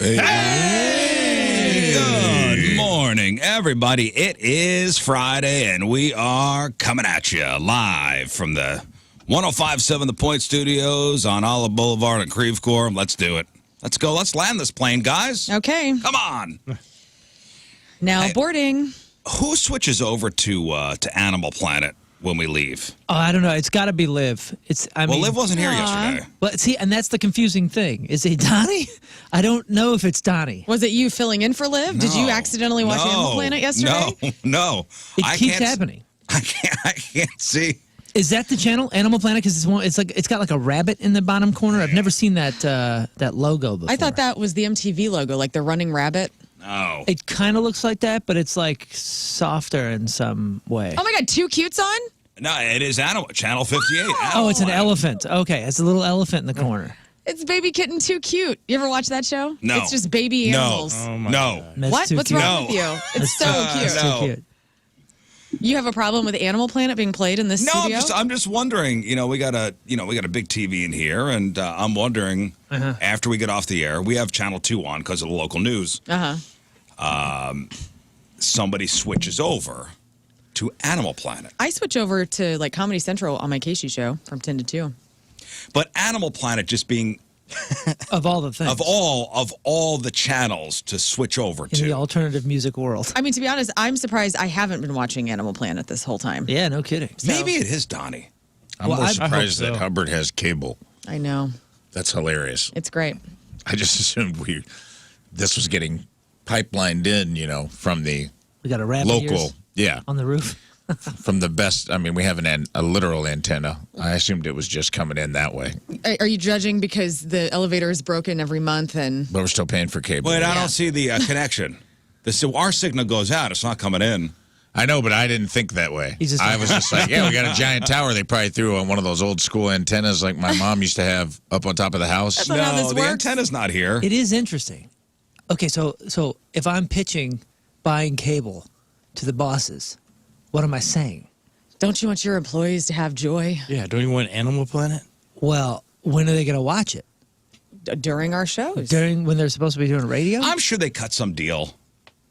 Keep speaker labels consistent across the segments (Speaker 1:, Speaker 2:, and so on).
Speaker 1: Hey! Good morning, everybody. It is Friday, and we are coming at you live from the 105.7 The Point Studios on Olive Boulevard and Creve Coeur. Let's do it. Let's go. Let's land this plane, guys.
Speaker 2: Okay.
Speaker 1: Come on.
Speaker 2: Now boarding.
Speaker 1: Who switches over to Animal Planet when we leave?
Speaker 3: Oh, I don't know. It's got to be Liv.
Speaker 1: Liv wasn't here yesterday.
Speaker 3: Well, see, and that's the confusing thing. Is it Donnie? I don't know if it's Donnie.
Speaker 2: Was it you filling in for Liv? Did you accidentally watch Animal Planet yesterday?
Speaker 1: No.
Speaker 3: It keeps happening.
Speaker 1: I can't see.
Speaker 3: Is that the channel, Animal Planet? Because it's got like a rabbit in the bottom corner. I've never seen that logo before.
Speaker 2: I thought that was the MTV logo, like the running rabbit.
Speaker 1: No.
Speaker 3: It kind of looks like that, but it's like softer in some way.
Speaker 2: Oh my God, two cutes on?
Speaker 1: No, it is Channel 58.
Speaker 3: Oh, it's an elephant. Okay, it's a little elephant in the corner.
Speaker 2: It's Baby Kitten Too Cute. You ever watch that show?
Speaker 1: No.
Speaker 2: It's just baby animals.
Speaker 1: No. No.
Speaker 3: That's
Speaker 2: What's wrong with you? It's so cute.
Speaker 3: It's so cute.
Speaker 2: You have a problem with Animal Planet being played in this studio?
Speaker 1: I'm just wondering. We got a big TV in here, and I'm wondering after we get off the air, we have Channel 2 on because of the local news. Somebody switches over to Animal Planet.
Speaker 2: I switch over to like Comedy Central on my Casey show from 10 to 2.
Speaker 1: But Animal Planet just being
Speaker 3: of all the things
Speaker 1: of all the channels to switch over to
Speaker 3: in the alternative music world.
Speaker 2: I mean, to be honest, I'm surprised I haven't been watching Animal Planet this whole time.
Speaker 3: Yeah, no kidding.
Speaker 2: So,
Speaker 1: maybe it is Donnie.
Speaker 4: I'm more surprised that Hubbard has cable.
Speaker 2: I know.
Speaker 4: That's hilarious.
Speaker 2: It's great.
Speaker 4: I just assumed this was getting pipelined in, from the
Speaker 3: We got a rabbit
Speaker 4: local,
Speaker 3: on the roof.
Speaker 4: From the best. I mean, we have a literal antenna. I assumed it was just coming in that way.
Speaker 2: Are you judging because the elevator is broken every month and?
Speaker 4: But we're still paying for cable.
Speaker 1: Wait, I don't see the connection. Our signal goes out. It's not coming in.
Speaker 4: I know, but I didn't think that way. I was just like, yeah, we got a giant tower. They probably threw on one of those old school antennas like my mom used to have up on top of the house.
Speaker 2: That's not how this
Speaker 1: the
Speaker 2: works.
Speaker 1: antenna's not here.
Speaker 3: It is interesting. Okay, so if I'm pitching buying cable to the bosses, what am I saying?
Speaker 2: Don't you want your employees to have joy?
Speaker 5: Yeah, don't you want Animal Planet?
Speaker 3: Well, when are they going to watch it?
Speaker 2: During our shows.
Speaker 3: When they're supposed to be doing radio?
Speaker 1: I'm sure they cut some deal.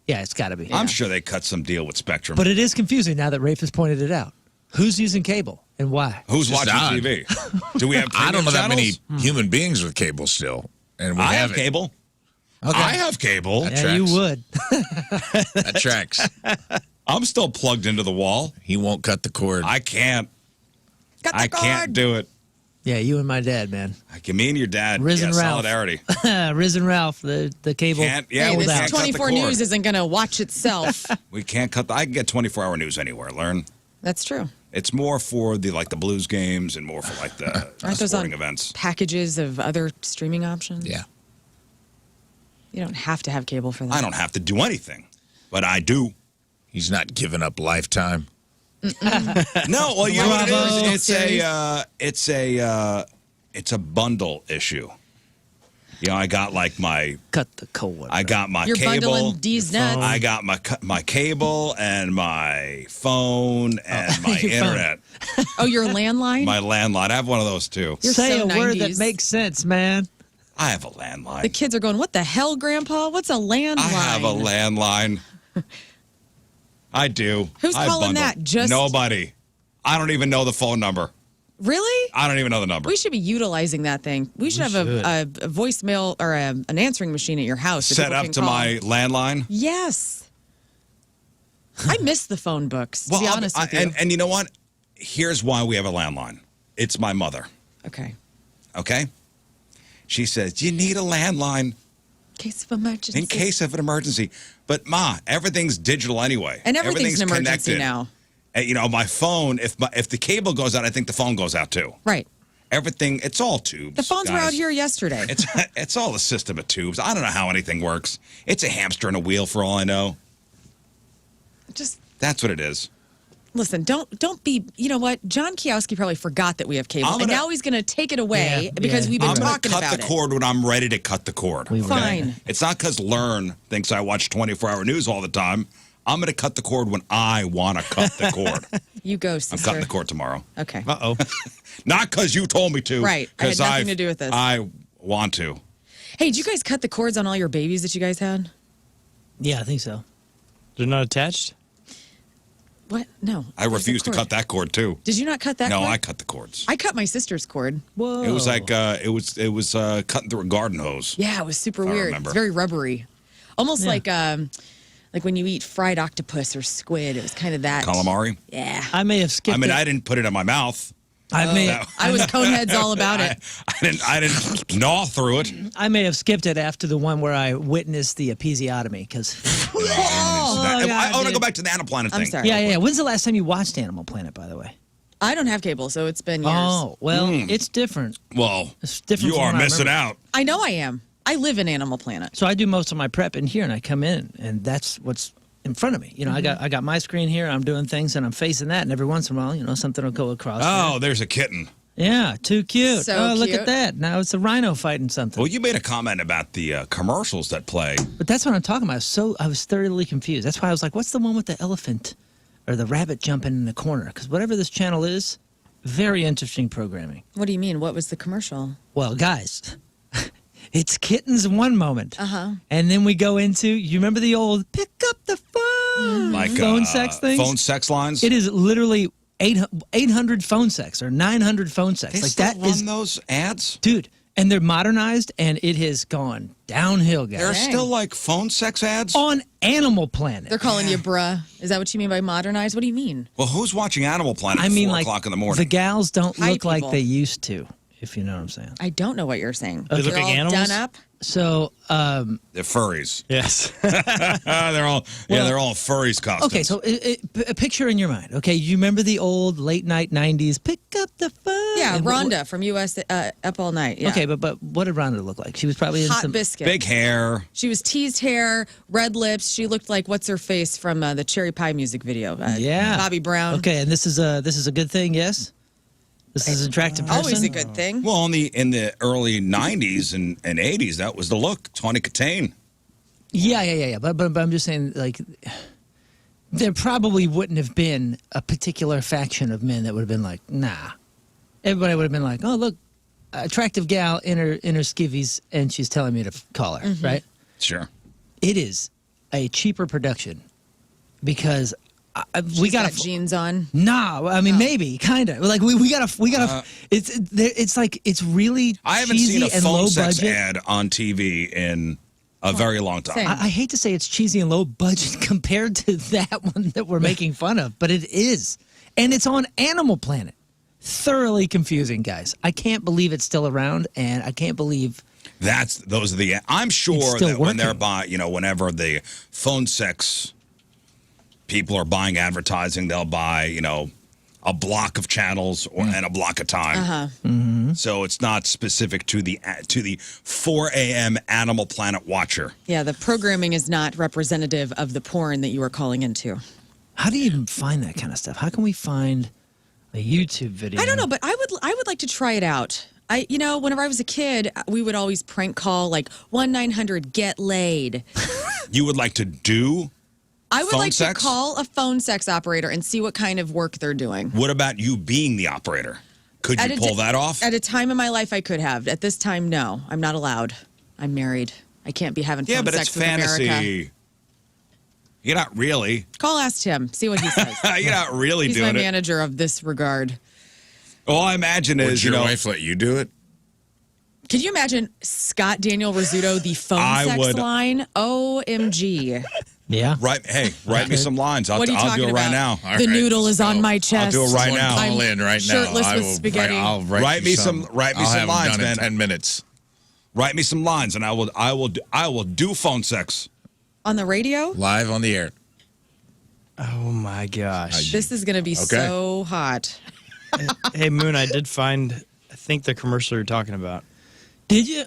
Speaker 3: Yeah, it's got to be.
Speaker 1: I'm sure they cut some deal with Spectrum.
Speaker 3: But it is confusing now that Rafe has pointed it out. Who's using cable and why?
Speaker 1: Who's watching TV? Do we have
Speaker 4: I don't know that many
Speaker 1: channels?
Speaker 4: human beings with cable still. And we
Speaker 1: I
Speaker 4: have
Speaker 1: have cable.
Speaker 4: Okay.
Speaker 1: I have cable.
Speaker 4: That
Speaker 3: Yeah,
Speaker 4: tracks.
Speaker 3: you would.
Speaker 4: That tracks.
Speaker 1: I'm still plugged into the wall.
Speaker 4: He won't cut the cord.
Speaker 1: I can't.
Speaker 2: Cut the
Speaker 1: I can't
Speaker 2: cord.
Speaker 1: do it.
Speaker 3: Yeah, you and my dad, man.
Speaker 1: Me and your dad.
Speaker 3: Rizz and Ralph.
Speaker 1: Solidarity.
Speaker 3: Rizz and Ralph, the cable.
Speaker 1: Hey,
Speaker 2: Hey,
Speaker 1: we
Speaker 2: this
Speaker 1: can't cut the
Speaker 2: 24
Speaker 1: cord.
Speaker 2: News isn't going to watch itself.
Speaker 1: We can't cut. I can get 24-hour news anywhere. Learn.
Speaker 2: That's true.
Speaker 1: It's more for the Blues games and more for the
Speaker 2: Aren't those
Speaker 1: sporting
Speaker 2: on
Speaker 1: events.
Speaker 2: packages of other streaming options?
Speaker 4: Yeah.
Speaker 2: You don't have to have cable for that.
Speaker 1: I don't have to do anything, but I do.
Speaker 4: He's not giving up Lifetime.
Speaker 1: No, well, you know what it
Speaker 2: Bravo.
Speaker 1: is? It's a bundle issue. I got my
Speaker 3: Cut the cord.
Speaker 1: I got my
Speaker 2: You're
Speaker 1: cable.
Speaker 2: bundling D's nuts.
Speaker 1: I got my cable and my phone and my
Speaker 3: Your phone.
Speaker 1: internet.
Speaker 2: Oh, your landline?
Speaker 1: My landline. I have one of those too.
Speaker 2: You're
Speaker 3: Say
Speaker 2: so
Speaker 3: a word that
Speaker 2: 90s.
Speaker 3: makes sense, man.
Speaker 1: I have a landline.
Speaker 2: The kids are going, what the hell, Grandpa? What's a landline?
Speaker 1: I have a landline. I do.
Speaker 2: Who's
Speaker 1: I
Speaker 2: calling
Speaker 1: bundle.
Speaker 2: that? Just-
Speaker 1: Nobody. I don't even know the phone number.
Speaker 2: Really?
Speaker 1: I don't even know the number.
Speaker 2: We should be utilizing that thing. We should have a voicemail or an answering machine at your house. that
Speaker 1: Set
Speaker 2: people
Speaker 1: up
Speaker 2: can
Speaker 1: to
Speaker 2: call.
Speaker 1: my landline.
Speaker 2: Yes. I miss the phone books, to be honest with you.
Speaker 1: And you know what? Here's why we have a landline. It's my mother.
Speaker 2: Okay.
Speaker 1: Okay? She says, you need a landline
Speaker 2: In case of emergency.
Speaker 1: in case of an emergency. But, Ma, everything's digital anyway.
Speaker 2: And everything's an emergency
Speaker 1: connected.
Speaker 2: now.
Speaker 1: And, my phone, if the cable goes out, I think the phone goes out too.
Speaker 2: Right.
Speaker 1: Everything, it's all tubes.
Speaker 2: The phones were
Speaker 1: guys.
Speaker 2: out here yesterday.
Speaker 1: It's all a system of tubes. I don't know how anything works. It's a hamster and a wheel for all I know.
Speaker 2: Just
Speaker 1: That's what it is.
Speaker 2: listen, don't be, you know what? John Kiowski probably forgot that we have cable. And now he's going to take it away
Speaker 3: Yeah,
Speaker 2: because
Speaker 3: yeah.
Speaker 2: we've been
Speaker 1: I'm going
Speaker 2: talking
Speaker 1: to
Speaker 2: about
Speaker 1: cut the cord when I'm ready to cut the cord.
Speaker 2: Fine.
Speaker 1: It's not because Lern thinks I watch 24-hour news all the time. I'm going to cut the cord when I want to cut the cord.
Speaker 2: You go,
Speaker 1: I'm
Speaker 2: sister.
Speaker 1: cutting the cord tomorrow.
Speaker 2: Okay.
Speaker 5: Uh-oh.
Speaker 1: Not because you told me to.
Speaker 2: Right. I had
Speaker 1: 'cause
Speaker 2: nothing to do with this.
Speaker 1: I want to.
Speaker 2: Hey, did you guys cut the cords on all your babies that you guys had?
Speaker 3: Yeah, I think so.
Speaker 5: They're not attached?
Speaker 2: What? No.
Speaker 1: I refuse to cut that cord too.
Speaker 2: Did you not cut that cord?
Speaker 1: No, I cut the cords.
Speaker 2: I cut my sister's cord.
Speaker 3: Whoa.
Speaker 1: It was like it was cutting through a garden hose.
Speaker 2: Yeah, it was super
Speaker 1: If I
Speaker 2: weird.
Speaker 1: remember.
Speaker 2: It's very rubbery. Almost like when you eat fried octopus or squid. It was kind of that.
Speaker 1: Calamari.
Speaker 2: Yeah.
Speaker 3: I may have skipped.
Speaker 1: I mean,
Speaker 3: it.
Speaker 1: I didn't put it in my mouth.
Speaker 2: I was Coneheads all about it.
Speaker 1: I didn't gnaw through it.
Speaker 3: I may have skipped it after the one where I witnessed the episiotomy because.
Speaker 1: I want to go back to the Animal Planet thing.
Speaker 2: I'm sorry.
Speaker 3: Yeah. When's the last time you watched Animal Planet, by the way?
Speaker 2: I don't have cable, so it's been years.
Speaker 3: Oh, well, it's different.
Speaker 1: Well,
Speaker 3: It's different
Speaker 1: you
Speaker 3: from
Speaker 1: are
Speaker 3: what I
Speaker 1: missing
Speaker 3: remember.
Speaker 1: out.
Speaker 2: I know I am. I live in Animal Planet.
Speaker 3: So I do most of my prep in here, and I come in, and that's what's in front of me. You know, I got my screen here. I'm doing things, and I'm facing that, and every once in a while, you know, something will go across.
Speaker 1: Oh, there's a kitten.
Speaker 3: Yeah, too cute.
Speaker 2: So
Speaker 3: Look
Speaker 2: cute.
Speaker 3: at that. Now it's a rhino fighting something.
Speaker 1: Well, you made a comment about the commercials that play.
Speaker 3: But that's what I'm talking about. I was thoroughly confused. That's why I was like, what's the one with the elephant or the rabbit jumping in the corner? Because whatever this channel is, very interesting programming.
Speaker 2: What do you mean? What was the commercial?
Speaker 3: Well, guys, it's kittens one moment.
Speaker 2: Uh-huh.
Speaker 3: And then we go into, you remember the old pick up the phone?
Speaker 1: Like
Speaker 3: phone sex things?
Speaker 1: Phone sex lines.
Speaker 3: It is literally 800 phone sex or 900 phone sex.
Speaker 1: They
Speaker 3: like
Speaker 1: still
Speaker 3: that
Speaker 1: run
Speaker 3: is,
Speaker 1: those ads.
Speaker 3: dude. And they're modernized, and it has gone downhill, guys.
Speaker 1: There are
Speaker 2: Dang.
Speaker 1: still like phone sex ads.
Speaker 3: On Animal Planet.
Speaker 2: They're calling you bruh. Is that what you mean by modernized? What do you mean?
Speaker 1: Well, who's watching Animal Planet
Speaker 3: I
Speaker 1: at
Speaker 3: mean,
Speaker 1: 4
Speaker 3: like
Speaker 1: o'clock in the morning?
Speaker 3: the gals don't
Speaker 2: Hi,
Speaker 3: look like
Speaker 2: people.
Speaker 3: they used to, if you know what I'm saying.
Speaker 2: I don't know what you're saying.
Speaker 5: They look
Speaker 2: They're
Speaker 5: like
Speaker 2: all
Speaker 5: animals?
Speaker 2: done up.
Speaker 3: So,
Speaker 1: They're furries.
Speaker 5: Yes.
Speaker 1: They're all they're all furries costumes.
Speaker 3: okay, so a picture in your mind. Okay, you remember the old late night '90s pick up the phone?
Speaker 2: Yeah,
Speaker 3: And
Speaker 2: Rhonda from US Up All Night. Yeah.
Speaker 3: Okay, but what did Rhonda look like? She was probably in
Speaker 2: Hot
Speaker 3: some.
Speaker 2: biscuit.
Speaker 1: big hair.
Speaker 2: She was teased hair, red lips. She looked like what's her face from the Cherry Pie music video.
Speaker 3: Yeah,
Speaker 2: Bobby Brown.
Speaker 3: Okay, and this is a good thing. Yes, this is an attractive person.
Speaker 2: Always a good thing.
Speaker 1: Well, in the early '90s and '80s, that was the look. Tawny Katane.
Speaker 3: Yeah. But I'm just saying, like, there probably wouldn't have been a particular faction of men that would have been like, nah. Everybody would have been like, oh, look, attractive gal in her skivvies, and she's telling me to call her, right?
Speaker 1: Sure.
Speaker 3: It is a cheaper production because we
Speaker 2: She's
Speaker 3: got
Speaker 2: got jeans on.
Speaker 3: Nah, I mean maybe, kind of. Like we gotta. It's like it's really
Speaker 1: I haven't
Speaker 3: cheesy
Speaker 1: seen a
Speaker 3: and
Speaker 1: phone
Speaker 3: low
Speaker 1: sex
Speaker 3: budget.
Speaker 1: ad on TV in a very long time.
Speaker 2: Same.
Speaker 3: I hate to say it's cheesy and low budget compared to that one that we're making fun of, but it is, and it's on Animal Planet. Thoroughly confusing, guys. I can't believe it's still around, and I can't believe.
Speaker 1: Those are the. I'm sure
Speaker 3: still
Speaker 1: that when they're
Speaker 3: working.
Speaker 1: whenever the phone sex people are buying advertising, they'll buy a block of channels and a block of time.
Speaker 2: Uh-huh.
Speaker 1: So it's not specific to the 4 a.m. Animal Planet watcher.
Speaker 2: Yeah, the programming is not representative of the porn that you are calling into.
Speaker 3: How do you even find that kind of stuff? How can we find a YouTube video?
Speaker 2: I don't know, but I would like to try it out. Whenever I was a kid, we would always prank call like 1-900-GET-LAID.
Speaker 1: You would like to do?
Speaker 2: I would
Speaker 1: Phone
Speaker 2: like
Speaker 1: sex?
Speaker 2: to call a phone sex operator and see what kind of work they're doing.
Speaker 1: What about you being the operator? Could you pull that off?
Speaker 2: At a time in my life, I could have. At this time, no. I'm not allowed. I'm married. I can't be having phone
Speaker 1: Yeah, but
Speaker 2: sex
Speaker 1: it's
Speaker 2: with
Speaker 1: fantasy.
Speaker 2: America.
Speaker 1: You're not really.
Speaker 2: Call Ask Tim. See what he says.
Speaker 1: You're not really
Speaker 2: He's
Speaker 1: doing
Speaker 2: my
Speaker 1: it.
Speaker 2: manager of this regard.
Speaker 1: All I imagine
Speaker 4: Would
Speaker 1: is,
Speaker 4: your wife let you do it?
Speaker 2: Can you imagine Scott Daniel Rizzuto, the phone
Speaker 1: I
Speaker 2: sex
Speaker 1: would.
Speaker 2: line? OMG.
Speaker 3: Yeah.
Speaker 1: write me some lines. I'll
Speaker 2: What are you
Speaker 1: do
Speaker 2: talking
Speaker 1: it right
Speaker 2: about?
Speaker 1: now.
Speaker 4: All
Speaker 2: The
Speaker 4: right,
Speaker 2: noodle is
Speaker 4: let's
Speaker 2: on
Speaker 4: go.
Speaker 2: my chest.
Speaker 1: do it right now.
Speaker 2: I'm
Speaker 4: Call in right now.
Speaker 2: shirtless
Speaker 4: I
Speaker 2: with
Speaker 4: will,
Speaker 2: spaghetti.
Speaker 4: I'll
Speaker 1: Write me some
Speaker 4: I'll have them
Speaker 1: lines,
Speaker 4: done
Speaker 1: man.
Speaker 4: in 10 minutes.
Speaker 1: Write me some lines, and I will do phone sex.
Speaker 2: On the radio?
Speaker 4: Live on the air.
Speaker 5: Oh my gosh.
Speaker 2: This is going to be so hot.
Speaker 5: Hey, Moon, I did find, I think the commercial you're talking about.
Speaker 3: Did you?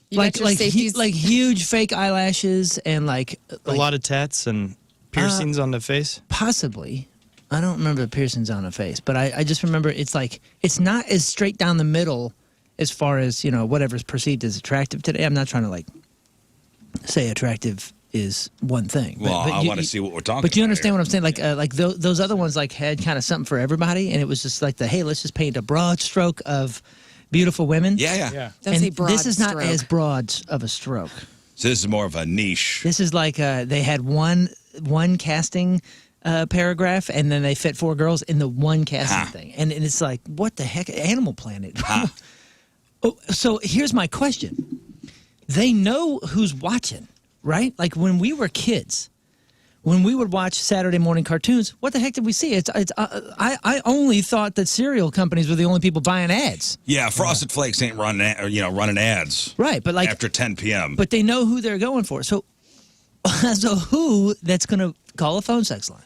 Speaker 2: You got your safeties.
Speaker 3: like huge fake eyelashes and like
Speaker 5: A lot of tats and piercings on the face.
Speaker 3: possibly. I don't remember the piercings on her face, but I just remember it's like it's not as straight down the middle as far as whatever's perceived as attractive today. I'm not trying to like say attractive is one thing.
Speaker 1: Well, I want to see what we're talking about.
Speaker 3: But you understand
Speaker 1: here.
Speaker 3: what I'm saying? Like those other ones like had kind of something for everybody, and it was just like hey, let's just paint a broad stroke of beautiful women.
Speaker 5: Yeah.
Speaker 2: That's a
Speaker 3: And
Speaker 2: broad
Speaker 3: this is not
Speaker 2: stroke.
Speaker 3: as broad of a stroke.
Speaker 1: So this is more of a niche.
Speaker 3: This is like they had one casting paragraph, and then they fit 4 girls in the one casting thing, and it's like, what the heck, Animal Planet? So here's my question: they know who's watching, right? Like when we were kids, when we would watch Saturday morning cartoons, what the heck did we see? I only thought that cereal companies were the only people buying ads.
Speaker 1: Yeah, Frosted Flakes ain't running ads.
Speaker 3: Right, but like
Speaker 1: after 10 p.m.
Speaker 3: But they know who they're going for. So who that's going to call a phone sex line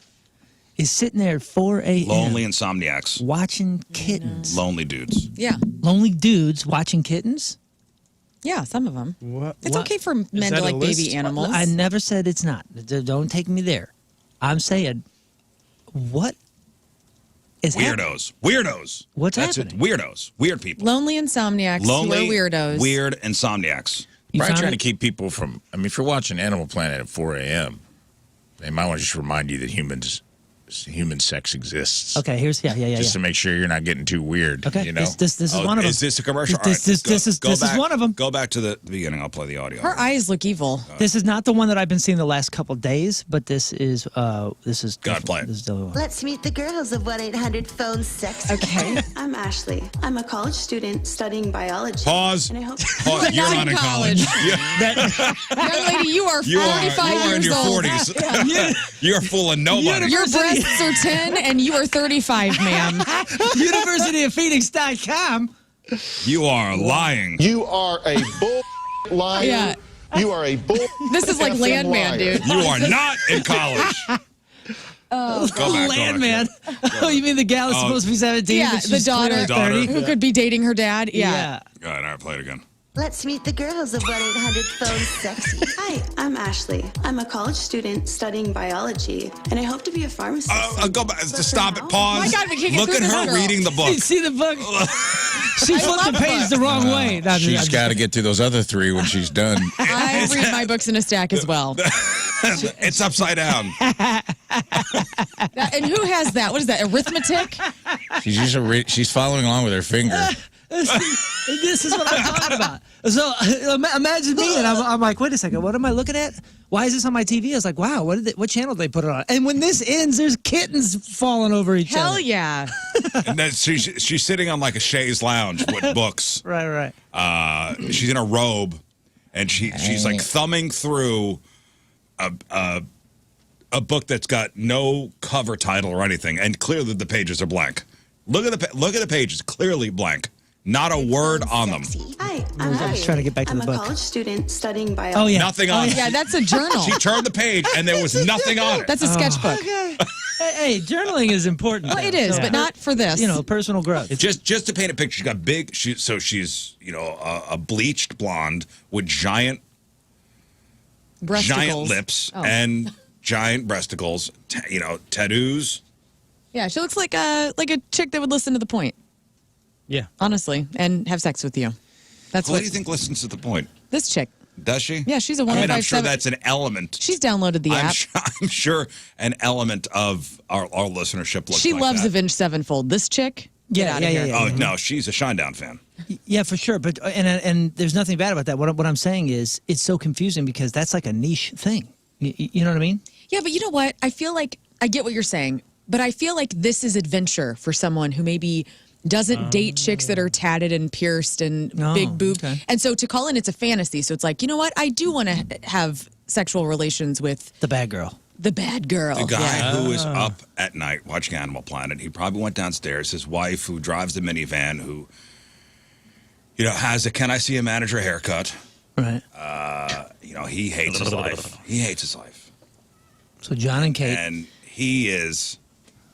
Speaker 3: is sitting there at 4 a.m.
Speaker 1: Lonely insomniacs.
Speaker 3: watching kittens.
Speaker 1: Lonely dudes.
Speaker 2: Yeah.
Speaker 3: Lonely dudes watching kittens?
Speaker 2: Yeah, some of them.
Speaker 5: What?
Speaker 2: It's okay for men
Speaker 5: that
Speaker 2: to
Speaker 5: a
Speaker 2: like
Speaker 5: list?
Speaker 2: baby animals.
Speaker 3: I never said it's not. Don't take me there. I'm saying, what is happening?
Speaker 1: Weirdos.
Speaker 3: What's
Speaker 1: That's
Speaker 3: happening?
Speaker 1: It. Weirdos. Weird people.
Speaker 2: Lonely insomniacs
Speaker 1: Lonely,
Speaker 2: who are weirdos.
Speaker 1: weird insomniacs.
Speaker 3: You
Speaker 4: Probably
Speaker 3: found
Speaker 4: trying
Speaker 3: it?
Speaker 4: to keep people from. I mean, if you're watching Animal Planet at 4 a.m., they might want to just remind you that human sex exists.
Speaker 3: Okay, here's
Speaker 4: Just to make sure you're not getting too weird.
Speaker 3: Okay,
Speaker 4: You know.
Speaker 3: this is one of them.
Speaker 1: Is this a commercial?
Speaker 3: This is one of them.
Speaker 1: Go back to the beginning. I'll play the audio.
Speaker 2: Her eyes look evil.
Speaker 3: This is not the one that I've been seeing the last couple days, but this is
Speaker 1: God, play it.
Speaker 3: This is the other one.
Speaker 6: Let's meet the girls of 1-800-PHONE-SEX.
Speaker 2: Okay.
Speaker 7: I'm Ashley. I'm a college student studying biology.
Speaker 1: Pause.
Speaker 7: And I hope
Speaker 1: Pause. You're not in college.
Speaker 2: Young lady, you are 45
Speaker 1: You are in
Speaker 2: years
Speaker 1: your
Speaker 2: old.
Speaker 1: 40s. You're full of nobody.
Speaker 2: Your breasts are 10 and you are 35, ma'am.
Speaker 3: UniversityofPhoenix.com.
Speaker 1: You are lying.
Speaker 8: You are a bull liar.
Speaker 2: Yeah.
Speaker 8: You are a bull.
Speaker 2: This is like
Speaker 8: effing
Speaker 2: Landman,
Speaker 8: liar.
Speaker 2: dude.
Speaker 1: You are not in college. Go back.
Speaker 3: Landman. Oh, you mean the gal is supposed to be 17?
Speaker 2: Yeah,
Speaker 3: but
Speaker 2: the
Speaker 3: she's
Speaker 2: daughter,
Speaker 3: clearly 30?
Speaker 2: who could be dating her dad.
Speaker 3: Yeah.
Speaker 1: All right, all right, play it again.
Speaker 6: Let's meet the girls of 1-800-PHONE-SEXY.
Speaker 7: Hi, I'm Ashley. I'm a college student studying biology, and I hope to be a pharmacist.
Speaker 1: Go back.
Speaker 7: But for
Speaker 1: Stop it.
Speaker 7: now-
Speaker 1: Pause.
Speaker 2: Oh my God, we can't get
Speaker 1: Look
Speaker 2: through
Speaker 1: at
Speaker 2: this
Speaker 1: her
Speaker 2: girl.
Speaker 1: reading the book.
Speaker 3: You see the book? She flipped the
Speaker 2: love
Speaker 3: page the wrong way. No,
Speaker 4: She's got to get to those other 3 when she's done.
Speaker 2: I read my books in a stack as well.
Speaker 1: It's upside down.
Speaker 2: And who has that? What is that? Arithmetic?
Speaker 4: She's following along with her finger.
Speaker 3: This is what I'm talking about. So imagine me, and I'm like, wait a second, what am I looking at? Why is this on my TV? I was like, wow, what channel did they put it on? And when this ends, there's kittens falling over each
Speaker 2: Hell
Speaker 3: other.
Speaker 2: yeah.
Speaker 1: And then she's sitting on like a chaise lounge with books.
Speaker 3: Right.
Speaker 1: She's in a robe, and she's like thumbing through a book that's got no cover title or anything, and clearly the pages are blank. Look at the pages, clearly blank. Not a word on them.
Speaker 7: Hi, I'm
Speaker 3: I was
Speaker 7: Ashley.
Speaker 3: trying to get back to
Speaker 7: I'm
Speaker 3: the
Speaker 7: a
Speaker 3: book.
Speaker 7: college student studying
Speaker 3: Oh,
Speaker 7: biology.
Speaker 3: yeah.
Speaker 1: Nothing on it.
Speaker 2: Yeah, that's a journal.
Speaker 1: She turned the page, and there was nothing on it.
Speaker 2: That's a sketchbook.
Speaker 3: Hey, journaling is important.
Speaker 2: Well, it is, but not for this.
Speaker 3: Personal growth.
Speaker 1: Just to paint a picture, she's got big. She's a bleached blonde with giant
Speaker 2: Breasticles.
Speaker 1: lips
Speaker 2: Oh.
Speaker 1: and giant breasticles. Tattoos.
Speaker 2: Yeah, she looks like a chick that would listen to The Point,
Speaker 5: Yeah.
Speaker 2: honestly, and have sex with you. That's
Speaker 1: Who
Speaker 2: what
Speaker 1: do you think listens to the point?
Speaker 2: this chick.
Speaker 1: Does she?
Speaker 2: Yeah, she's a
Speaker 1: I mean, I'm sure
Speaker 2: 105.7.
Speaker 1: that's an element.
Speaker 2: She's downloaded the app.
Speaker 1: I'm sure an element of our listenership looks
Speaker 2: She
Speaker 1: like
Speaker 2: loves
Speaker 1: that.
Speaker 2: Avenged Sevenfold. This chick, get
Speaker 3: Yeah,
Speaker 2: outta
Speaker 3: yeah,
Speaker 2: here.
Speaker 3: yeah,
Speaker 1: Oh no, she's a Shinedown fan.
Speaker 3: Yeah, for sure. But and there's nothing bad about that. What I'm saying is it's so confusing because that's like a niche thing. You know what I mean?
Speaker 2: Yeah, but you know what? I feel like I get what you're saying, but I feel like this is adventure for someone who maybe doesn't date chicks that are tatted and pierced and
Speaker 3: Oh,
Speaker 2: big boob.
Speaker 3: okay.
Speaker 2: And so to call in, it's a fantasy. So it's like, you know what? I do want to have sexual relations with
Speaker 3: The bad girl.
Speaker 2: the bad girl.
Speaker 1: The guy
Speaker 2: Yeah.
Speaker 1: who is up at night watching Animal Planet, he probably went downstairs. His wife, who drives the minivan, who has a "Can I see a manager" haircut.
Speaker 3: Right.
Speaker 1: He hates his life. He hates his life,
Speaker 3: So John and Kate.
Speaker 1: and he is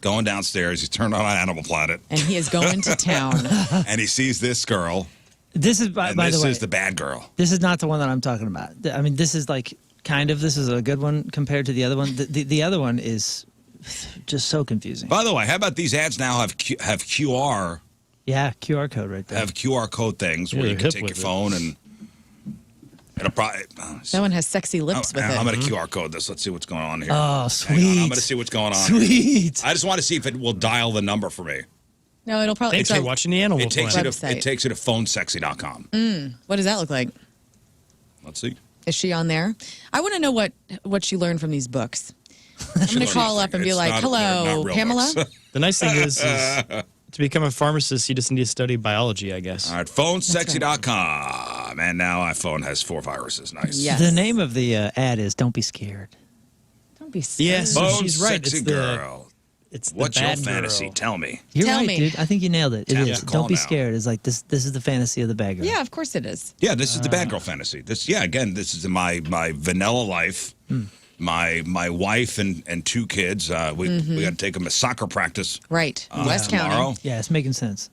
Speaker 1: going downstairs. He's turned on Animal Planet,
Speaker 2: And he is going to town.
Speaker 1: and he sees this girl,
Speaker 3: This is by
Speaker 1: and
Speaker 3: the
Speaker 1: this
Speaker 3: way.
Speaker 1: is the bad girl.
Speaker 3: This is not the one that I'm talking about. I mean, this is like this is a good one compared to the other one. The other one is just so confusing.
Speaker 1: By the way, how about these ads now have QR
Speaker 3: Yeah, QR code right there.
Speaker 1: have QR code things where
Speaker 5: Yeah,
Speaker 1: you
Speaker 5: they're
Speaker 1: can
Speaker 5: hip
Speaker 1: take your
Speaker 5: with it.
Speaker 1: phone and it'll probably.
Speaker 2: That one has sexy lips with
Speaker 1: I'm
Speaker 2: it.
Speaker 1: going to QR code this. Let's see what's going on here.
Speaker 3: Oh,
Speaker 1: Hang on,
Speaker 3: sweet.
Speaker 1: I'm going to see what's going on.
Speaker 3: Sweet.
Speaker 1: I just want to see if it will dial the number for me.
Speaker 2: No, it'll probably.
Speaker 5: Thanks for watching the Animal
Speaker 1: It takes you
Speaker 2: Website.
Speaker 1: to phonesexy.com.
Speaker 2: What does that look like?
Speaker 1: Let's see.
Speaker 2: Is she on there? I want to know what she learned from these books. I'm going to call up and be
Speaker 1: It's
Speaker 2: like,
Speaker 1: not-
Speaker 2: hello,
Speaker 1: they're not real
Speaker 2: Pamela?
Speaker 1: books.
Speaker 5: The nice thing is to become a pharmacist, you just need to study biology, I guess.
Speaker 1: All right, phonesexy.com. And now iPhone has 4 viruses. Nice.
Speaker 2: Yes.
Speaker 3: The name of the ad is "Don't Be Scared."
Speaker 2: Don't be scared.
Speaker 5: Yes. So
Speaker 1: Phone
Speaker 5: she's right.
Speaker 1: sexy
Speaker 5: It's the-
Speaker 1: girl.
Speaker 5: It's the
Speaker 1: What's your
Speaker 5: bad
Speaker 1: fantasy?
Speaker 5: girl.
Speaker 1: Tell me.
Speaker 3: You're
Speaker 2: Tell
Speaker 3: right,
Speaker 2: me.
Speaker 3: dude. I think you nailed it. It
Speaker 1: Yeah,
Speaker 3: is.
Speaker 1: call
Speaker 3: Don't be
Speaker 1: now.
Speaker 3: scared. It's like this. This is the fantasy of the bad girl.
Speaker 2: Yeah, of course it is.
Speaker 1: Yeah, this is the bad girl fantasy. Again, this is my vanilla life. My wife and 2 kids. We got to take them to soccer practice
Speaker 2: Right. West
Speaker 1: tomorrow.
Speaker 2: County.
Speaker 3: Yeah, it's making sense.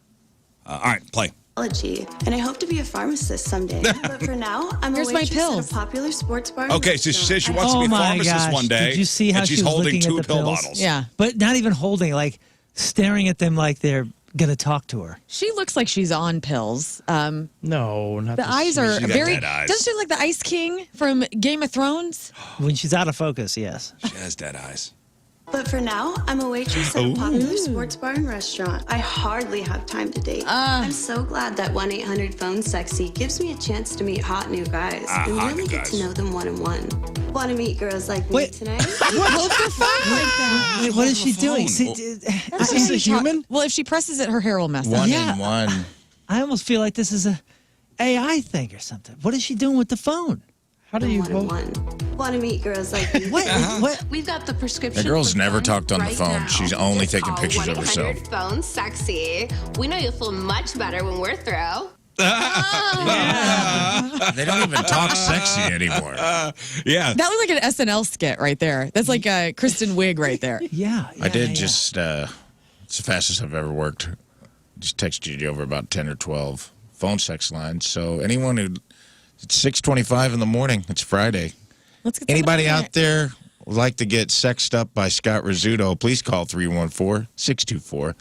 Speaker 1: All right, play.
Speaker 7: Biology, and I hope to be a pharmacist someday. But for now, I'm
Speaker 2: Here's
Speaker 7: a
Speaker 2: my
Speaker 7: waitress
Speaker 2: pills.
Speaker 7: at a popular sports bar.
Speaker 1: Okay, so she says she wants to
Speaker 3: Oh
Speaker 1: be a
Speaker 3: my
Speaker 1: pharmacist
Speaker 3: gosh.
Speaker 1: one day.
Speaker 3: Did you see how
Speaker 1: and she's
Speaker 3: she was
Speaker 1: holding
Speaker 3: looking at
Speaker 1: 2
Speaker 3: the
Speaker 1: pill
Speaker 3: pills?
Speaker 1: bottles.
Speaker 2: Yeah.
Speaker 3: But not even holding, like staring at them like they're gonna talk to her.
Speaker 2: She looks like she's on pills.
Speaker 5: No, not
Speaker 2: The
Speaker 5: this
Speaker 2: eyes are
Speaker 1: She got
Speaker 2: very.
Speaker 1: dead eyes.
Speaker 2: Doesn't she look like the Ice King from Game of Thrones?
Speaker 3: When she's out of focus, yes.
Speaker 1: She has dead eyes.
Speaker 7: But for now, I'm a waitress at a popular sports bar and restaurant. I hardly have time to date. I'm so glad that 1-800-PHONE-SEXY gives me a chance to meet hot new guys and
Speaker 1: hot
Speaker 7: really
Speaker 1: new
Speaker 7: get
Speaker 1: guys.
Speaker 7: to know them one-on-one. Want to meet girls like me
Speaker 3: Wait.
Speaker 7: tonight?
Speaker 2: Hold the phone like that.
Speaker 3: Wait, what is she doing?
Speaker 1: phone.
Speaker 3: See,
Speaker 5: Is this a human?
Speaker 2: Well, if she presses it, her hair will mess up.
Speaker 4: One
Speaker 3: Yeah.
Speaker 4: in one.
Speaker 3: I almost feel like this is a AI thing or something. What is she doing with the phone?
Speaker 5: How do you
Speaker 7: One-on-one. Want to meet girls like me?
Speaker 3: What? What?
Speaker 9: We've got the prescription.
Speaker 4: The girl's
Speaker 9: for
Speaker 4: never
Speaker 9: fun
Speaker 4: talked on the
Speaker 9: right
Speaker 4: phone.
Speaker 9: now.
Speaker 4: She's only taking
Speaker 9: Call
Speaker 4: pictures of herself.
Speaker 9: 1-800-PHONE sexy. We know you'll feel much better when we're through.
Speaker 4: They don't even talk sexy anymore.
Speaker 1: Yeah.
Speaker 2: That looked like an SNL skit right there. That's like a Kristen Wiig right there.
Speaker 3: Yeah.
Speaker 4: I did
Speaker 3: yeah.
Speaker 4: just, it's the fastest I've ever worked. Just texted you over about 10 or 12 phone sex lines. So anyone who, it's 6:25 in the morning. It's Friday.
Speaker 2: Let's get
Speaker 4: Anybody
Speaker 2: somebody
Speaker 4: out there would like to get sexed up by Scott Rizzuto, please call 314-624-3833.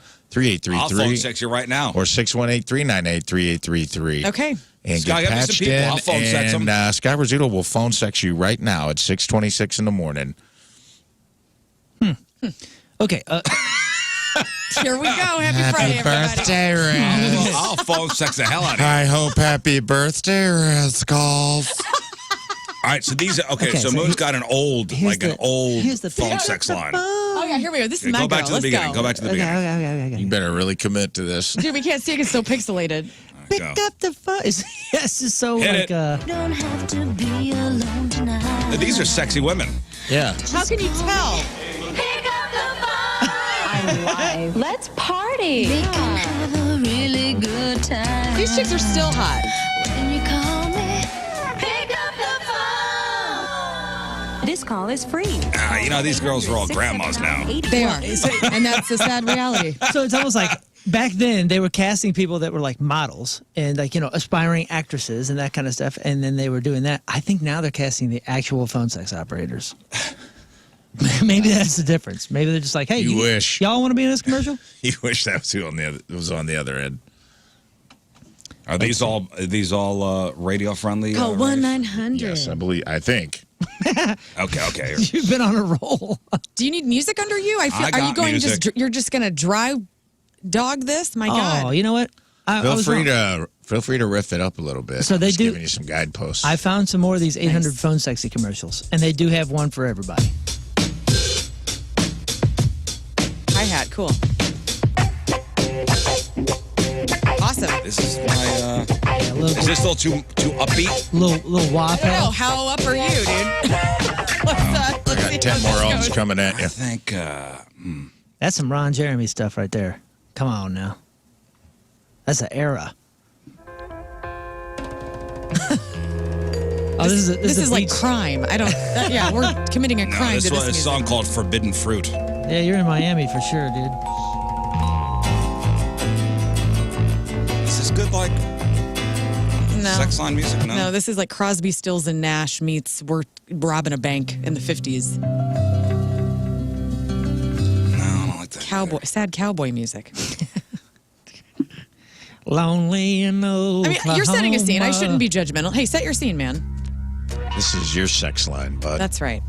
Speaker 1: I'll phone sex you right now.
Speaker 4: Or 618-398-3833.
Speaker 2: Okay.
Speaker 4: And
Speaker 1: Scott,
Speaker 4: get
Speaker 1: get me some
Speaker 4: patched
Speaker 1: people.
Speaker 4: in.
Speaker 1: I'll phone sex them.
Speaker 4: And Scott Rizzuto will phone sex you right now at 6:26 in the morning.
Speaker 3: Okay.
Speaker 2: Here we go. Happy Friday, everybody.
Speaker 4: birthday, Rizz.
Speaker 1: I'll phone sex the hell out of you.
Speaker 4: I hope happy birthday, Rizz calls.
Speaker 1: All right, so these are, okay,
Speaker 3: Okay,
Speaker 1: so
Speaker 3: so
Speaker 1: Moon's got an old,
Speaker 3: here's
Speaker 1: an old
Speaker 3: here's the
Speaker 1: phone
Speaker 3: thing.
Speaker 1: sex line.
Speaker 2: Oh, yeah, here we go. This is
Speaker 1: Okay,
Speaker 2: my
Speaker 1: go back
Speaker 2: girl.
Speaker 1: to the
Speaker 2: Let's
Speaker 1: beginning.
Speaker 2: go.
Speaker 1: Go back to the
Speaker 3: Okay,
Speaker 1: beginning.
Speaker 3: okay.
Speaker 4: You better really commit to this.
Speaker 2: Dude, we can't see it. It's so pixelated.
Speaker 3: Pick
Speaker 1: Go.
Speaker 3: up the phone. Yes, it's so
Speaker 1: Hit
Speaker 3: like
Speaker 1: it.
Speaker 6: Don't have to be alone tonight.
Speaker 1: These are sexy women.
Speaker 4: Yeah.
Speaker 2: How can you tell?
Speaker 6: Pick up the phone.
Speaker 9: Let's party.
Speaker 6: We can have a really good time.
Speaker 2: These chicks are still hot.
Speaker 6: When you call me, pick up the phone.
Speaker 9: This call is free.
Speaker 1: You know, these girls are all grandmas now.
Speaker 2: They are. And that's the sad reality.
Speaker 3: So it's almost like back then they were casting people that were like models and like, you know, aspiring actresses and that kind of stuff. And then they were doing that. I think now they're casting the actual phone sex operators. Maybe that's the difference. Maybe they're just like, hey,
Speaker 4: You wish.
Speaker 3: y'all want to be in this commercial?
Speaker 4: You wish that was who was on the other end.
Speaker 1: Are these all radio friendly?
Speaker 2: Call 1-900.
Speaker 4: Yes, I think.
Speaker 1: Okay.
Speaker 3: You've been on a roll.
Speaker 2: Do you need music under you?
Speaker 1: I
Speaker 2: are you
Speaker 1: got
Speaker 2: going
Speaker 1: music.
Speaker 2: you're just going to dry dog this? My God.
Speaker 3: Oh, you know what? I
Speaker 4: Feel
Speaker 3: was
Speaker 4: free
Speaker 3: wrong.
Speaker 4: to riff it up a little bit.
Speaker 3: So they
Speaker 4: Just
Speaker 3: do-
Speaker 4: giving you some guideposts.
Speaker 3: I found some more of these 800
Speaker 2: Nice.
Speaker 3: phone sexy commercials, and they do have one for everybody.
Speaker 2: Hi-hat. Cool. Awesome.
Speaker 1: This is my,
Speaker 3: Yeah, a little,
Speaker 1: is this still too upbeat?
Speaker 3: little wop.
Speaker 2: I don't know. How up are you, dude?
Speaker 4: I got 10 more ohms
Speaker 2: goes.
Speaker 4: coming at you.
Speaker 1: I think,
Speaker 3: That's some Ron Jeremy stuff right there. Come on now. That's an era. Oh, this
Speaker 2: This is like
Speaker 3: beach.
Speaker 2: crime. I don't. Yeah, we're committing a
Speaker 1: no,
Speaker 2: crime
Speaker 1: this
Speaker 2: to
Speaker 1: was
Speaker 2: this
Speaker 1: a
Speaker 2: music.
Speaker 1: song called Forbidden Fruit.
Speaker 3: Yeah, you're in Miami for sure, dude.
Speaker 1: Is this good, like,
Speaker 2: No.
Speaker 1: sex line music?
Speaker 2: No, this is like Crosby, Stills, and Nash meets We're Robbing a Bank in the 50s.
Speaker 1: No, I don't like that.
Speaker 2: Sad cowboy music.
Speaker 3: Lonely in Oklahoma.
Speaker 2: I mean, you're setting a scene. I shouldn't be judgmental. Hey, set your scene, man.
Speaker 4: This is your sex line, bud.
Speaker 2: That's right.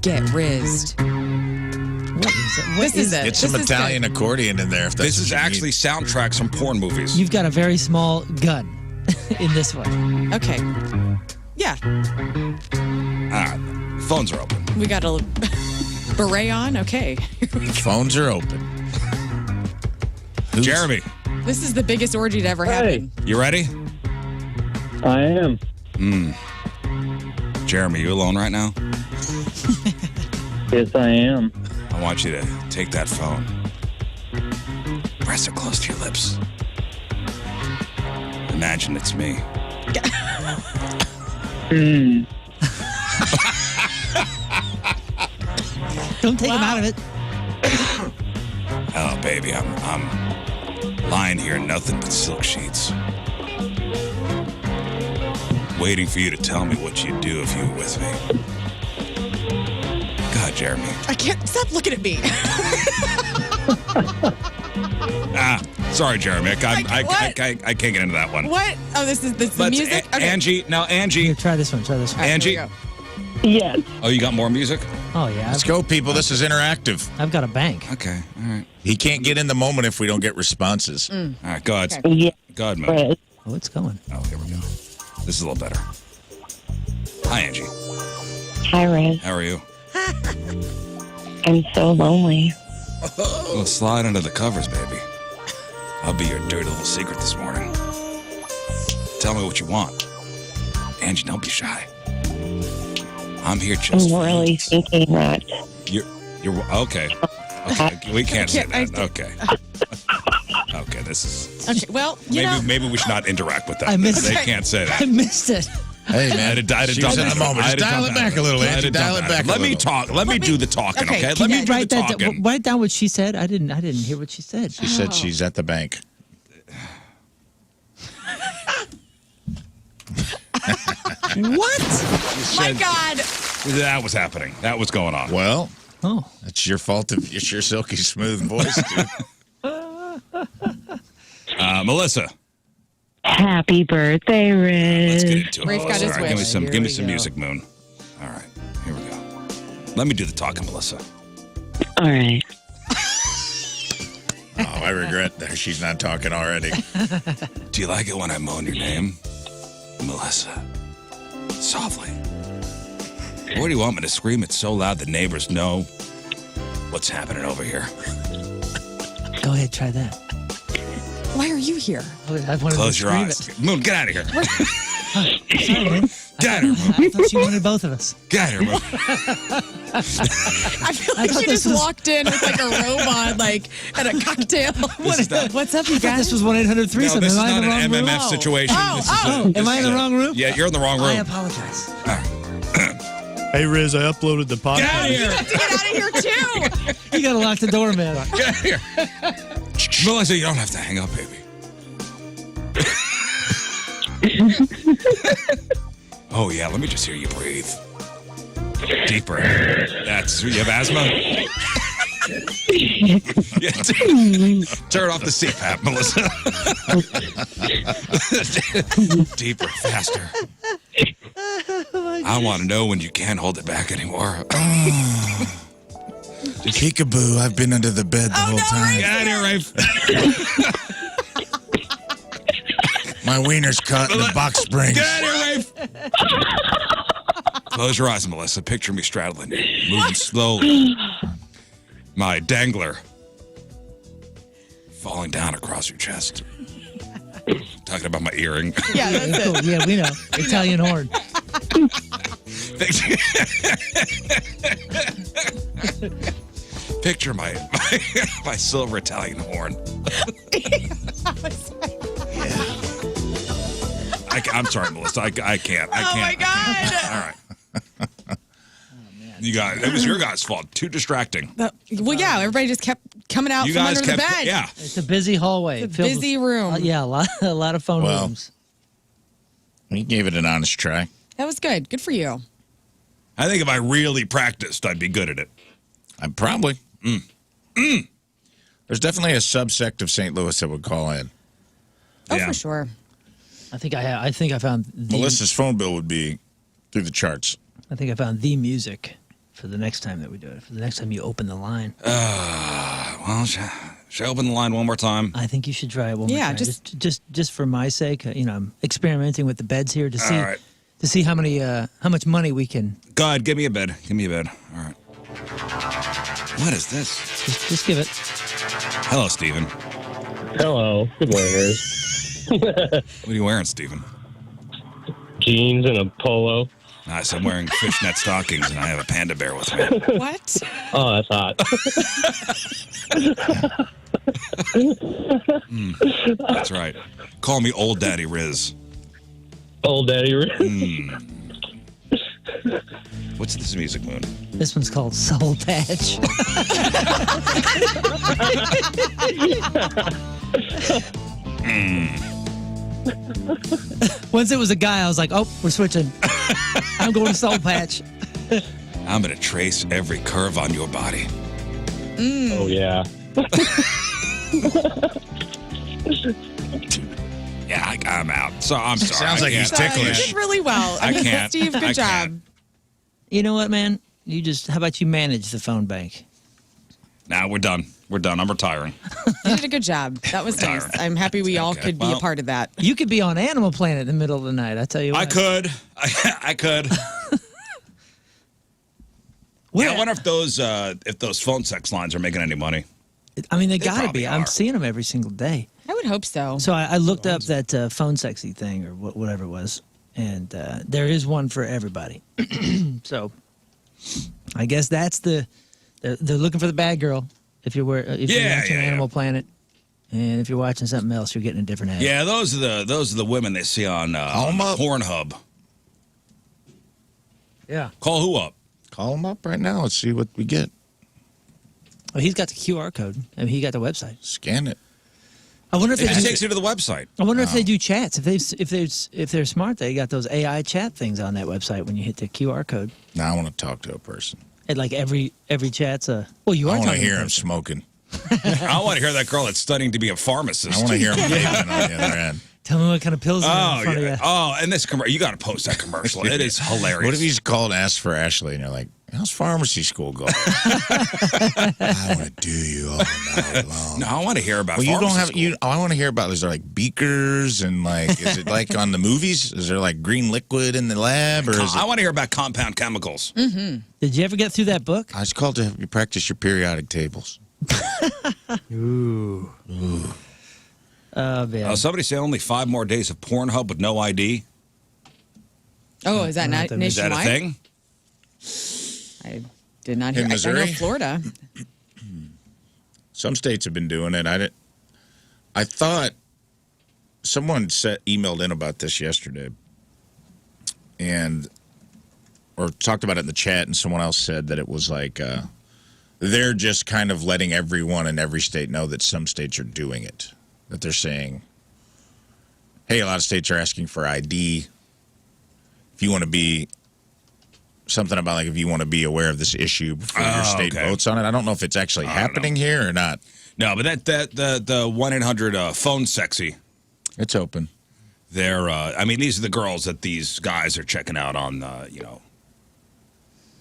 Speaker 2: Get rizzed. This is it.
Speaker 4: Get some
Speaker 2: This is
Speaker 4: Italian
Speaker 2: good.
Speaker 4: accordion in there. If that's
Speaker 1: This is
Speaker 4: what you
Speaker 1: actually
Speaker 4: need.
Speaker 1: soundtracks from porn movies.
Speaker 3: You've got a very small gun in this one.
Speaker 2: Okay. Yeah,
Speaker 1: All right. Phones are open.
Speaker 2: we got a beret on. Okay.
Speaker 4: Phones are open. Who's-
Speaker 1: Jeremy,
Speaker 2: This is the biggest orgy to ever happen.
Speaker 1: you ready?
Speaker 10: I am.
Speaker 1: Jeremy, you alone right now?
Speaker 10: Yes, I am.
Speaker 1: I want you to take that phone. Press it close to your lips. Imagine it's me.
Speaker 3: Don't take him out of it.
Speaker 1: Oh, baby, I'm lying here in nothing but silk sheets. Waiting for you to tell me what you'd do if you were with me. God, Jeremy.
Speaker 2: I can't stop looking at me.
Speaker 1: Sorry, Jeremy. I
Speaker 2: What?
Speaker 1: can't get into that one.
Speaker 2: What? Oh, this is the
Speaker 1: Let's-
Speaker 2: music.
Speaker 1: Angie,
Speaker 3: Here, try this one. Try this one.
Speaker 2: All right,
Speaker 1: Angie.
Speaker 2: here we go.
Speaker 10: Yes.
Speaker 1: Oh, you got more music?
Speaker 3: Oh yeah,
Speaker 4: Let's go, people. This is interactive.
Speaker 3: I've got a bank.
Speaker 1: Okay, all right.
Speaker 4: He can't get in the moment if we don't get responses.
Speaker 1: All right, go ahead.
Speaker 2: Okay.
Speaker 10: Yes.
Speaker 1: Go ahead, Moon.
Speaker 10: Rizz.
Speaker 3: Oh, it's going.
Speaker 1: Oh, here we go. This is a little better. Hi, Angie.
Speaker 6: Hi, Rizz.
Speaker 1: How are you?
Speaker 6: I'm so lonely.
Speaker 1: Well, slide under the covers, baby. I'll be your dirty little secret this morning. Tell me what you want. Angie, don't be shy. I'm here just
Speaker 6: I'm
Speaker 1: for
Speaker 6: really
Speaker 1: you.
Speaker 6: thinking that
Speaker 1: You're okay. Okay, we can't say
Speaker 2: can't-
Speaker 1: that. Okay. Okay, this is
Speaker 2: Okay, well, you know,
Speaker 1: maybe we should not interact with that.
Speaker 3: I missed
Speaker 1: They
Speaker 3: it.
Speaker 1: can't say
Speaker 3: I
Speaker 1: that.
Speaker 3: missed it.
Speaker 4: Hey,
Speaker 1: I
Speaker 4: man.
Speaker 1: had to
Speaker 4: She
Speaker 1: dump
Speaker 4: was in
Speaker 1: that.
Speaker 4: the moment.
Speaker 1: I
Speaker 4: Just
Speaker 1: had to
Speaker 4: dial
Speaker 1: dump
Speaker 4: it back
Speaker 1: that.
Speaker 4: a little,
Speaker 1: I had
Speaker 4: Angie.
Speaker 1: to dump
Speaker 4: Dial it
Speaker 1: that.
Speaker 4: back a
Speaker 1: Let me
Speaker 4: little.
Speaker 1: talk. Let me do the talking,
Speaker 2: Okay,
Speaker 1: okay?
Speaker 2: can
Speaker 1: Let me
Speaker 2: you
Speaker 1: do the
Speaker 3: Write that.
Speaker 1: talking.
Speaker 3: Write down what she said. I didn't hear what she said.
Speaker 4: She said she's at the bank.
Speaker 3: What?
Speaker 2: my God.
Speaker 1: That was happening. That was going on.
Speaker 4: Well,
Speaker 3: Oh,
Speaker 4: it's your fault if it's your silky smooth voice, dude.
Speaker 1: Melissa,
Speaker 6: happy birthday,
Speaker 1: let's get
Speaker 6: Rizz.
Speaker 1: into it.
Speaker 2: Rafe got his
Speaker 1: All right,
Speaker 2: wish.
Speaker 1: Give me some,
Speaker 3: Here
Speaker 1: give me
Speaker 3: we
Speaker 1: some
Speaker 3: go.
Speaker 1: music, Moon. All right, here we go. Let me do the talking, Melissa.
Speaker 6: All right.
Speaker 4: Oh, I regret that she's not talking already.
Speaker 1: Do you like it when I moan your name? Melissa. Softly. Or do you want me to scream it so loud the neighbors know what's happening over here?
Speaker 3: go ahead. Try that.
Speaker 2: Why are you here?
Speaker 3: I wanted
Speaker 1: Close
Speaker 3: to
Speaker 1: your
Speaker 3: scream
Speaker 1: eyes.
Speaker 3: it.
Speaker 1: Moon, get out of here.
Speaker 3: Sorry, man.
Speaker 1: Get out of here, Moon.
Speaker 3: I thought she wanted both of us.
Speaker 1: Get out of here, Moon.
Speaker 2: I feel like
Speaker 3: thought
Speaker 2: she
Speaker 3: this
Speaker 2: just
Speaker 3: was-
Speaker 2: walked in with like a robe on, like, and a cocktail. What's up, you
Speaker 3: I thought
Speaker 2: guys?
Speaker 3: this was 1-800-3.
Speaker 1: No, this is
Speaker 3: Am I
Speaker 1: not
Speaker 3: in the
Speaker 1: an
Speaker 3: wrong
Speaker 1: MMF
Speaker 3: room?
Speaker 1: situation.
Speaker 2: Oh,
Speaker 1: This is
Speaker 2: oh.
Speaker 1: this
Speaker 3: Am I in
Speaker 1: is
Speaker 3: the
Speaker 1: a-
Speaker 3: wrong room?
Speaker 1: Yeah, you're in the wrong room.
Speaker 3: I apologize.
Speaker 5: Hey, Rizz, I uploaded the podcast.
Speaker 1: Get out of here.
Speaker 2: Get out of here too.
Speaker 3: You gotta lock the door, man.
Speaker 1: Get out of here. Melissa, you don't have to hang up, baby. Oh, yeah, let me just hear you breathe. Deeper. That's, you have asthma? Yeah, turn off the CPAP, Melissa. Deeper, faster. I want to know when you can't hold it back anymore.
Speaker 4: Peekaboo, I've been under the bed the whole time.
Speaker 1: Get out of here, Rafe.
Speaker 4: My wiener's caught in the box springs.
Speaker 1: Get out of here, Rafe. Close your eyes, Melissa. Picture me straddling you, moving slowly. My dangler falling down across your chest. Talking about my earring.
Speaker 2: Yeah, that's it.
Speaker 3: Cool. Yeah, we know. Italian horn.
Speaker 1: Picture my silver Italian horn. I'm sorry, Melissa. I can't. I
Speaker 2: Oh
Speaker 1: can't.
Speaker 2: my God.
Speaker 1: All right. You guys, it was your guys' fault. Too distracting.
Speaker 2: Well, yeah, everybody just kept coming out
Speaker 1: You
Speaker 2: from
Speaker 1: guys
Speaker 2: under
Speaker 1: kept,
Speaker 2: the bed.
Speaker 1: yeah.
Speaker 3: It's a busy hallway.
Speaker 2: It's a
Speaker 3: filled
Speaker 2: busy
Speaker 3: with-
Speaker 2: room.
Speaker 3: yeah, a lot of phone
Speaker 4: Well.
Speaker 3: rooms.
Speaker 4: He gave it an honest try.
Speaker 2: That was good. Good for you.
Speaker 1: I think if I really practiced, I'd be good at it.
Speaker 4: I'm probably. There's definitely a subsect of St. Louis that would call in.
Speaker 2: Oh,
Speaker 1: Yeah.
Speaker 2: for sure.
Speaker 3: I think I found the
Speaker 4: Melissa's phone bill would be through the charts.
Speaker 3: I think I found the music for the next time that we do it. For the next time you open the line.
Speaker 1: Well, should I open the line one more time?
Speaker 3: I think you should try it one more
Speaker 2: Yeah,
Speaker 3: time. Just for my sake. I'm experimenting with the beds here to see
Speaker 1: All right.
Speaker 3: to see how much money we can.
Speaker 1: Go ahead, give me a bed. Give me a bed. All right. What is this?
Speaker 3: Just give it.
Speaker 1: Hello, Steven.
Speaker 10: Hello. Good morning, Rizz.
Speaker 1: What are you wearing, Steven?
Speaker 10: Jeans and a polo.
Speaker 1: Nice. I'm wearing fishnet stockings, and I have a panda bear with me.
Speaker 2: What?
Speaker 10: Oh, that's hot.
Speaker 1: That's right. Call me Old Daddy Rizz.
Speaker 10: Old Daddy Rizz.
Speaker 1: What's this music, Moon?
Speaker 3: This one's called Soul Patch. Once it was a guy, I was like, oh, we're switching. I'm going to Soul Patch.
Speaker 1: I'm going to trace every curve on your body.
Speaker 10: Oh, yeah.
Speaker 1: Yeah, I'm out. So I'm sorry.
Speaker 4: Sounds like he's ticklish.
Speaker 2: You did really well.
Speaker 1: I can't.
Speaker 2: Steve, good
Speaker 1: I
Speaker 2: job.
Speaker 1: can't.
Speaker 3: You know what, man? How about you manage the phone bank?
Speaker 1: Nah, we're done. We're done. I'm retiring.
Speaker 2: You did a good job. That was nice. I'm happy we all
Speaker 1: Okay.
Speaker 2: could be a
Speaker 1: Well-
Speaker 2: part of that.
Speaker 3: You could be on Animal Planet in the middle of the night, I tell you what.
Speaker 1: I could. I could.
Speaker 3: Where-
Speaker 1: Yeah, I wonder if those phone sex lines are making any money.
Speaker 3: I mean, they
Speaker 1: They
Speaker 3: got to
Speaker 1: probably
Speaker 3: be. I'm
Speaker 1: are.
Speaker 3: seeing them every single day.
Speaker 2: I would hope so.
Speaker 3: So I looked up that phone sexy thing or whatever it was, and there is one for everybody. So I guess that's they're looking for the bad girl if you're watching
Speaker 1: yeah.
Speaker 3: Animal Planet, and if you're watching something else, you're getting a different ad.
Speaker 1: Yeah, those are the women they see on
Speaker 4: Call 'em up.
Speaker 1: Pornhub.
Speaker 3: Yeah.
Speaker 1: Call who up?
Speaker 4: Call him up right now. Let's see what we get.
Speaker 3: Well, he's got the QR code. I mean, he got the website.
Speaker 4: Scan it.
Speaker 3: I wonder if
Speaker 1: It
Speaker 3: they
Speaker 1: just
Speaker 3: do,
Speaker 1: takes you to the website.
Speaker 3: I wonder if they do chats. If they're smart, they got those AI chat things on that website when you hit the QR code.
Speaker 4: Now I want to talk to a person.
Speaker 3: And like every chat's a. Well, you are
Speaker 4: I want to
Speaker 3: talking to
Speaker 4: hear
Speaker 3: a
Speaker 4: him
Speaker 3: person.
Speaker 4: smoking.
Speaker 1: I want to hear that girl that's studying to be a pharmacist.
Speaker 4: I want to hear him vaping on the other end.
Speaker 3: Tell me what kind of pills are
Speaker 1: Oh,
Speaker 3: in front
Speaker 1: yeah.
Speaker 3: of you.
Speaker 1: Oh, and this commercial, you got to post that commercial. It is hilarious.
Speaker 4: What if he's called and asked for Ashley, and you're like, how's pharmacy school going? I want to do you all night long.
Speaker 1: No, I want to hear about.
Speaker 4: Well, you don't
Speaker 1: pharmacy
Speaker 4: have
Speaker 1: school.
Speaker 4: you. I want to hear about. Is there like beakers and like? Is it like on the movies? Is there like green liquid in the lab, or is
Speaker 1: I
Speaker 4: it?
Speaker 1: want to hear about compound chemicals.
Speaker 3: Did you ever get through that book?
Speaker 4: It's called to have you practice your periodic tables.
Speaker 3: Oh, man.
Speaker 1: Somebody say only 5 more days of Pornhub with no ID.
Speaker 2: Oh, is that not
Speaker 1: Is that a
Speaker 2: nationwide?
Speaker 1: thing?
Speaker 2: I did not hear.
Speaker 4: In
Speaker 2: I know
Speaker 4: Missouri?
Speaker 2: Florida.
Speaker 4: Some states have been doing it. I thought someone emailed in about this yesterday, or talked about it in the chat, and someone else said that it was like they're just kind of letting everyone in every state know that some states are doing it. That they're saying, hey, a lot of states are asking for ID. If you want to be something about like if you want to be aware of this issue before your state
Speaker 1: okay.
Speaker 4: votes on it. I don't know if it's actually happening here or not.
Speaker 1: No, but the 1-800 phone sexy.
Speaker 4: It's open.
Speaker 1: They're I mean, these are the girls that these guys are checking out on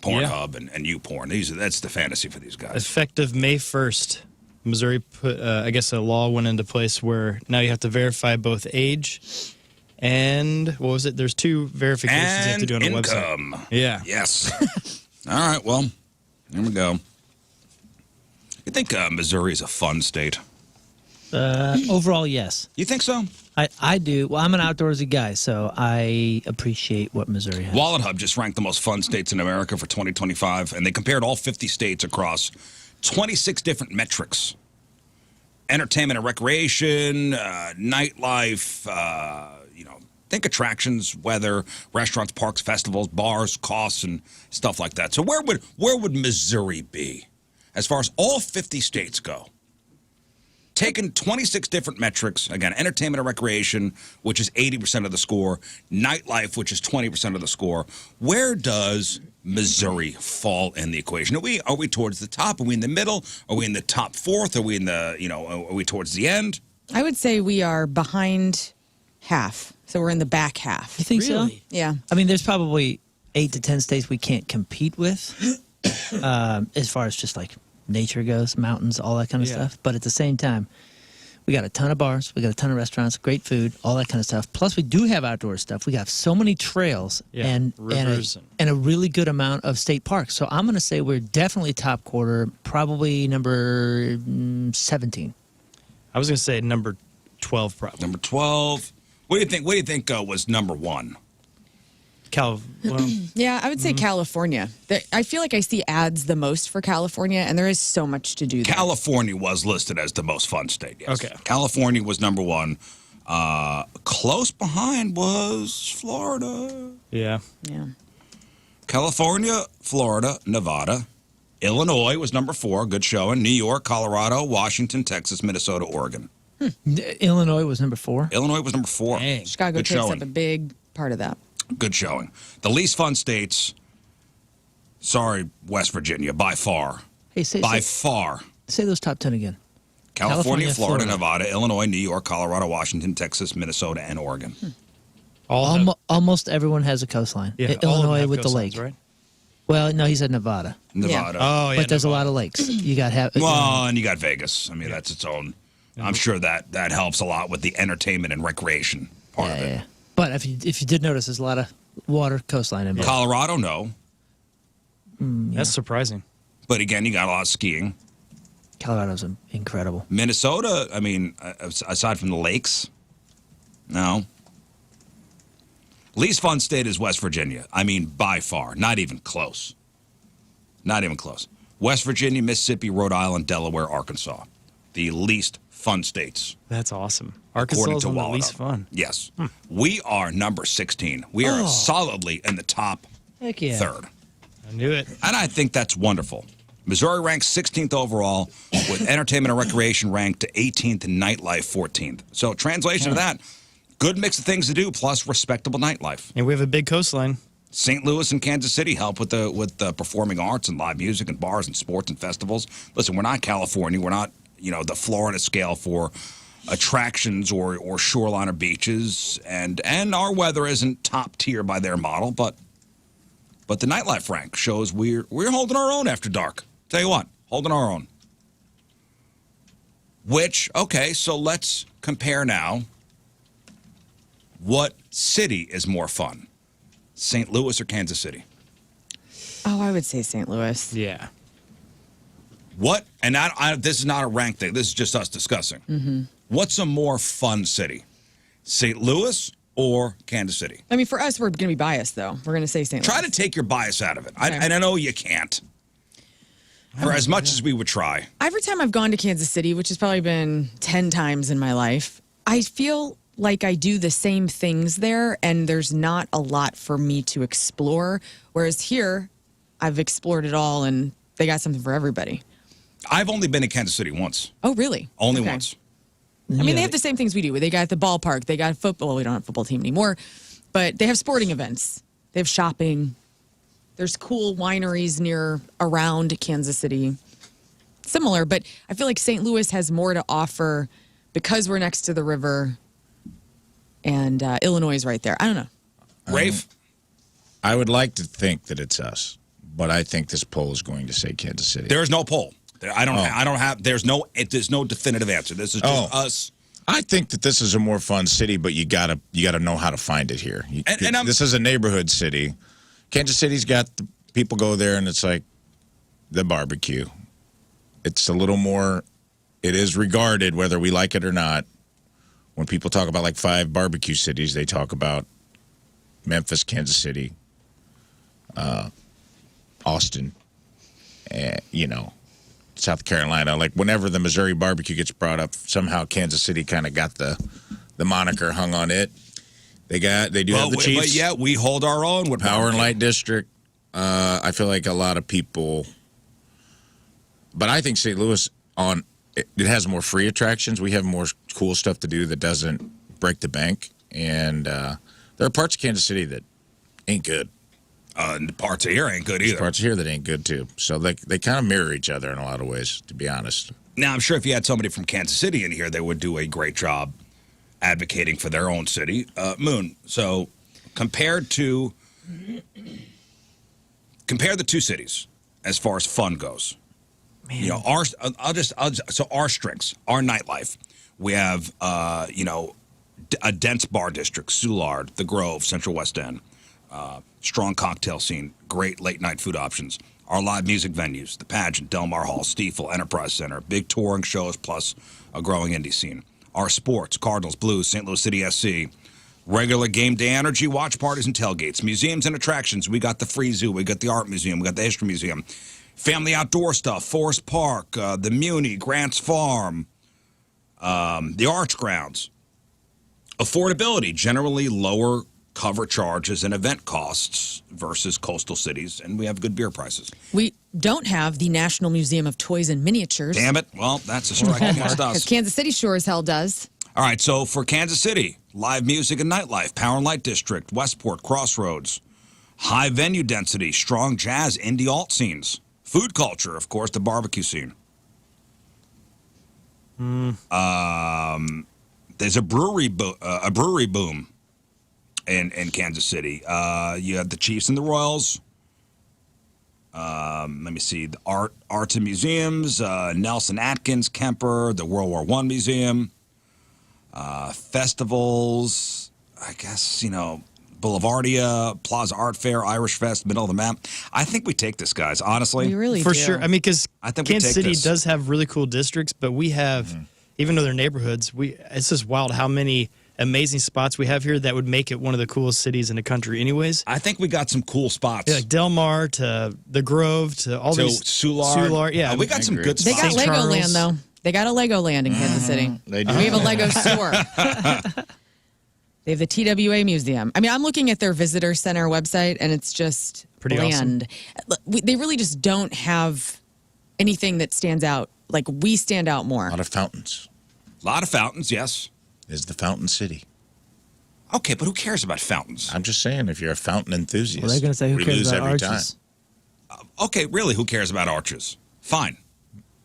Speaker 1: Pornhub and YouPorn. That's the fantasy for these guys.
Speaker 5: Effective May 1st, Missouri put, I guess a law went into place where now you have to verify both age and, what was it? There's 2 verifications you have to do on a
Speaker 1: income.
Speaker 5: website. Yeah.
Speaker 1: Yes. All right, well, here we go. You think Missouri is a fun state?
Speaker 3: Overall, yes.
Speaker 1: You think so?
Speaker 3: I do. Well, I'm an outdoorsy guy, so I appreciate what Missouri has.
Speaker 1: Wallet Hub just ranked the most fun states in America for 2025, and they compared all 50 states across 26 different metrics. Entertainment and recreation, nightlife, think attractions, weather, restaurants, parks, festivals, bars, costs, and stuff like that. So where would Missouri be as far as all 50 states go? Taking 26 different metrics, again, entertainment and recreation, which is 80% of the score, nightlife, which is 20% of the score. Where does Missouri fall in the equation? Are we towards the top? Are we in the middle? Are we in the top 4th? Are we in the, are we towards the end?
Speaker 2: I would say we are behind half. So we're in the back half.
Speaker 3: You think so?
Speaker 2: Yeah.
Speaker 3: I mean, there's probably 8 to 10 states we can't compete with. as far as just like nature goes, mountains, all that kind of stuff. But at the same time, we got a ton of bars, we got a ton of restaurants, great food, all that kind of stuff. Plus, we do have outdoor stuff. We have so many trails and
Speaker 5: rivers
Speaker 3: and a really good amount of state parks. So I'm going to say we're definitely top quarter, probably number 17.
Speaker 5: I was going to say number 12, probably.
Speaker 1: Number 12. What do you think? What do you think was number 1?
Speaker 2: Yeah, I would say California. I feel like I see ads the most for California, and there is so much to do there.
Speaker 1: California was listed as the most fun state, yes.
Speaker 5: Okay.
Speaker 1: California was number 1. Close behind was Florida.
Speaker 5: Yeah.
Speaker 2: Yeah.
Speaker 1: California, Florida, Nevada. Illinois was number 4, good showing. New York, Colorado, Washington, Texas, Minnesota, Oregon.
Speaker 3: Illinois was number 4.
Speaker 1: Illinois was number 4.
Speaker 5: Dang.
Speaker 2: Chicago
Speaker 1: Good
Speaker 2: takes
Speaker 1: showing.
Speaker 2: up a big part of that.
Speaker 1: Good showing. The least fun states, sorry, West Virginia, by far.
Speaker 3: Hey, say those top 10 again.
Speaker 1: California,
Speaker 3: California,
Speaker 1: Florida,
Speaker 3: Florida.
Speaker 1: Nevada, Illinois, New York, Colorado, Washington, Texas, Minnesota, and Oregon.
Speaker 3: Almost everyone has a coastline.
Speaker 5: Yeah, all of them
Speaker 3: Illinois
Speaker 5: have
Speaker 3: with the
Speaker 5: coastlines,
Speaker 3: lake.
Speaker 5: right?
Speaker 3: Well, no, he said Nevada.
Speaker 1: Nevada.
Speaker 5: Oh, yeah.
Speaker 3: But there's a
Speaker 5: Nevada.
Speaker 3: lot of lakes. You got
Speaker 1: Well, and you got Vegas. I mean, that's its own. I'm sure that helps a lot with the entertainment and recreation part of it.
Speaker 3: yeah. But if you did notice, there's a lot of water coastline in there.
Speaker 1: Colorado, no.
Speaker 5: That's surprising.
Speaker 1: But again, you got a lot of skiing.
Speaker 3: Colorado's incredible.
Speaker 1: Minnesota, I mean, aside from the lakes, no. Least fun state is West Virginia. I mean, by far. Not even close. Not even close. West Virginia, Mississippi, Rhode Island, Delaware, Arkansas. The least fun states.
Speaker 5: That's awesome. Arkansas
Speaker 1: According
Speaker 5: is
Speaker 1: to
Speaker 5: one of the
Speaker 1: Wallet
Speaker 5: least
Speaker 1: Up.
Speaker 5: fun.
Speaker 1: Yes. We are number 16. We are solidly in the top
Speaker 3: Heck yeah.
Speaker 1: third.
Speaker 5: I knew it.
Speaker 1: And I think that's wonderful. Missouri ranks 16th overall, with entertainment and recreation ranked to 18th and nightlife 14th. So translation of that, good mix of things to do plus respectable nightlife.
Speaker 5: And we have a big coastline.
Speaker 1: St. Louis and Kansas City help with the performing arts and live music and bars and sports and festivals. Listen, we're not California. We're not, the Florida scale for attractions or shoreline or beaches. And our weather isn't top tier by their model, but the nightlife rank shows we're holding our own after dark. Tell you what, holding our own. Okay, so let's compare now. What city is more fun? St. Louis or Kansas City?
Speaker 2: Oh, I would say St. Louis.
Speaker 5: Yeah.
Speaker 1: What? And this is not a rank thing. This is just us discussing. Mm-hmm. What's a more fun city? St. Louis or Kansas City?
Speaker 2: I mean, for us, we're going to be biased, though. We're going to say St. Louis.
Speaker 1: Try to take your bias out of it.
Speaker 2: Okay.
Speaker 1: And I know you can't. For as much as we would try.
Speaker 2: Every time I've gone to Kansas City, which has probably been 10 times in my life, I feel like I do the same things there, and there's not a lot for me to explore. Whereas here, I've explored it all, and they got something for everybody.
Speaker 1: I've only been to Kansas City once.
Speaker 2: Oh, really?
Speaker 1: Only
Speaker 2: Okay.
Speaker 1: once.
Speaker 2: I mean, they have the same things we do. They got the ballpark. They got football. Well, we don't have a football team anymore, but they have sporting events. They have shopping. There's cool wineries around Kansas City. Similar, but I feel like St. Louis has more to offer because we're next to the river, and Illinois is right there. I don't know.
Speaker 1: Rafe?
Speaker 4: I would like to think that it's us, but I think this poll is going to say Kansas City.
Speaker 1: There is no poll. There's no definitive answer. This is just us.
Speaker 4: I think that this is a more fun city, but you gotta know how to find it here. This is a neighborhood city. Kansas City's got people go there, and it's like the barbecue. It's a little more. It is regarded, whether we like it or not. When people talk about like 5 barbecue cities, they talk about Memphis, Kansas City, Austin, and South Carolina. Like whenever the Missouri barbecue gets brought up, somehow Kansas City kind of got the moniker hung on it. They do have the Chiefs.
Speaker 1: But yeah, we hold our own with
Speaker 4: Power and Light District. I feel like a lot of people, but I think St. Louis it has more free attractions. We have more cool stuff to do that doesn't break the bank, and there are parts of Kansas City that ain't good.
Speaker 1: And parts of here ain't good either.
Speaker 4: There's parts of here that ain't good too. So they kind of mirror each other in a lot of ways, to be honest.
Speaker 1: Now, I'm sure if you had somebody from Kansas City in here, they would do a great job advocating for their own city. Moon, so compare the two cities as far as fun goes. You know, so our strengths, our nightlife. We have, you know, a dense bar district, Soulard, the Grove, Central West End, strong cocktail scene, great late night food options. Our live music venues, the Pageant, Del Mar Hall, Stiefel, Enterprise Center, big touring shows, plus a growing indie scene. Our sports, Cardinals, Blues, St. Louis City SC, regular game day energy, watch parties and tailgates, museums and attractions. We got the Free Zoo, we got the Art Museum, we got the History Museum, family outdoor stuff, Forest Park, the Muni, Grants Farm, the Arch Grounds. Affordability, generally lower cover charges and event costs versus coastal cities, and we have good beer prices.
Speaker 2: We don't have the National Museum of Toys and Miniatures.
Speaker 1: Damn it. Well, that's a strike against us.
Speaker 2: Because Kansas City sure as hell does.
Speaker 1: All right, so for Kansas City, live music and nightlife, Power and Light District, Westport, Crossroads, high venue density, strong jazz, indie alt scenes, food culture, of course, the barbecue scene. There's a brewery boom in Kansas City. You have the Chiefs and the Royals. Let me see. The arts and museums, Nelson Atkins, Kemper, the World War I Museum, festivals, I guess, you know, Boulevardia, Plaza Art Fair, Irish Fest, middle of the map. I think we take this, guys, honestly.
Speaker 2: We really
Speaker 5: For
Speaker 2: do.
Speaker 5: sure. I mean, because
Speaker 1: I think we
Speaker 5: Kansas
Speaker 1: take
Speaker 5: City
Speaker 1: this.
Speaker 5: does have really cool districts, but we have, even though they're neighborhoods, it's just wild how many amazing spots we have here that would make it one of the coolest cities in the country anyways.
Speaker 1: I think we got some cool spots.
Speaker 5: Yeah, like Del Mar to the Grove to all
Speaker 1: So
Speaker 5: these.
Speaker 1: Soulard.
Speaker 5: Yeah.
Speaker 1: We got some good
Speaker 2: They
Speaker 1: spots.
Speaker 2: got
Speaker 5: St. Charles.
Speaker 2: Legoland, though. They got a Legoland in Kansas City.
Speaker 4: They do.
Speaker 2: We have a Lego store. They have the TWA Museum. I mean, I'm looking at their visitor center website, and it's just
Speaker 5: Pretty
Speaker 2: bland. They really just don't have anything that stands out. Like, we stand out more.
Speaker 4: A lot of fountains.
Speaker 1: A lot of fountains, yes.
Speaker 4: Is the Fountain City.
Speaker 1: Okay, but who cares about fountains?
Speaker 4: I'm just saying, if you're a fountain enthusiast,
Speaker 3: Well, they're going to say, who
Speaker 4: we
Speaker 3: cares
Speaker 4: lose
Speaker 3: about
Speaker 4: every
Speaker 3: arches?
Speaker 4: time.
Speaker 1: Okay, really, who cares about arches? Fine.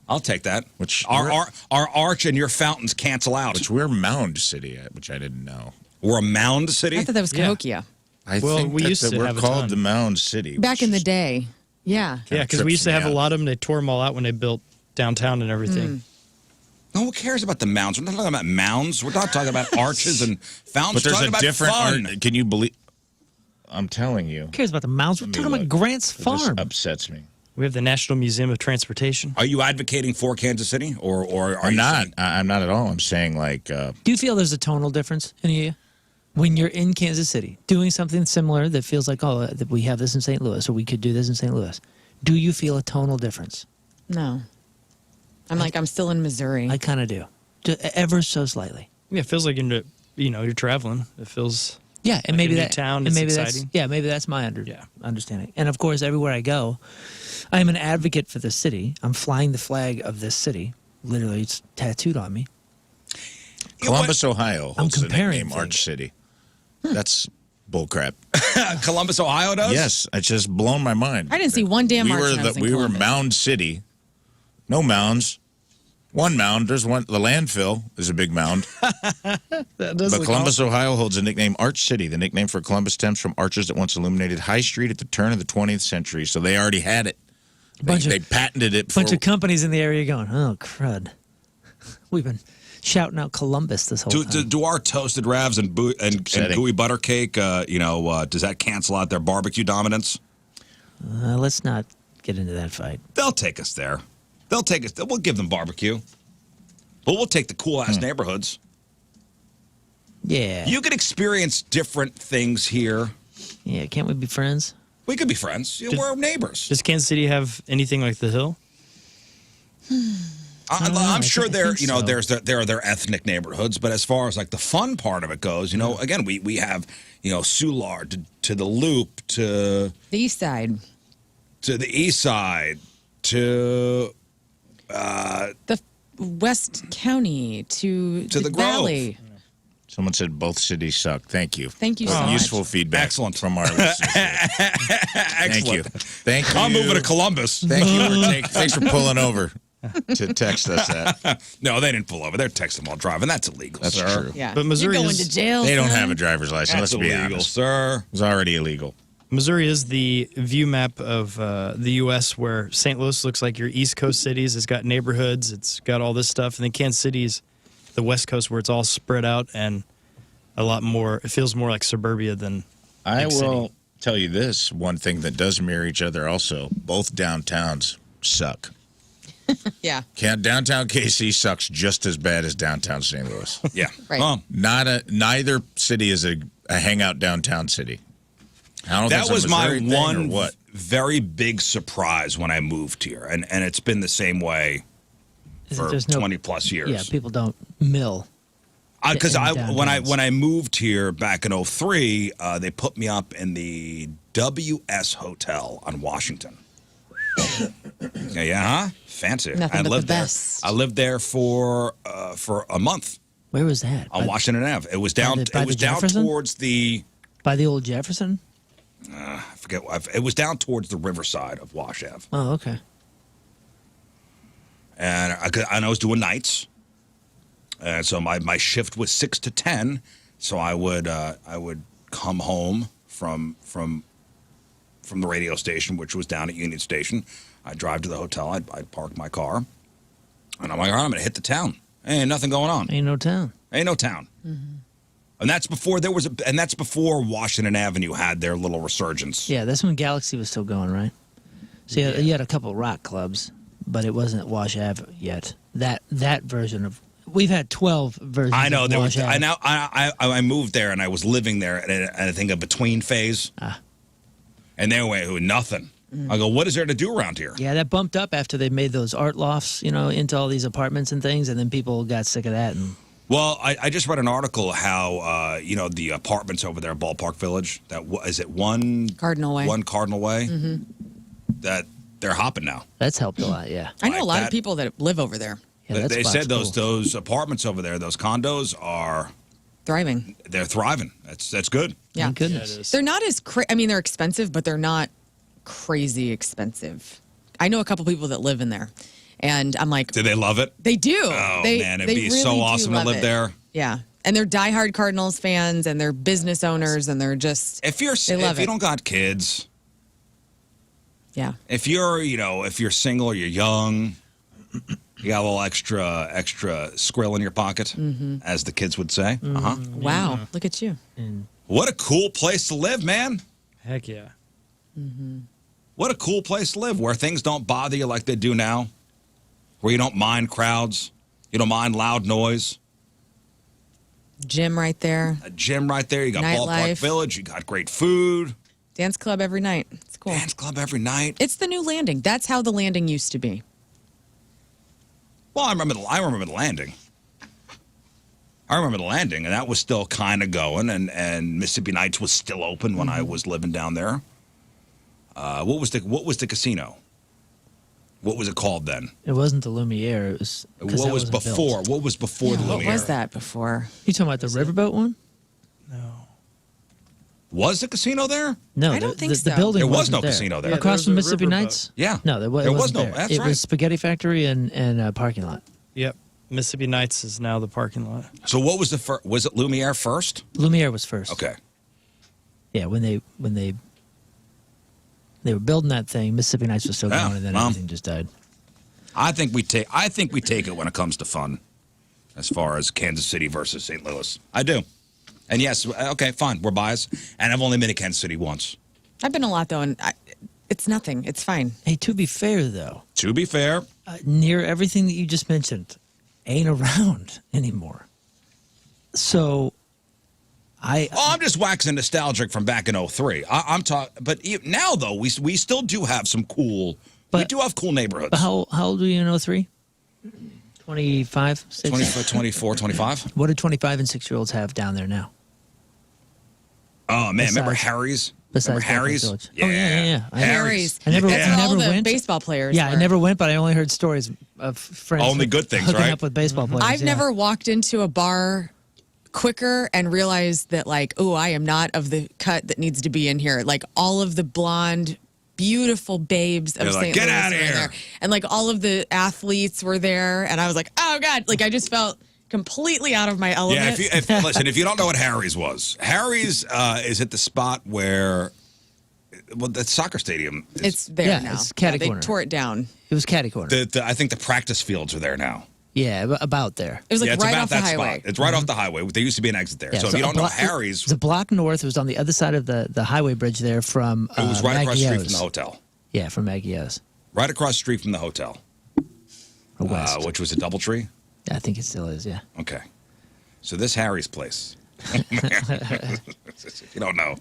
Speaker 1: I'll take that.
Speaker 4: Which
Speaker 1: our arch and your fountains cancel out.
Speaker 4: Which we're Mound City, which I didn't know.
Speaker 1: We're a mound city?
Speaker 2: I thought that was
Speaker 5: Yeah.
Speaker 2: Cahokia.
Speaker 4: I
Speaker 5: Well,
Speaker 4: think
Speaker 5: we used to
Speaker 4: we're
Speaker 5: have a
Speaker 4: called
Speaker 5: ton.
Speaker 4: the Mound City.
Speaker 2: Back
Speaker 4: which
Speaker 2: in the
Speaker 4: is-
Speaker 2: day. Yeah.
Speaker 5: Yeah, because we used to have a lot of them. They tore them all out when they built downtown and everything.
Speaker 1: No, who cares about the mounds? We're not talking about mounds. We're not talking about arches and fountains.
Speaker 4: But there's
Speaker 1: We're talking
Speaker 4: a
Speaker 1: about
Speaker 4: different
Speaker 1: fun.
Speaker 4: art. Can you believe? I'm telling you.
Speaker 3: Who cares about the mounds? We're
Speaker 4: Let me
Speaker 3: talking about
Speaker 4: look.
Speaker 3: Grant's
Speaker 4: This
Speaker 3: Farm.
Speaker 4: upsets me.
Speaker 5: We have the National Museum of Transportation.
Speaker 1: Are you advocating for Kansas City, or are
Speaker 4: I'm
Speaker 1: you
Speaker 4: not.
Speaker 1: saying-
Speaker 4: I'm not at all. I'm saying like
Speaker 3: Do you feel there's a tonal difference in you? When you're in Kansas City, doing something similar that feels like, oh, that we have this in St. Louis, or we could do this in St. Louis. Do you feel a tonal difference?
Speaker 2: No. I'm still in Missouri.
Speaker 3: I kind of do. Ever so slightly.
Speaker 5: Yeah, it feels like you're traveling. It feels
Speaker 3: Yeah, and
Speaker 5: Like
Speaker 3: maybe
Speaker 5: a new
Speaker 3: that
Speaker 5: town,
Speaker 3: and
Speaker 5: it's
Speaker 3: maybe
Speaker 5: exciting.
Speaker 3: maybe that's my understanding. And of course, everywhere I go, I am an advocate for the city. I'm flying the flag of this city. Literally, it's tattooed on me.
Speaker 4: Columbus, Ohio holds the
Speaker 3: comparing
Speaker 4: nickname Arch
Speaker 3: things.
Speaker 4: City. That's bullcrap.
Speaker 1: Columbus, Ohio does?
Speaker 4: Yes, it's just blown my mind.
Speaker 2: I didn't see one damn
Speaker 4: we
Speaker 2: arch
Speaker 4: were
Speaker 2: when I was in
Speaker 4: we were
Speaker 2: Columbus.
Speaker 4: Mound City. No mounds. One mound. There's one. The landfill is a big mound.
Speaker 5: that does
Speaker 4: But
Speaker 5: look
Speaker 4: Columbus,
Speaker 5: awesome.
Speaker 4: Ohio holds the nickname Arch City. The nickname for Columbus stems from arches that once illuminated High Street at the turn of the 20th century. So they already had it. They patented it.
Speaker 3: Bunch of companies in the area going, oh, crud. We've been shouting out Columbus this whole time.
Speaker 1: Do our toasted ravs and
Speaker 4: upsetting.
Speaker 1: gooey butter cake, does that cancel out their barbecue dominance?
Speaker 3: Let's not get into that fight.
Speaker 1: They'll take us there. They'll take us. We'll give them barbecue. But we'll take the cool-ass neighborhoods.
Speaker 3: Yeah.
Speaker 1: You can experience different things here.
Speaker 3: Yeah, can't we be friends?
Speaker 1: We could be friends. We're neighbors.
Speaker 5: Does Kansas City have anything like the Hill?
Speaker 1: I'm sure there,
Speaker 3: think so.
Speaker 1: there are their ethnic neighborhoods, but as far as like the fun part of it goes, again, we have, Soulard to the Loop to
Speaker 2: The East Side.
Speaker 1: the East Side to
Speaker 2: The West County to
Speaker 1: the Grove.
Speaker 2: Valley.
Speaker 4: Someone said both cities suck. Thank you.
Speaker 2: Thank you
Speaker 4: For
Speaker 2: so much.
Speaker 4: useful feedback.
Speaker 1: Excellent.
Speaker 4: From our listeners. Thank you. Thank you.
Speaker 1: I'm moving to Columbus.
Speaker 4: Thank you. Thanks for pulling over to text us that.
Speaker 1: No, they didn't pull over. They're texting while driving. That's illegal,
Speaker 4: That's
Speaker 1: sir.
Speaker 4: true.
Speaker 2: Yeah.
Speaker 5: But Missouri
Speaker 2: You're going
Speaker 5: is-
Speaker 2: to jail.
Speaker 4: They don't
Speaker 2: son.
Speaker 4: have a driver's license.
Speaker 1: That's
Speaker 4: Let's be
Speaker 1: illegal,
Speaker 4: honest.
Speaker 1: sir.
Speaker 4: It's already illegal.
Speaker 5: Missouri is the view map of the U.S. where St. Louis looks like your East Coast cities. It's got neighborhoods. It's got all this stuff. And then Kansas City's the West Coast where it's all spread out and a lot more. It feels more like suburbia than
Speaker 4: I
Speaker 5: big
Speaker 4: will
Speaker 5: city.
Speaker 4: tell you this, one thing that does mirror each other also. Both downtowns suck.
Speaker 2: Yeah.
Speaker 4: Downtown KC sucks just as bad as downtown St. Louis.
Speaker 1: Yeah.
Speaker 2: Right.
Speaker 1: Well,
Speaker 4: Neither city is a hangout downtown city. I don't know if
Speaker 1: that
Speaker 4: that's a
Speaker 1: was my
Speaker 4: Missouri thing or
Speaker 1: one
Speaker 4: what.
Speaker 1: very big surprise when I moved here, and it's been the same way for
Speaker 3: There's no-
Speaker 1: 20 plus years.
Speaker 3: Yeah, people don't mill.
Speaker 1: Because
Speaker 3: in
Speaker 1: when
Speaker 3: downtowns.
Speaker 1: I moved here back in 03, they put me up in the WS Hotel on Washington. Yeah, huh? Fancy.
Speaker 2: Nothing
Speaker 1: I
Speaker 2: but
Speaker 1: lived
Speaker 2: the
Speaker 1: there.
Speaker 2: best.
Speaker 1: I lived there for a month
Speaker 3: Where was that?
Speaker 1: on Washington Ave. It was down.
Speaker 3: by
Speaker 1: It was
Speaker 3: the
Speaker 1: down
Speaker 3: Jefferson?
Speaker 1: towards the.
Speaker 3: By the old Jefferson?
Speaker 1: I forget. It was down towards the riverside of Wash Ave,
Speaker 3: Oh, okay.
Speaker 1: and I was doing nights, and so my shift was 6 to 10. So I would come home from the radio station, which was down at Union Station. I'd drive to the hotel. I'd park my car, and I'm like, all right, I'm gonna hit the town. Ain't nothing going on.
Speaker 3: Ain't no town.
Speaker 1: Ain't no town. And that's before that's before Washington Avenue had their little resurgence.
Speaker 3: Yeah, that's when Galaxy was still going, right? So you had a couple rock clubs, but it wasn't Wash Ave yet. That version of we've had 12 versions.
Speaker 1: I know
Speaker 3: of
Speaker 1: there
Speaker 3: Wash
Speaker 1: was.
Speaker 3: Ave.
Speaker 1: I moved there and I was living there and I think a between phase. And they went nothing. I go, what is there to do around here?
Speaker 3: Yeah, that bumped up after they made those art lofts, into all these apartments and things, and then people got sick of that. And
Speaker 1: Well, I just read an article how the apartments over there, Ballpark Village. Is it one
Speaker 2: Cardinal Way.
Speaker 1: One Cardinal Way. That they're hopping now.
Speaker 3: that's helped a lot. Yeah,
Speaker 2: I know
Speaker 1: Like
Speaker 2: a lot
Speaker 1: that.
Speaker 2: of people that live over there.
Speaker 3: yeah that
Speaker 1: They
Speaker 3: spot's
Speaker 1: said
Speaker 3: cool.
Speaker 1: those apartments over there, those condos are
Speaker 2: Thriving.
Speaker 1: they're thriving. That's good.
Speaker 2: Yeah.
Speaker 3: Thank goodness.
Speaker 5: it is.
Speaker 2: They're not as I mean, they're expensive, but they're not crazy expensive. I know a couple people that live in there, and I'm like,
Speaker 1: Do they love it?
Speaker 2: they do.
Speaker 1: Oh
Speaker 2: they,
Speaker 1: man, it'd
Speaker 2: they
Speaker 1: be
Speaker 2: really
Speaker 1: so
Speaker 2: do
Speaker 1: awesome to
Speaker 2: love
Speaker 1: live
Speaker 2: it.
Speaker 1: there.
Speaker 2: Yeah, and they're diehard Cardinals fans, and they're business owners, and they're just
Speaker 1: If
Speaker 2: they love
Speaker 1: you
Speaker 2: it.
Speaker 1: don't got kids,
Speaker 2: Yeah.
Speaker 1: if you're single or you're young, you got a little extra skrill in your pocket, as the kids would say.
Speaker 2: Wow, look at you.
Speaker 1: What a cool place to live, man.
Speaker 5: Heck yeah.
Speaker 1: What a cool place to live, where things don't bother you like they do now, where you don't mind crowds, you don't mind loud noise.
Speaker 2: Gym right there.
Speaker 1: A gym right there. You got Ballpark
Speaker 2: Nightlife.
Speaker 1: Village. You got great food.
Speaker 2: Dance club every night. It's cool.
Speaker 1: Dance club every night.
Speaker 2: It's the new landing. That's how the landing used to be.
Speaker 1: Well, I remember the landing. And that was still kind of going, and Mississippi Nights was still open when I was living down there. What was the casino? What was it called then?
Speaker 3: It wasn't the Lumiere. It was. 'cause
Speaker 1: What
Speaker 3: that
Speaker 1: was
Speaker 3: wasn't
Speaker 1: before?
Speaker 3: built.
Speaker 1: What was before the
Speaker 2: What
Speaker 1: Lumiere?
Speaker 2: was that before?
Speaker 3: You talking about the riverboat one?
Speaker 1: Was the casino there?
Speaker 3: No,
Speaker 2: I don't think
Speaker 3: the
Speaker 2: so.
Speaker 3: building.
Speaker 1: There was
Speaker 3: wasn't
Speaker 1: no
Speaker 3: there.
Speaker 1: casino there.
Speaker 5: Yeah,
Speaker 3: Across
Speaker 5: there
Speaker 3: from
Speaker 5: was a
Speaker 3: Mississippi
Speaker 5: riverboat.
Speaker 3: Nights.
Speaker 1: Yeah.
Speaker 3: No,
Speaker 1: There
Speaker 3: it
Speaker 1: was
Speaker 3: wasn't
Speaker 1: no-
Speaker 3: there.
Speaker 1: that's
Speaker 3: it
Speaker 1: right.
Speaker 3: was Spaghetti Factory and a parking lot.
Speaker 5: Yep. Mississippi Nights is now the parking lot.
Speaker 1: So what was the first? Was it Lumiere first?
Speaker 3: Lumiere was first.
Speaker 1: Okay.
Speaker 3: Yeah, when they were building that thing, Mississippi Nights was still
Speaker 1: Yeah,
Speaker 3: going, and then
Speaker 1: well.
Speaker 3: everything just died.
Speaker 1: I think we take it when it comes to fun, as far as Kansas City versus St. Louis. I do. And yes, okay, fine, we're biased. And I've only been to Kansas City once.
Speaker 2: I've been a lot though, and it's nothing. It's fine.
Speaker 3: Hey, to be fair though,
Speaker 1: To be fair,
Speaker 3: near everything that you just mentioned ain't around anymore. So,
Speaker 1: I'm just waxing nostalgic from back in 03. I'm talking, but now though, we still do have some cool. We
Speaker 3: But-
Speaker 1: do have cool neighborhoods.
Speaker 3: how old were you in 03? 25, 6?
Speaker 1: 24, 25.
Speaker 3: What do 25 and 6-year-olds have down there now?
Speaker 1: Oh man, remember
Speaker 3: Besides-
Speaker 1: Harry's?
Speaker 3: besides
Speaker 1: Remember Harry's?
Speaker 3: Village? Oh, yeah.
Speaker 2: Harry's.
Speaker 3: I never-
Speaker 2: That's
Speaker 3: I
Speaker 2: where all
Speaker 3: never
Speaker 2: the
Speaker 3: went.
Speaker 2: baseball players.
Speaker 3: Yeah, I
Speaker 2: were.
Speaker 3: never went, but I only heard stories of friends.
Speaker 1: Only good things,
Speaker 3: hooking
Speaker 1: right?
Speaker 3: up with baseball players.
Speaker 2: I've
Speaker 3: yeah.
Speaker 2: never walked into a bar quicker and realized that I am not of the cut that needs to be in here. Like all of the blonde, beautiful babes of
Speaker 1: You're like,
Speaker 2: St.
Speaker 1: "Get
Speaker 2: Louis
Speaker 1: outta
Speaker 2: were
Speaker 1: here."
Speaker 2: there. And like all of the athletes were there. And I was like, oh God, like I just felt completely out of my element.
Speaker 1: Yeah, listen, if you don't know what Harry's was, Harry's is at the spot where Well, the soccer stadium.
Speaker 2: It's there now.
Speaker 3: It's catty
Speaker 2: They
Speaker 3: corner.
Speaker 2: tore it down.
Speaker 3: It was catty corner.
Speaker 1: I think the practice fields are there now.
Speaker 3: Yeah, about there.
Speaker 2: It was like
Speaker 1: yeah, it's
Speaker 2: right
Speaker 1: about
Speaker 2: off the
Speaker 1: that
Speaker 2: highway.
Speaker 1: spot. It's right off the highway. There used to be an exit there.
Speaker 3: Yeah,
Speaker 1: so if
Speaker 3: so
Speaker 1: you
Speaker 3: a
Speaker 1: don't know
Speaker 3: block-
Speaker 1: Harry's,
Speaker 3: It's a block north. It was on the other side of the highway bridge there from
Speaker 1: it was right across the street from
Speaker 3: Maggio's.
Speaker 1: the hotel.
Speaker 3: Yeah, from Maggio's.
Speaker 1: Right across the street from the hotel,
Speaker 3: Or west.
Speaker 1: which was a DoubleTree.
Speaker 3: I think it still is, yeah.
Speaker 1: Okay. So this Harry's place. You don't know.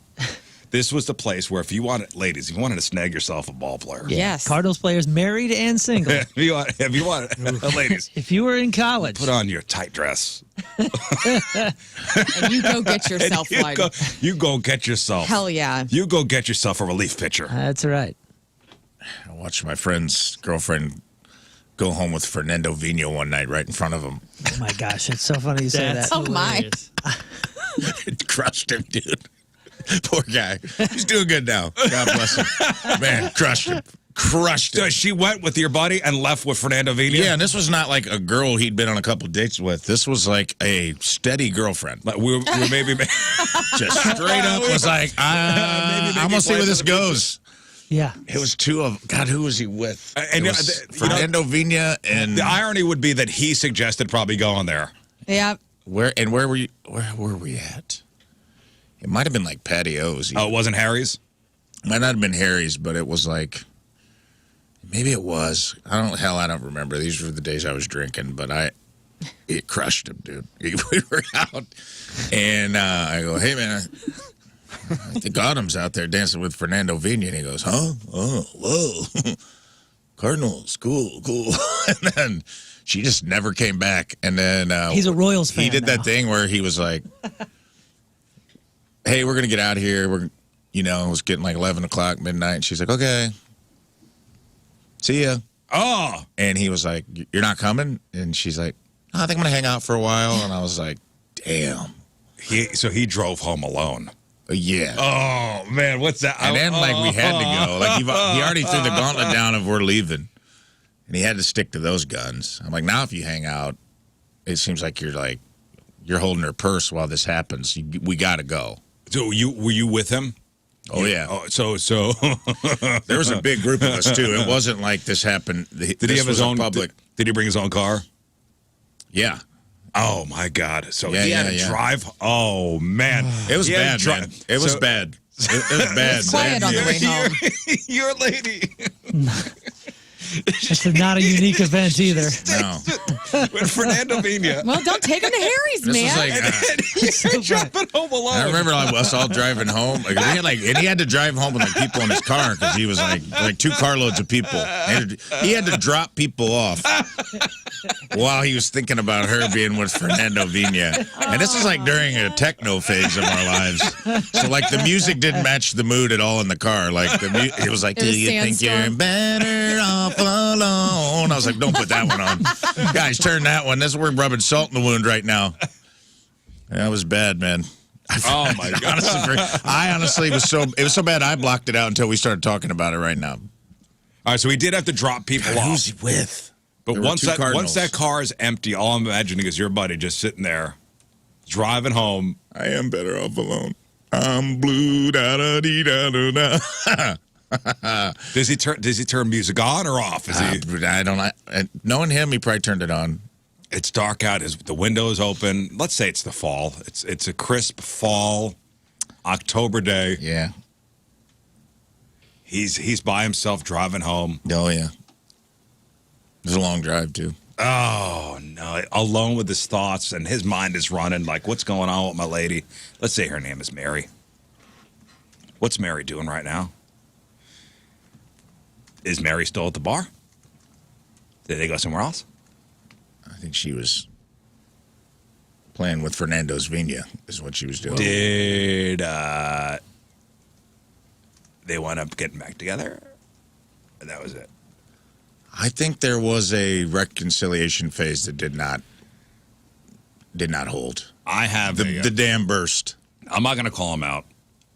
Speaker 1: This was the place where if you wanted, ladies, if you wanted to snag yourself a ball player.
Speaker 3: Yeah.
Speaker 2: Yes.
Speaker 3: Cardinals players married and single.
Speaker 1: If you want, ladies,
Speaker 3: If you were in college.
Speaker 1: put on your tight dress.
Speaker 2: And you go get yourself one.
Speaker 1: You go get yourself.
Speaker 2: Hell yeah.
Speaker 1: You go get yourself a relief pitcher.
Speaker 3: That's right.
Speaker 4: I watched my friend's girlfriend go home with Fernando Vino one night right in front of him.
Speaker 3: Oh my gosh, it's so funny you say
Speaker 5: That's
Speaker 3: that.
Speaker 2: Oh, my.
Speaker 5: hilarious.
Speaker 4: It crushed him, dude. Poor guy. He's doing good now. God bless him. Man, crushed him. Crushed him.
Speaker 1: So she went with your buddy and left with Fernando Vino?
Speaker 4: Yeah, and this was not like a girl he'd been on a couple dates with. This was like a steady girlfriend.
Speaker 1: Like we maybe
Speaker 4: Just straight up was like, I'm going to see where this goes.
Speaker 3: Yeah.
Speaker 4: It was two of, God, who was he with?
Speaker 1: And
Speaker 4: It was Fernando Vina and
Speaker 1: the irony would be that he suggested probably going there.
Speaker 2: Yeah.
Speaker 4: where were you? Where were we at? It might have been like patios.
Speaker 1: Oh, it wasn't Harry's?
Speaker 4: Might not have been Harry's, but it was like, maybe it was. I don't remember. These were the days I was drinking, but it crushed him, dude. We were out, and I go, hey, man, I think Autumn's out there dancing with Fernando Vina, and he goes, huh? Oh, whoa. Cardinals, cool. And then she just never came back. And then
Speaker 3: He's a Royals fan.
Speaker 4: he did
Speaker 3: now.
Speaker 4: that thing where he was like, hey, we're going to get out of here. It was getting like 11 o'clock, midnight. And she's like, okay. See ya.
Speaker 1: Oh.
Speaker 4: And he was like, you're not coming? And she's like, I think I'm going to hang out for a while. And I was like, damn.
Speaker 1: So he drove home alone.
Speaker 4: Yeah.
Speaker 1: Oh, man, what's that?
Speaker 4: And then, like, we had to go. Like, he already threw the gauntlet down of we're leaving. And he had to stick to those guns. I'm like, now if you hang out, it seems like you're holding her purse while this happens. We got to go.
Speaker 1: So were you with him?
Speaker 4: Oh, yeah.
Speaker 1: Oh, so
Speaker 4: There was a big group of us, too. It wasn't like this happened.
Speaker 1: did he have his own
Speaker 4: public?
Speaker 1: Did he bring his own car?
Speaker 4: Yeah.
Speaker 1: Oh my God! So
Speaker 4: Yeah,
Speaker 1: he had
Speaker 4: yeah,
Speaker 1: to
Speaker 4: yeah.
Speaker 1: drive. Oh man,
Speaker 4: It was
Speaker 1: He had
Speaker 4: bad,
Speaker 1: to
Speaker 4: man. It was bad. It was bad.
Speaker 2: Quiet on the way home.
Speaker 1: You're a lady.
Speaker 3: It's not a unique event either.
Speaker 4: No.
Speaker 1: With Fernando Vina.
Speaker 2: Well, don't take him to Harry's,
Speaker 4: This
Speaker 2: man.
Speaker 4: was like,
Speaker 1: You're driving home alone.
Speaker 4: I remember us all driving home. And he had to drive home with like people in his car because he was like 2 carloads of people. And he had to drop people off while he was thinking about her being with Fernando Vina. And this is like during a techno phase of our lives. So like the music didn't match the mood at all in the car. Like it was like,
Speaker 2: It was
Speaker 4: do you think you're
Speaker 2: Sandstorm.
Speaker 4: better off alone? I was like, don't put that one on. Guys, turn that one. We're rubbing salt in the wound right now. That was bad, man.
Speaker 1: Oh my God!
Speaker 4: I honestly it was so bad I blocked it out until we started talking about it right now.
Speaker 1: All right, so he did have to drop people off.
Speaker 4: Who's he with?
Speaker 1: But
Speaker 4: There were
Speaker 1: once
Speaker 4: 2
Speaker 1: that
Speaker 4: Cardinals.
Speaker 1: car is empty, all I'm imagining is your buddy just sitting there, driving home.
Speaker 4: I am better off alone. I'm blue, da da dee da da da.
Speaker 1: Does he turn music on or off? Is he?
Speaker 4: I don't know. Knowing him, he probably turned it on.
Speaker 1: It's dark out. The window's open. Let's say it's the fall. It's a crisp fall, October day.
Speaker 4: Yeah.
Speaker 1: He's by himself driving home.
Speaker 4: Oh yeah. It was a long drive too.
Speaker 1: Oh no! Alone with his thoughts, and his mind is running. Like, what's going on with my lady? Let's say her name is Mary. What's Mary doing right now? Is Mary still at the bar? Did they go somewhere else?
Speaker 4: I think she was playing with Fernando's Vina is what she was doing.
Speaker 1: Did they wind up getting back together? And that was it.
Speaker 4: I think there was a reconciliation phase that did not hold.
Speaker 1: I have
Speaker 4: The dam burst.
Speaker 1: I'm not going to call him out,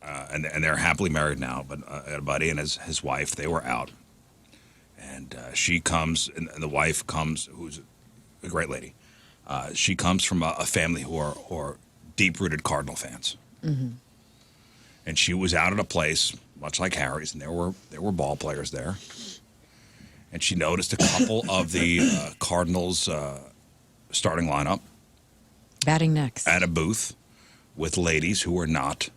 Speaker 1: and they're happily married now. But a buddy and his wife, they were out, and she comes, and the wife comes, who's a great lady. She comes from a family who are deep-rooted Cardinal fans, And she was out at a place, much like Harry's, and there were ball players there. And she noticed a couple of the Cardinals starting lineup.
Speaker 2: Batting next.
Speaker 1: At a booth with ladies who were not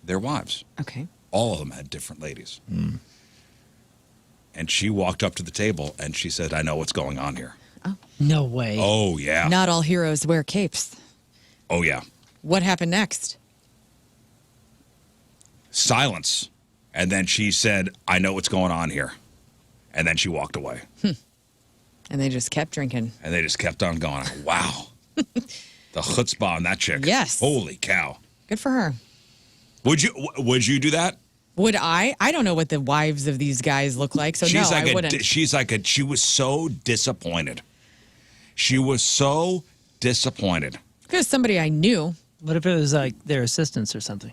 Speaker 1: their wives.
Speaker 2: Okay.
Speaker 1: All of them had different ladies. And she walked up to the table and she said, I know what's going on here.
Speaker 3: No way.
Speaker 1: Oh, yeah.
Speaker 2: Not all heroes wear capes.
Speaker 1: Oh, yeah.
Speaker 2: What happened next?
Speaker 1: Silence. And then she said, I know what's going on here. And then she walked away.
Speaker 2: And they just kept drinking.
Speaker 1: And they just kept on going. Wow. The chutzpah on that chick.
Speaker 2: Yes.
Speaker 1: Holy cow.
Speaker 2: Good for her.
Speaker 1: Would you do that?
Speaker 2: Would I? I don't know what the wives of these guys look like, so
Speaker 1: She's
Speaker 2: no,
Speaker 1: like
Speaker 2: I wouldn't.
Speaker 1: She was so disappointed. She was so disappointed.
Speaker 2: Because somebody I knew.
Speaker 3: What if it was like their assistants or something?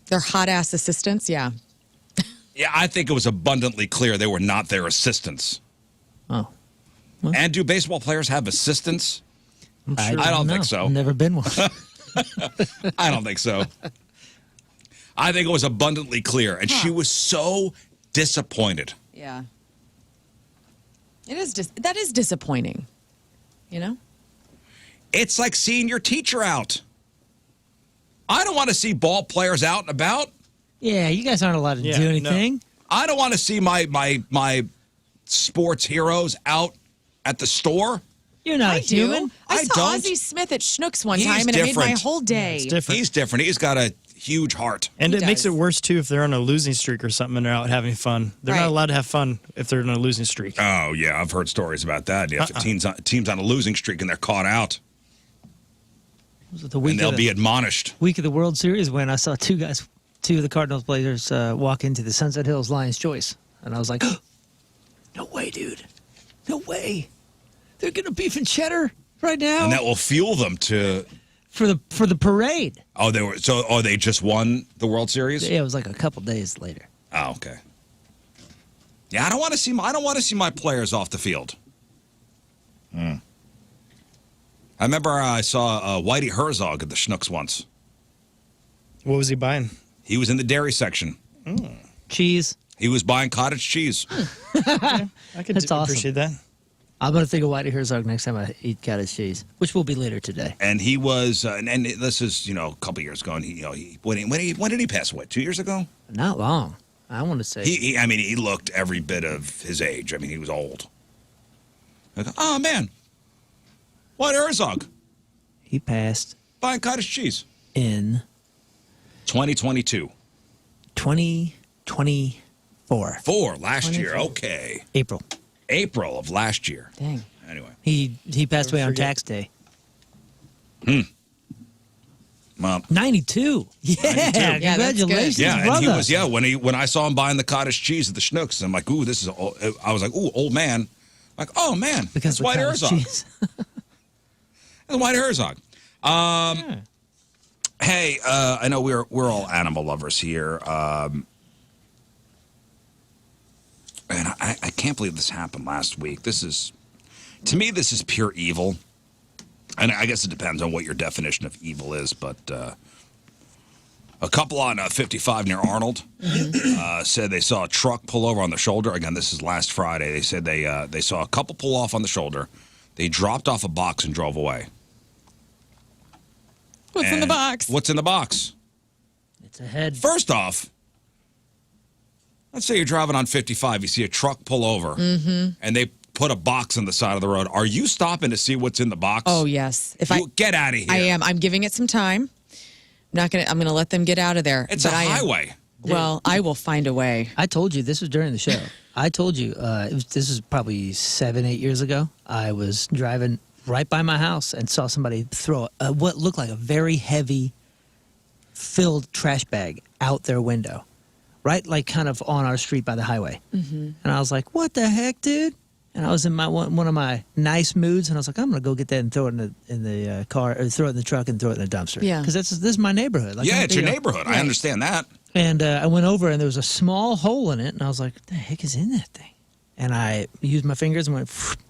Speaker 2: Their hot-ass assistants, yeah.
Speaker 1: Yeah, I think it was abundantly clear they were not their assistants.
Speaker 3: Oh.
Speaker 1: And do baseball players have assistants?
Speaker 3: I
Speaker 1: don't think so.
Speaker 3: I've never been one.
Speaker 1: I don't think so. I think it was abundantly clear. And she was so disappointed.
Speaker 2: Yeah. It is that is disappointing. You know?
Speaker 1: It's like seeing your teacher out. I don't want to see ball players out and about.
Speaker 3: Yeah, you guys aren't allowed to do anything.
Speaker 1: No. I don't want to see my sports heroes out at the store.
Speaker 3: You're not
Speaker 2: I
Speaker 3: a human.
Speaker 2: do. I saw
Speaker 1: don't.
Speaker 2: Ozzie Smith at Schnucks one
Speaker 1: He's
Speaker 2: time, and it made my
Speaker 1: different.
Speaker 2: whole day.
Speaker 5: It's different.
Speaker 1: He's different. He's got a huge heart.
Speaker 5: And
Speaker 2: He
Speaker 5: it makes
Speaker 2: does.
Speaker 5: it worse, too, if they're on a losing streak or something and they're out having fun. They're
Speaker 2: Right.
Speaker 5: not allowed to have fun if they're on a losing streak.
Speaker 1: Oh, yeah. I've heard stories about that. Yeah, if a team's on a losing streak and they're caught out,
Speaker 3: Was it the week
Speaker 1: and they'll
Speaker 3: of the,
Speaker 1: be admonished.
Speaker 3: week of the World Series when I saw two of the Cardinals players walk into the Sunset Hills Lions Choice, and I was like, "No way, dude! No way! They're gonna beef and cheddar right now
Speaker 1: And that will fuel them to.
Speaker 3: for the parade."
Speaker 1: Oh, they just won the World Series?
Speaker 3: Yeah, it was like a couple days later.
Speaker 1: Oh, okay. Yeah, I don't want to see my players off the field. I remember I saw Whitey Herzog at the Schnucks once.
Speaker 5: What was he buying?
Speaker 1: He was in the dairy section.
Speaker 3: Cheese.
Speaker 1: He was buying cottage cheese.
Speaker 5: I could
Speaker 3: That's awesome.
Speaker 5: appreciate that.
Speaker 3: I'm gonna think of Whitey Herzog next time I eat cottage cheese, which will be later today.
Speaker 1: And he was, and this is a couple years ago. And when did he pass away? 2 years ago.
Speaker 3: Not long. I want to say
Speaker 1: He looked every bit of his age. I mean, he was old. I go, oh man, Whitey Herzog
Speaker 3: he passed
Speaker 1: buying cottage cheese.
Speaker 3: in
Speaker 1: 2022.
Speaker 3: 2024
Speaker 1: Last year. Okay.
Speaker 3: April.
Speaker 1: Of last year.
Speaker 2: Dang.
Speaker 1: Anyway.
Speaker 3: He passed away on
Speaker 5: forget.
Speaker 3: tax day.
Speaker 1: Well,
Speaker 3: 92. Yeah,
Speaker 2: Yeah, that's good.
Speaker 3: congratulations,
Speaker 1: yeah, and
Speaker 3: brother.
Speaker 1: he was when I saw him buying the cottage cheese at the Schnucks, I'm like, ooh, this is. I was like, ooh, old man. Like, oh man,
Speaker 3: because
Speaker 1: it's Whitey
Speaker 3: the cottage
Speaker 1: Herzog.
Speaker 3: cheese.
Speaker 1: It's Whitey Herzog. Hey, I know we're all animal lovers here, and I can't believe this happened last week. To me, this is pure evil. And I guess it depends on what your definition of evil is, but a couple on 55 near Arnold said they saw a truck pull over on the shoulder. Again, this is last Friday. They said they saw a couple pull off on the shoulder. They dropped off a box and drove away.
Speaker 2: What's in the
Speaker 1: And
Speaker 2: box?
Speaker 1: What's in the box?
Speaker 3: It's a head.
Speaker 1: First off, let's say you're driving on 55. You see a truck pull over, and they put a box on the side of the road. Are you stopping to see what's in the box?
Speaker 2: Oh, yes.
Speaker 1: Get out of here.
Speaker 2: I am. I'm giving it some time. I'm gonna let them get out of there.
Speaker 1: It's
Speaker 2: but
Speaker 1: a
Speaker 2: I am-
Speaker 1: highway.
Speaker 2: Well, I will find a way.
Speaker 3: I told you this was during the show. I told you this was probably 7-8 years ago. I was driving right by my house and saw somebody throw what looked like a very heavy filled trash bag out their window, right, like kind of on our street by the highway. And I was like, "What the heck, dude?" And I was in one of my nice moods, and I was like, "I'm gonna go get that and throw it in the car, or throw it in the truck and throw it in the dumpster."
Speaker 2: Yeah.
Speaker 3: because this is my neighborhood. Like,
Speaker 1: Yeah, it's your
Speaker 3: you know,
Speaker 1: neighborhood. I understand that.
Speaker 3: And I went over, and there was a small hole in it, and I was like, "What the heck is in that thing?" And I used my fingers and went. Phew. Do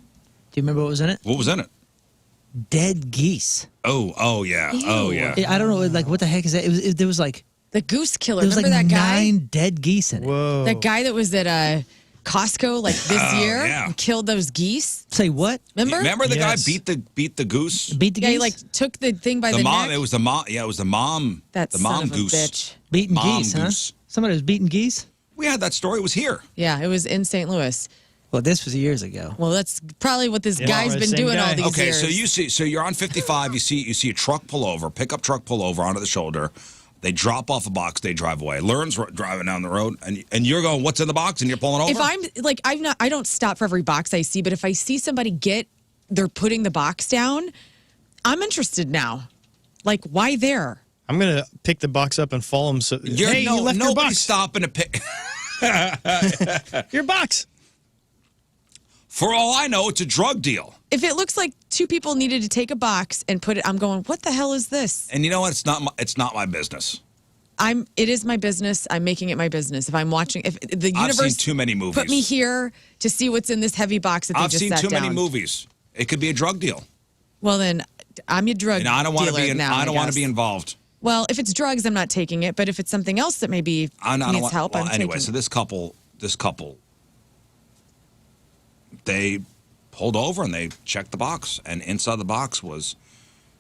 Speaker 3: you remember what was in it?
Speaker 1: What was in it?
Speaker 3: Dead geese.
Speaker 1: Oh yeah. Oh yeah.
Speaker 3: I don't know, like what the heck is that? There was like
Speaker 2: The goose killer.
Speaker 3: There was
Speaker 2: Remember
Speaker 3: like
Speaker 2: that guy?
Speaker 3: 9 dead geese in it.
Speaker 5: Whoa.
Speaker 2: That guy that was at Costco like this year
Speaker 1: yeah.
Speaker 2: and killed those geese.
Speaker 3: Say what?
Speaker 2: Remember?
Speaker 1: The
Speaker 5: Yes.
Speaker 1: guy beat the goose?
Speaker 3: Beat the
Speaker 2: Yeah,
Speaker 3: geese?
Speaker 2: he like took the thing by the,
Speaker 1: The mom.
Speaker 2: neck.
Speaker 1: It was the mom. Yeah, it was the mom.
Speaker 2: That
Speaker 1: the
Speaker 2: son
Speaker 1: mom
Speaker 2: of a
Speaker 1: goose.
Speaker 2: bitch.
Speaker 3: beating
Speaker 1: Mom
Speaker 3: geese, huh?
Speaker 1: goose.
Speaker 3: Somebody was beating geese?
Speaker 1: We had that story. It was here.
Speaker 2: Yeah, it was in St. Louis.
Speaker 3: Well, this was years ago.
Speaker 2: Well, that's probably what this
Speaker 5: Yeah,
Speaker 2: guy's
Speaker 5: right,
Speaker 2: been
Speaker 5: same
Speaker 2: doing
Speaker 5: guy.
Speaker 2: all these
Speaker 1: Okay,
Speaker 2: years.
Speaker 1: so you're on 55. You see a truck pull over, pickup truck pull over onto the shoulder. They drop off a box. They drive away. Lern's driving down the road, and you're going, "What's in the box?" And you're pulling over.
Speaker 2: If I'm like, I don't stop for every box I see, but if I see somebody they're putting the box down, I'm interested now. Like, why there?
Speaker 5: I'm gonna pick the box up and follow him. So
Speaker 1: You're,
Speaker 5: hey, you left your
Speaker 1: nobody's
Speaker 5: box.
Speaker 1: stopping to pick.
Speaker 5: Your box.
Speaker 1: For all I know, it's a drug deal.
Speaker 2: If it looks like 2 people needed to take a box and put it, I'm going, what the hell is this?
Speaker 1: And you know what? It's not my business.
Speaker 2: It is my business. I'm making it my business. If I'm watching, if the
Speaker 1: I've
Speaker 2: universe
Speaker 1: seen too many movies.
Speaker 2: put me here to see what's in this heavy box that they
Speaker 1: I've
Speaker 2: just
Speaker 1: seen
Speaker 2: sat
Speaker 1: too
Speaker 2: down.
Speaker 1: many movies. It could be a drug deal,
Speaker 2: Well, then I'm your drug
Speaker 1: and I don't want to
Speaker 2: dealer
Speaker 1: be.
Speaker 2: now.
Speaker 1: I don't want to
Speaker 2: guess.
Speaker 1: be involved.
Speaker 2: Well, if it's drugs, I'm not taking it. But if it's something else that maybe
Speaker 1: I don't
Speaker 2: needs
Speaker 1: want,
Speaker 2: help,
Speaker 1: well,
Speaker 2: I'm
Speaker 1: anyway,
Speaker 2: taking
Speaker 1: so
Speaker 2: it.
Speaker 1: this couple, they pulled over and they checked the box, and inside the box was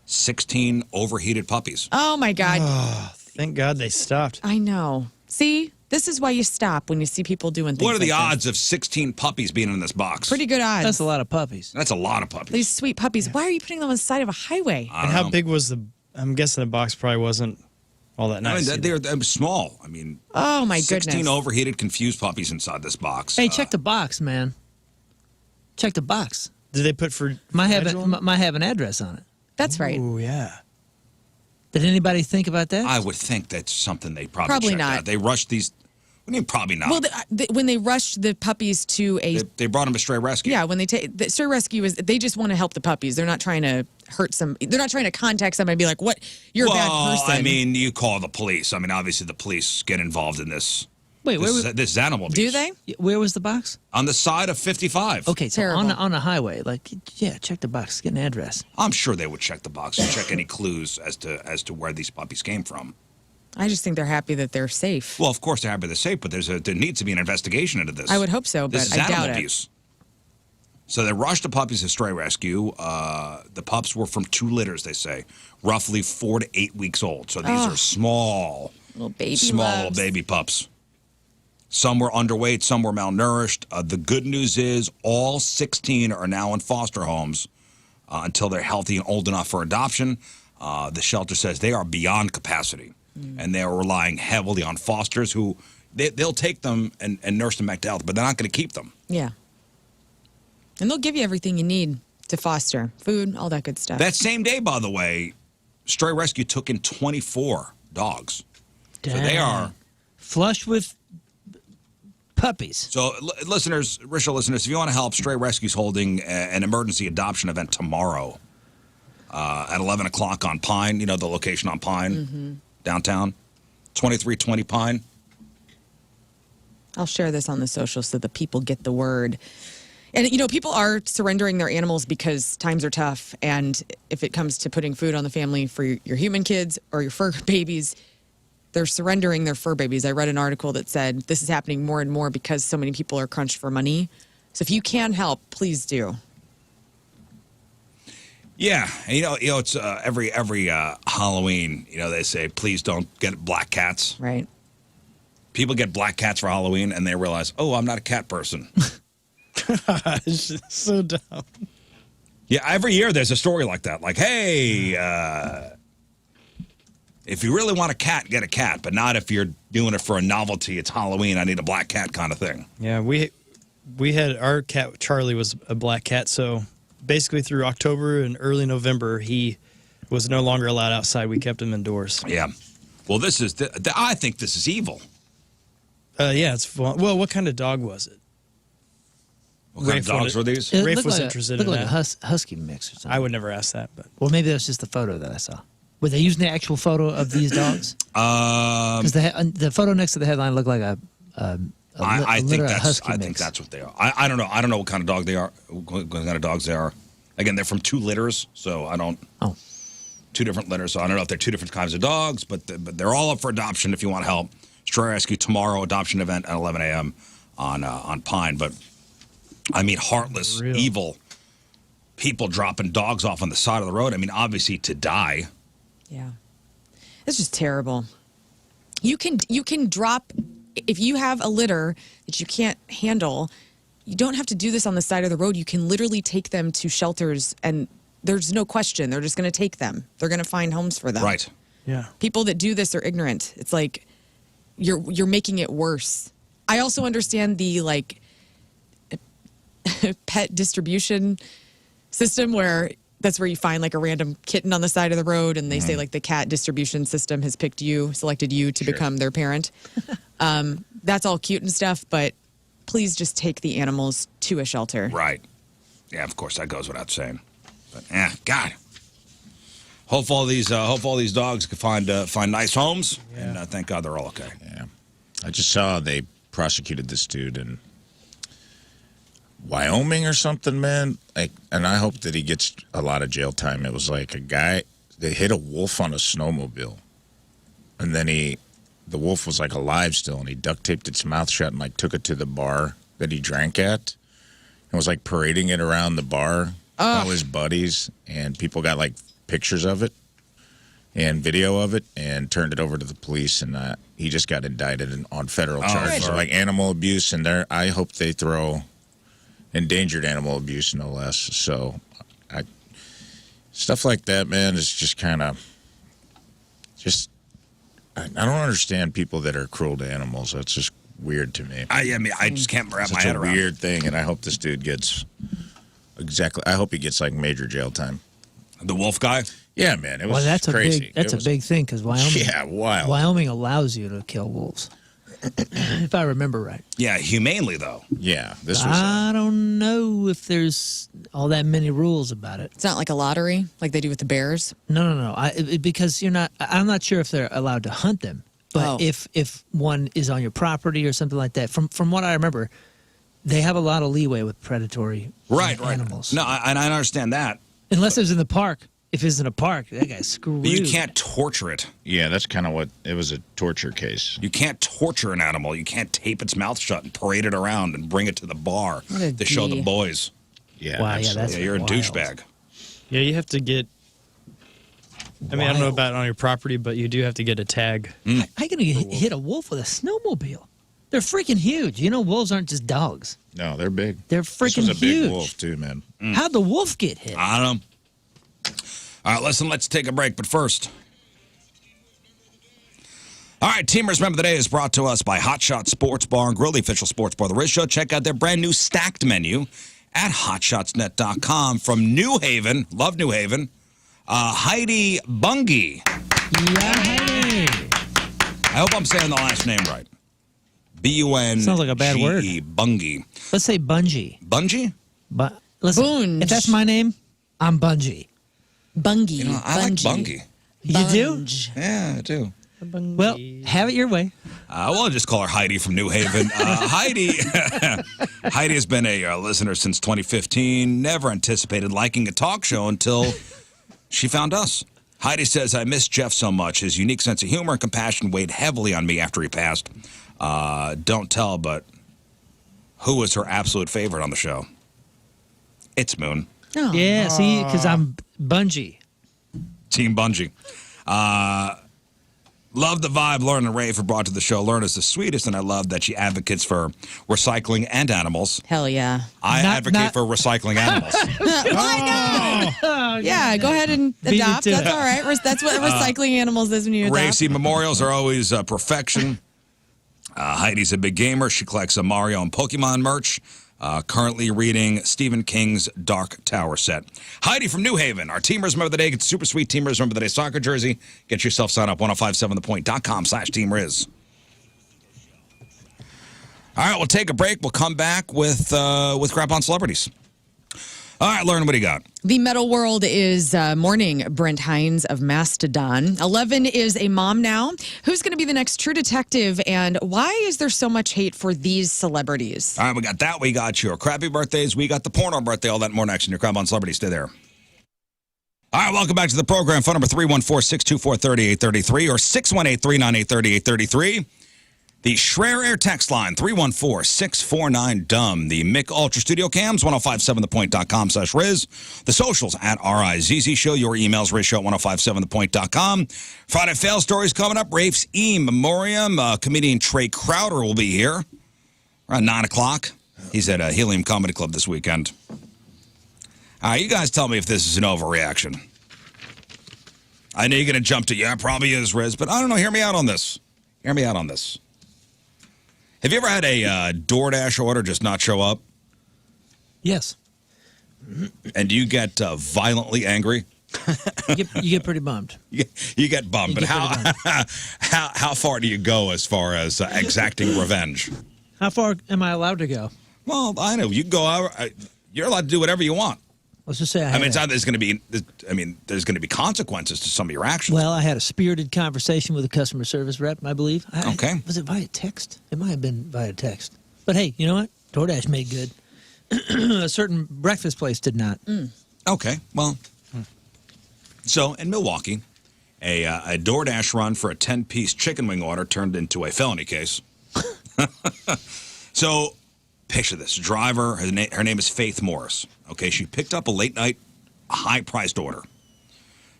Speaker 1: 16 overheated puppies.
Speaker 2: Oh my God!
Speaker 5: Thank God they stopped.
Speaker 2: I know. See, this is why you stop when you see people doing things.
Speaker 1: What are the
Speaker 2: like
Speaker 1: odds of 16 puppies being in this box?
Speaker 2: Pretty good odds.
Speaker 3: That's a lot of puppies.
Speaker 1: That's a lot of puppies.
Speaker 2: These sweet puppies. Why are you putting them on the side of a highway?
Speaker 1: I
Speaker 5: And
Speaker 1: don't
Speaker 5: how
Speaker 1: know.
Speaker 5: big was the? I'm guessing the box probably wasn't all that
Speaker 1: I
Speaker 5: nice.
Speaker 1: mean,
Speaker 5: either.
Speaker 1: they're small. I mean,
Speaker 2: Oh my
Speaker 1: 16
Speaker 2: goodness!
Speaker 1: overheated, confused puppies inside this box.
Speaker 3: Hey, check the box, man. Check the box.
Speaker 5: Did they put for?
Speaker 3: Might have an address on it.
Speaker 2: That's right.
Speaker 5: Oh yeah.
Speaker 3: Did anybody think about that?
Speaker 1: I would think that's something they probably
Speaker 2: Probably
Speaker 1: checked
Speaker 2: not.
Speaker 1: out. They rushed these. What do you mean probably not?
Speaker 2: Well, when they rushed the puppies to
Speaker 1: they brought them to stray rescue.
Speaker 2: when they take the stray rescue is they just want to help the puppies. They're not trying to hurt some. They're not trying to contact somebody and be like, "What? You're a bad person."
Speaker 1: I mean, you call the police. I mean, obviously the police get involved in this.
Speaker 3: Wait,
Speaker 1: This is animal
Speaker 2: do
Speaker 1: abuse.
Speaker 2: they?
Speaker 3: where was the box?
Speaker 1: On the side of 55.
Speaker 3: Okay, so
Speaker 2: Terrible.
Speaker 3: on the highway, like, yeah, check the box, get an address.
Speaker 1: I'm sure they would check the box and check any clues as to where these puppies came from.
Speaker 2: I just think they're happy that they're safe.
Speaker 1: Well, of course they're happy they're safe, but there needs to be an investigation into this.
Speaker 2: I would hope so,
Speaker 1: This
Speaker 2: but
Speaker 1: is
Speaker 2: I doubt
Speaker 1: animal
Speaker 2: it.
Speaker 1: abuse. So they rushed the puppies to stray rescue. The pups were from 2 litters, they say, roughly 4 to 8 weeks old. So these are small,
Speaker 2: Little baby
Speaker 1: small little
Speaker 2: loves.
Speaker 1: baby pups. Some were underweight, some were malnourished. The good news is all 16 are now in foster homes until they're healthy and old enough for adoption. The shelter says they are beyond capacity, and they are relying heavily on fosters who they'll take them and nurse them back to health, but they're not going to keep them.
Speaker 2: Yeah, and they'll give you everything you need to foster, food, all that good stuff.
Speaker 1: That same day, by the way, Stray Rescue took in 24 dogs. So they are.
Speaker 3: Flush with puppies.
Speaker 1: So, listeners, Rizzuto listeners, if you want to help, Stray Rescue's holding an emergency adoption event tomorrow at 11 o'clock on Pine. You know, the location on Pine, downtown, 2320 Pine.
Speaker 2: I'll share this on the social so the people get the word. And, you know, people are surrendering their animals because times are tough. And if it comes to putting food on the family for your human kids or your fur babies, they're surrendering their fur babies. I read an article that said this is happening more and more because so many people are crunched for money. So if you can help, please do.
Speaker 1: Yeah, and you know, it's every Halloween. You know, they say please don't get black cats.
Speaker 2: Right.
Speaker 1: People get black cats for Halloween, and they realize, oh, I'm not a cat person.
Speaker 5: It's just so dumb.
Speaker 1: Yeah, every year there's a story like that. Like, hey, if you really want a cat, get a cat, but not if you're doing it for a novelty. It's Halloween. I need a black cat kind of thing.
Speaker 5: Yeah, we had our cat Charlie was a black cat, so basically through October and early November he was no longer allowed outside. We kept him indoors.
Speaker 1: Yeah. Well, this is I think this is evil.
Speaker 5: Yeah, it's fun. Well, what kind of dog was it?
Speaker 1: What kind of
Speaker 5: Rafe
Speaker 1: dogs were these?
Speaker 3: It
Speaker 5: Rafe
Speaker 3: looked
Speaker 5: was
Speaker 3: like
Speaker 5: interested
Speaker 3: looked
Speaker 5: in
Speaker 3: like
Speaker 5: that.
Speaker 3: a husky mix or something.
Speaker 5: I would never ask that, but
Speaker 3: Or maybe that's just the photo that I saw. Were they using the actual photo of these dogs? Because the photo next to the headline looked like a
Speaker 1: I think
Speaker 3: litter of
Speaker 1: that's
Speaker 3: husky
Speaker 1: I think
Speaker 3: mix.
Speaker 1: that's what they are. I don't know. I don't know what kind of dog they are. What kind of dogs they are. Again, they're from 2 litters, so I don't.
Speaker 3: Oh.
Speaker 1: two different litters. So I don't know if they're two different kinds of dogs, but they're all up for adoption if you want help. Stray Rescue tomorrow, adoption event at 11 a.m. on Pine. But I mean, heartless, evil people dropping dogs off on the side of the road. I mean, obviously to die.
Speaker 2: Yeah. It's just terrible. You can drop, if you have a litter that you can't handle, you don't have to do this on the side of the road. You can literally take them to shelters, and there's no question. They're just going to take them. They're going to find homes for them.
Speaker 1: Right.
Speaker 5: Yeah.
Speaker 2: People that do this are ignorant. It's like you're making it worse. I also understand the like pet distribution system where that's where you find like a random kitten on the side of the road and they say like the cat distribution system has picked you, selected you to become their parent. That's all cute and stuff, but please just take the animals to a shelter.
Speaker 1: Right. Yeah, of course, that goes without saying. But God. Hope all these dogs can find nice homes, and thank God they're all okay.
Speaker 4: Yeah. I just saw they prosecuted this dude in Wyoming or something, man. And I hope that he gets a lot of jail time. It was like a guy, they hit a wolf on a snowmobile. And then the wolf was like alive still, and he duct taped its mouth shut and like took it to the bar that he drank at. And was like parading it around the bar, all his buddies, and people got like pictures of it and video of it and turned it over to the police, and he just got indicted on federal charges for like animal abuse. And I hope they throw endangered animal abuse, no less. So, stuff like that, man, is just kind of I don't understand people that are cruel to animals. That's just weird to me.
Speaker 1: I mean, I just can't wrap my head around it.
Speaker 4: It's a weird thing, and I hope this dude gets I hope he gets like major jail time.
Speaker 1: The wolf guy?
Speaker 4: Yeah, man, it was
Speaker 3: that's
Speaker 4: crazy.
Speaker 3: That's a big thing because Wyoming.
Speaker 4: Yeah, wild.
Speaker 3: Wyoming allows you to kill wolves, if I remember right.
Speaker 1: Yeah, humanely though.
Speaker 4: Yeah, this was.
Speaker 3: I don't know if there's all that many rules about it.
Speaker 2: It's not like a lottery like they do with the bears.
Speaker 3: No. Because you're not. I'm not sure if they're allowed to hunt them. But if one is on your property or something like that, from what I remember, they have a lot of leeway with predatory animals.
Speaker 1: No, I understand that.
Speaker 3: Unless it's in the park. If it's in a park, that guy's screwed.
Speaker 1: But you can't torture it.
Speaker 4: Yeah, that's kind of what it was, a torture case.
Speaker 1: You can't torture an animal. You can't tape its mouth shut and parade it around and bring it to the bar to show the boys.
Speaker 4: Yeah,
Speaker 3: wow, that's
Speaker 1: you're
Speaker 3: wild.
Speaker 1: A douchebag.
Speaker 5: Yeah, you have to get. I mean, I don't know about on your property, but you do have to get a tag.
Speaker 3: How are you going to hit a wolf with a snowmobile? They're freaking huge. You know, wolves aren't just dogs.
Speaker 4: No, they're big.
Speaker 3: They're freaking
Speaker 4: huge. This was a
Speaker 3: huge.
Speaker 4: big wolf, too, man.
Speaker 3: How'd the wolf get hit?
Speaker 1: I don't know. All right, listen, let's take a break. But first, all right, Teamers Member of the Day is brought to us by Hot Shot Sports Bar and Grill, the official sports bar of the Rizz Show. Check out their brand new stacked menu at hotshotsnet.com. From New Haven, love New Haven, Heidi Bungie.
Speaker 3: Yeah, Heidi.
Speaker 1: I hope I'm saying the last name right. B-U-N-G-E.
Speaker 3: Sounds like a bad word.
Speaker 1: Bungie.
Speaker 3: Let's say Bungie.
Speaker 1: Bungie?
Speaker 3: But listen,
Speaker 2: Bunge.
Speaker 3: if that's my name, I'm Bungie.
Speaker 2: Bungie.
Speaker 1: You know, I like Bungie.
Speaker 3: You do?
Speaker 2: Bunge.
Speaker 1: Yeah, I do.
Speaker 3: Well, have it your way.
Speaker 1: We'll just call her Heidi from New Haven. Heidi has been a listener since 2015. Never anticipated liking a talk show until she found us. Heidi says, I miss Jeff so much. His unique sense of humor and compassion weighed heavily on me after he passed. Don't tell, but who was her absolute favorite on the show? It's Moon.
Speaker 2: Oh.
Speaker 3: Yeah, see, because I'm Bungie.
Speaker 1: Team Bungie. Love the vibe Lern and Rafe have brought to the show. Lern is the sweetest, and I love that she advocates for recycling and animals.
Speaker 2: Hell yeah.
Speaker 1: I advocate for recycling animals.
Speaker 2: Why not? Yeah, go ahead and adopt. That's all right. That's what recycling animals is when you adopt.
Speaker 1: Racy memorials are always perfection. Heidi's a big gamer. She collects a Mario and Pokemon merch. Currently reading Stephen King's Dark Tower set. Heidi from New Haven, our Teamers Member of the Day. Get super sweet Teamers Member of the Day soccer jersey. Get yourself signed up, 1057thepoint.com/teamriz. All right, we'll take a break. We'll come back with Grab on Celebrities. All right, Lern, what do you got?
Speaker 2: The metal world is mourning Brent Hines of Mastodon. 11 is a mom now. Who's going to be the next True Detective, and why is there so much hate for these celebrities?
Speaker 1: All right, we got that. We got your crappy birthdays. We got the porno birthday. All that and more next in your Grab on Celebrities. Stay there. All right, welcome back to the program. Phone number 314-624-3833 or 618-398-3833. The Schreier Air text line, 314-649-DUMB. The Mick Ultra Studio Cams, 1057thepoint.com/Rizz. The socials at RIZZ Show. Your emails, Rizz Show at 1057thepoint.com. Friday Fail Stories coming up. Rafe's memoriam. Comedian Trae Crowder will be here around 9 o'clock. He's at Helium Comedy Club this weekend. All right, you guys tell me if this is an overreaction. I know you're going to jump to, yeah, it probably is, Rizz, but I don't know. Hear me out on this. Hear me out on this. Have you ever had a DoorDash order just not show up?
Speaker 3: Yes.
Speaker 1: And do you get violently angry?
Speaker 3: You get pretty bummed.
Speaker 1: You get bummed, but how far do you go as far as exacting revenge?
Speaker 3: How far am I allowed to go?
Speaker 1: Well, I know. You can go out. You're allowed to do whatever you want.
Speaker 3: Let's just say
Speaker 1: it's not there's going to be. There's going to be consequences to some of your actions.
Speaker 3: Well, I had a spirited conversation with a customer service rep, I believe.
Speaker 1: Okay.
Speaker 3: Was it via text? It might have been via text. But hey, you know what? DoorDash made good. A certain breakfast place did not.
Speaker 1: Okay. Well, so in Milwaukee, a DoorDash run for a 10-piece chicken wing order turned into a felony case. So, picture this. Driver, her name is Faith Morris. Okay, she picked up a late-night, high-priced order.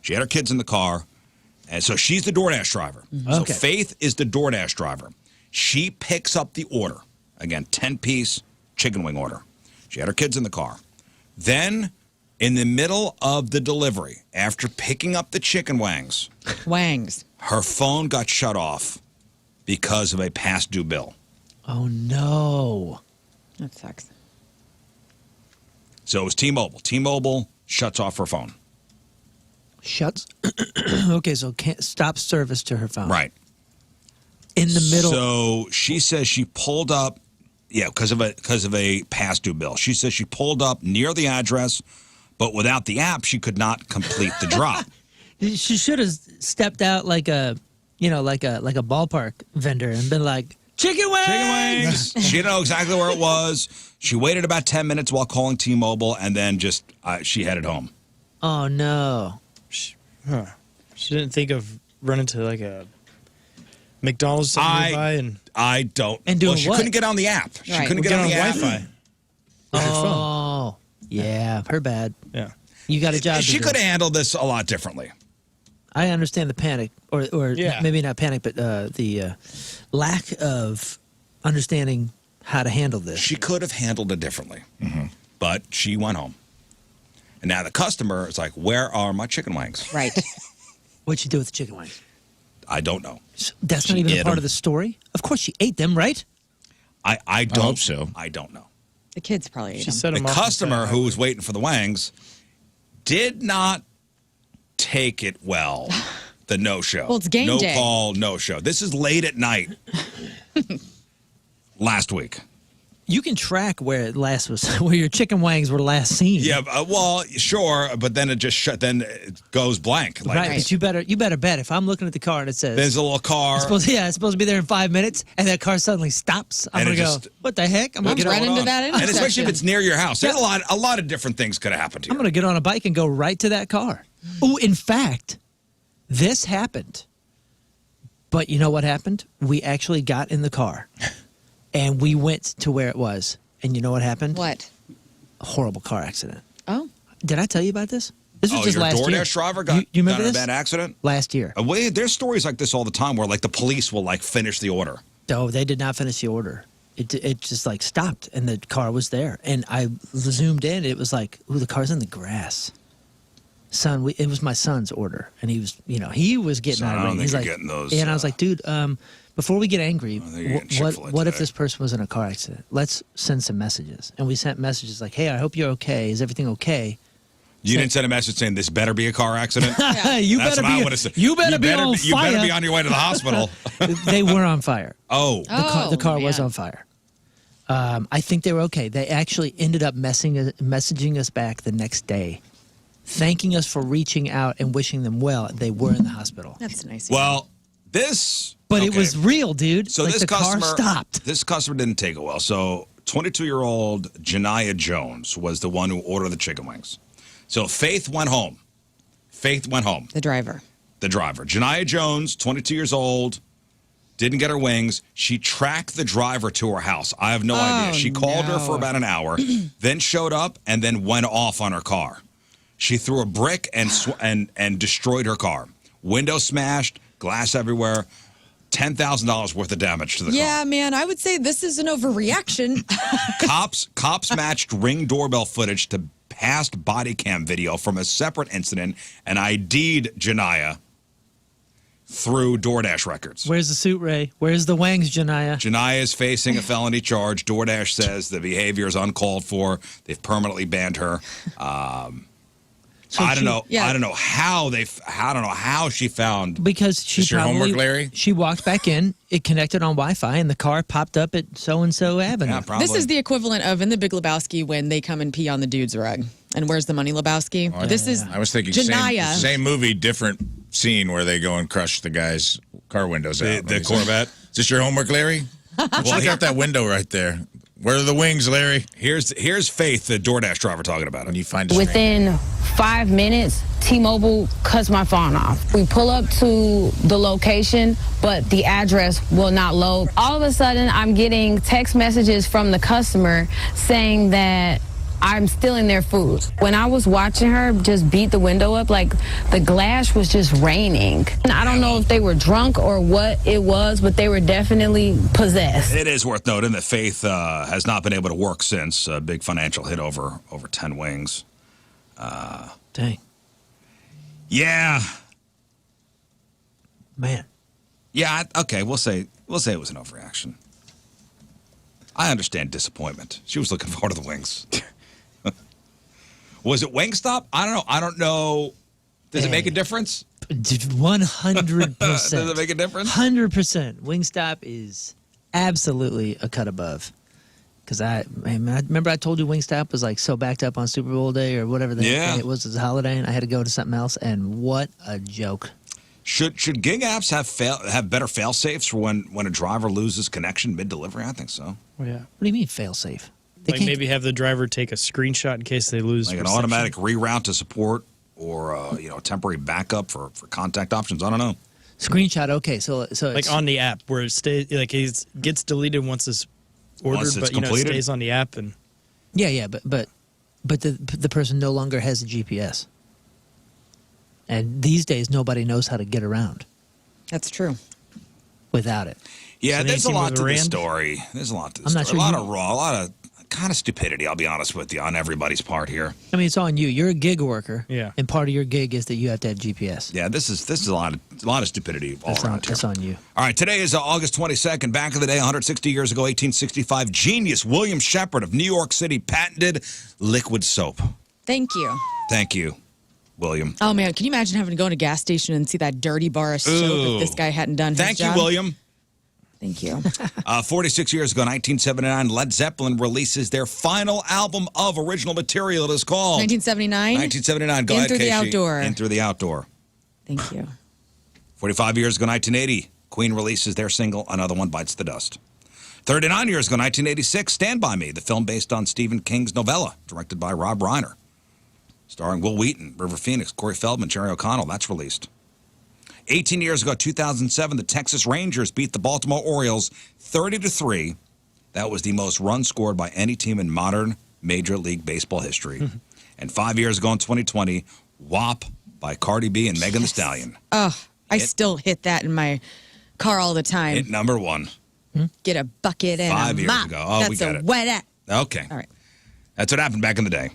Speaker 1: She had her kids in the car, and so she's the DoorDash driver. So
Speaker 3: Okay.
Speaker 1: Faith is the DoorDash driver. She picks up the order. Again, 10-piece chicken wing order. She had her kids in the car. Then, in the middle of the delivery, after picking up the chicken wings, her phone got shut off because of a past due bill.
Speaker 3: Oh, no.
Speaker 2: That sucks.
Speaker 1: So it was T-Mobile. T-Mobile shuts off her phone.
Speaker 3: Shuts? Okay, so can't stop service to her phone.
Speaker 1: Right.
Speaker 3: In the middle.
Speaker 1: So she says she pulled up, because of a past due bill. She says she pulled up near the address, but without the app, she could not complete the drop.
Speaker 3: She should have stepped out like a ballpark vendor and been like, chicken wings!
Speaker 1: Chicken wings! She didn't know exactly where it was. She waited about 10 minutes while calling T-Mobile, and then just she headed home.
Speaker 3: Oh, no.
Speaker 5: She didn't think of running to like a McDonald's nearby and
Speaker 1: I don't.
Speaker 3: And doing
Speaker 1: well, she
Speaker 3: what?
Speaker 1: couldn't get on the app. She couldn't get on the app.
Speaker 5: Wi-Fi.
Speaker 3: Oh, yeah, her bad.
Speaker 5: Yeah.
Speaker 3: You got a job.
Speaker 1: She could have handled this a lot differently.
Speaker 3: I understand the panic, or
Speaker 5: Yeah.
Speaker 3: maybe not panic, but the lack of understanding how to handle this.
Speaker 1: She could have handled it differently, but she went home. And now the customer is like, where are my chicken wings?
Speaker 2: Right.
Speaker 3: What'd she do with the chicken wings?
Speaker 1: I don't know.
Speaker 3: That's not even a part of the story? Of course she ate them, right?
Speaker 1: I don't
Speaker 4: hope so.
Speaker 1: I don't know.
Speaker 2: The kids probably ate
Speaker 5: She
Speaker 2: them.
Speaker 5: set
Speaker 1: The
Speaker 5: him off
Speaker 1: customer
Speaker 5: and said,
Speaker 1: who was waiting for the wings did not take it well. The no-show.
Speaker 2: Well, it's game
Speaker 1: no
Speaker 2: day.
Speaker 1: No call, no-show. This is late at night. Last week.
Speaker 3: You can track where it last was, where your chicken wings were last seen.
Speaker 1: Yeah, well, sure, but then it just then it goes blank. Like,
Speaker 3: Right, but you better bet if I'm looking at the car and it says
Speaker 1: there's a little car.
Speaker 3: it's supposed to be there in 5 minutes, and that car suddenly stops. I'm
Speaker 1: And
Speaker 3: gonna
Speaker 1: it
Speaker 3: go,
Speaker 1: just-
Speaker 3: what the heck? I'm gonna get
Speaker 2: run
Speaker 3: on,
Speaker 2: into that
Speaker 1: And especially if
Speaker 2: intersection.
Speaker 1: it's near your house. There's a lot of different things could have happened to you.
Speaker 3: I'm gonna get on a bike and go right to that car. Oh, in fact, this happened. But you know what happened? We actually got in the car, and we went to where it was. And you know what happened?
Speaker 2: What?
Speaker 3: A horrible car accident.
Speaker 2: Oh.
Speaker 3: Did I tell you about this? This was just
Speaker 1: your
Speaker 3: last
Speaker 1: DoorDash
Speaker 3: year.
Speaker 1: driver got
Speaker 3: you remember
Speaker 1: in a
Speaker 3: this?
Speaker 1: bad accident?
Speaker 3: Last year.
Speaker 1: There's stories like this all the time where like the police will like finish the order.
Speaker 3: No, they did not finish the order. It just like stopped, and the car was there. And I zoomed in. It was like, ooh, the car's in the grass. Son, it was my son's order, and he was getting
Speaker 1: Son, I don't
Speaker 3: irate.
Speaker 1: think
Speaker 3: He's
Speaker 1: you're
Speaker 3: like,
Speaker 1: getting those,
Speaker 3: yeah, and I was like, dude, before we get angry,
Speaker 1: think you're getting Chick-fil-A
Speaker 3: what if
Speaker 1: today.
Speaker 3: this person was in a car accident? Let's send some messages. And we sent messages like, hey, I hope you're okay. Is everything okay?
Speaker 1: You didn't send a message saying this better be a car accident?
Speaker 3: you
Speaker 1: That's
Speaker 3: better
Speaker 1: what I
Speaker 3: be.
Speaker 1: would have said.
Speaker 3: You better be on
Speaker 1: You better
Speaker 3: fire.
Speaker 1: be on your way to the hospital.
Speaker 3: They were on fire.
Speaker 1: Oh.
Speaker 3: The car was
Speaker 2: man.
Speaker 3: on fire. I think they were okay. They actually ended up messaging us back the next day, thanking us for reaching out and wishing them well. They were in the hospital.
Speaker 2: That's nice.
Speaker 1: Well, this.
Speaker 3: But it
Speaker 1: okay.
Speaker 3: was real, dude.
Speaker 1: So
Speaker 3: like
Speaker 1: this
Speaker 3: the
Speaker 1: customer
Speaker 3: car stopped.
Speaker 1: This customer didn't take it well. So 22-year-old Janiyah Jones was the one who ordered the chicken wings. So Faith went home. Faith went home.
Speaker 2: The driver.
Speaker 1: The driver. Janiyah Jones, 22 years old, didn't get her wings. She tracked the driver to her house. I have no idea. She called her for about an hour, then showed up, and then went off on her car. She threw a brick and destroyed her car. Window smashed, glass everywhere. $10,000 worth of damage to the car.
Speaker 2: Yeah, man, I would say this is an overreaction.
Speaker 1: Cops matched Ring doorbell footage to past body cam video from a separate incident and ID'd Janiyah through DoorDash records.
Speaker 3: Where's the suit, Ray? Where's the wangs, Janiyah?
Speaker 1: Janiyah is facing a felony charge. DoorDash says the behavior is uncalled for. They've permanently banned her. I don't know.
Speaker 2: Yeah.
Speaker 1: I don't know how she found.
Speaker 3: Because she
Speaker 4: Is your
Speaker 3: probably
Speaker 4: homework, Larry?
Speaker 3: She walked back in. It connected on Wi-Fi, and the car popped up at so and so Avenue.
Speaker 1: Yeah, probably.
Speaker 2: This is the equivalent of in the Big Lebowski when they come and pee on the dude's rug. And where's the money, Lebowski? This is
Speaker 4: I was thinking
Speaker 2: Janiyah.
Speaker 4: same movie, different scene where they go and crush the guy's car windows out.
Speaker 1: The Corvette.
Speaker 4: Is this your homework, Larry? Check out that window right there. Where are the wings, Larry?
Speaker 1: Here's Faith, the DoorDash driver, talking about
Speaker 4: When
Speaker 1: it.
Speaker 4: you find a
Speaker 11: Within 5 minutes, T-Mobile cuts my phone off. We pull up to the location, but the address will not load. All of a sudden, I'm getting text messages from the customer saying that I'm stealing their food. When I was watching her just beat the window up, like the glass was just raining. And I don't know if they were drunk or what it was, but they were definitely possessed.
Speaker 1: It is worth noting that Faith has not been able to work since a big financial hit over 10 wings.
Speaker 3: Dang.
Speaker 1: Yeah.
Speaker 3: Man.
Speaker 1: Yeah, okay, we'll say it was an overreaction. I understand disappointment. She was looking forward to the wings. Was it Wingstop? I don't know. I don't know. Does it make a difference?
Speaker 3: 100%.
Speaker 1: Does it make a difference?
Speaker 3: 100%. Wingstop is absolutely a cut above. Because I remember I told you Wingstop was like so backed up on Super Bowl day or whatever the
Speaker 1: Yeah.
Speaker 3: day it was as a holiday, and I had to go to something else, and what a joke.
Speaker 1: Should gig apps have better fail safes for when a driver loses connection mid delivery? I think so.
Speaker 5: Oh, yeah.
Speaker 3: What do you mean fail safe? They
Speaker 5: Like
Speaker 3: can't-
Speaker 5: maybe have the driver take a screenshot in case they lose.
Speaker 1: Like an
Speaker 5: reception.
Speaker 1: automatic reroute to support or temporary backup for contact options. I don't know.
Speaker 3: Screenshot, okay, so it's,
Speaker 5: Like on the app where it stays, like it gets deleted once it's ordered,
Speaker 1: Once it's
Speaker 5: but
Speaker 1: completed?
Speaker 5: it stays on the app and.
Speaker 3: yeah, but the person no longer has a GPS. And these days, nobody knows how to get around
Speaker 2: That's true.
Speaker 3: without it.
Speaker 1: Yeah,
Speaker 5: So
Speaker 1: there's a
Speaker 5: anything
Speaker 1: lot
Speaker 5: with
Speaker 1: to the
Speaker 5: Rand?
Speaker 1: story. There's a lot to the
Speaker 3: I'm not
Speaker 1: story.
Speaker 3: sure
Speaker 1: A lot
Speaker 3: you-
Speaker 1: of raw, a lot of kind of stupidity, I'll be honest with you, on everybody's part here.
Speaker 3: I mean, it's on you. You're a gig worker.
Speaker 5: Yeah.
Speaker 3: And part of your gig is that you have to have GPS.
Speaker 1: Yeah, this is a lot of stupidity all around here.
Speaker 3: That's on you.
Speaker 1: All right, today is August 22nd. Back in the day, 160 years ago, 1865, genius William Shepard of New York City patented liquid soap.
Speaker 2: Thank you.
Speaker 1: Thank you, William.
Speaker 2: Oh, man, can you imagine having to go in a gas station and see that dirty bar of soap
Speaker 1: Ooh.
Speaker 2: if this guy hadn't done his
Speaker 1: Thank you,
Speaker 2: job?
Speaker 1: William.
Speaker 2: Thank you.
Speaker 1: 46 years ago, 1979, Led Zeppelin releases their final album of original material. It is called
Speaker 2: 1979?
Speaker 1: 1979. Go
Speaker 2: In
Speaker 1: ahead,
Speaker 2: Through the
Speaker 1: Casey.
Speaker 2: Outdoor.
Speaker 1: In Through the Outdoor.
Speaker 2: Thank you.
Speaker 1: 45 years ago, 1980, Queen releases their single, Another One Bites the Dust. 39 years ago, 1986, Stand By Me, the film based on Stephen King's novella, directed by Rob Reiner. Starring Will Wheaton, River Phoenix, Corey Feldman, Jerry O'Connell. That's released. 18 years ago, 2007, the Texas Rangers beat the Baltimore Orioles 30-3. That was the most runs scored by any team in modern Major League Baseball history. And 5 years ago in 2020, WAP by Cardi B and Megan Thee Stallion.
Speaker 2: Oh, I still hit that in my car all the time.
Speaker 1: Hit number one.
Speaker 2: Get a bucket and
Speaker 1: 5
Speaker 2: a
Speaker 1: years
Speaker 2: mop.
Speaker 1: ago. Oh,
Speaker 2: That's
Speaker 1: we got
Speaker 2: a
Speaker 1: it.
Speaker 2: wet ass.
Speaker 1: Okay.
Speaker 2: All right.
Speaker 1: That's what happened back in the day.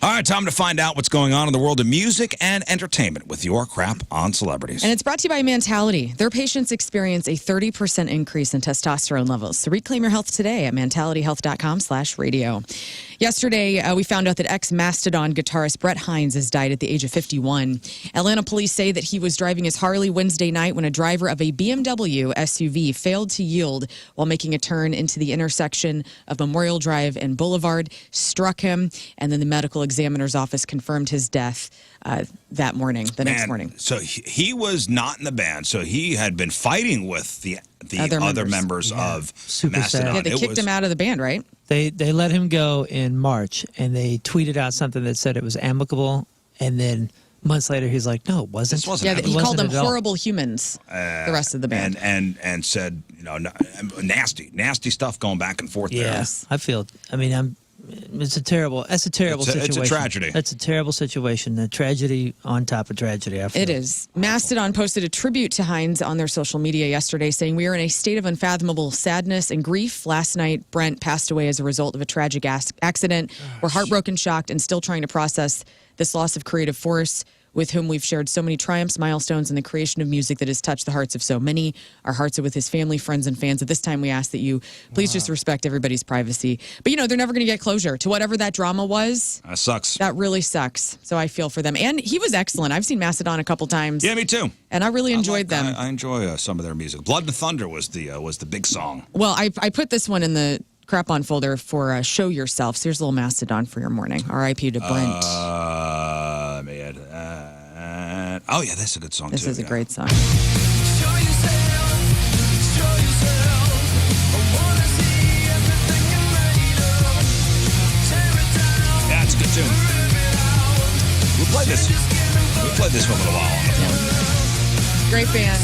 Speaker 1: All right, time to find out what's going on in the world of music and entertainment with your crap on celebrities.
Speaker 2: And it's brought to you by Mentality. Their patients experience a 30% increase in testosterone levels. So reclaim your health today at mentalityhealth.com/radio. Yesterday, we found out that ex-Mastodon guitarist Brett Hines has died at the age of 51. Atlanta police say that he was driving his Harley Wednesday night when a driver of a BMW SUV failed to yield while making a turn into the intersection of Memorial Drive and Boulevard, struck him, and then the medical examiner's office confirmed his death that morning, the next morning.
Speaker 1: So he was not in the band. So he had been fighting with the
Speaker 2: Other
Speaker 1: other
Speaker 2: members.
Speaker 1: members of
Speaker 3: Super sad.
Speaker 1: Mastodon.
Speaker 2: Yeah, they
Speaker 1: It
Speaker 2: kicked
Speaker 1: was-
Speaker 2: him out of the band, right?
Speaker 3: They let him go in March, and they tweeted out something that said it was amicable, and then months later he's like, "No, it wasn't."
Speaker 1: This wasn't
Speaker 2: Yeah, he called them
Speaker 3: at all.
Speaker 2: horrible humans. The rest of the band.
Speaker 1: and said, nasty stuff going back and forth there.
Speaker 3: Yes, I feel. I mean, that's a terrible situation.
Speaker 1: It's a tragedy.
Speaker 3: That's a terrible situation. A tragedy on top of tragedy. I feel.
Speaker 2: It is. Mastodon posted a tribute to Hines on their social media yesterday, saying, "We are in a state of unfathomable sadness and grief. Last night, Brent passed away as a result of a tragic accident. We're heartbroken, shocked, and still trying to process this loss of creative force with whom we've shared so many triumphs, milestones, and the creation of music that has touched the hearts of so many. Our hearts are with his family, friends, and fans. At this time, we ask that you please just respect everybody's privacy." But, they're never going to get closure to whatever that drama was.
Speaker 1: That sucks.
Speaker 2: That really sucks. So I feel for them. And he was excellent. I've seen Mastodon a couple times.
Speaker 1: Yeah, me too.
Speaker 2: And I really enjoyed them.
Speaker 1: I enjoy some of their music. Blood and Thunder was the big song.
Speaker 2: Well, I put this one in the crap on folder for Show Yourself. So here's a little Mastodon for your morning. R.I.P. to Brent.
Speaker 1: Oh, yeah, that's a good song,
Speaker 2: This
Speaker 1: too.
Speaker 2: is a great song.
Speaker 1: Yeah, it's a good tune. We played this for a little while.
Speaker 2: Great band.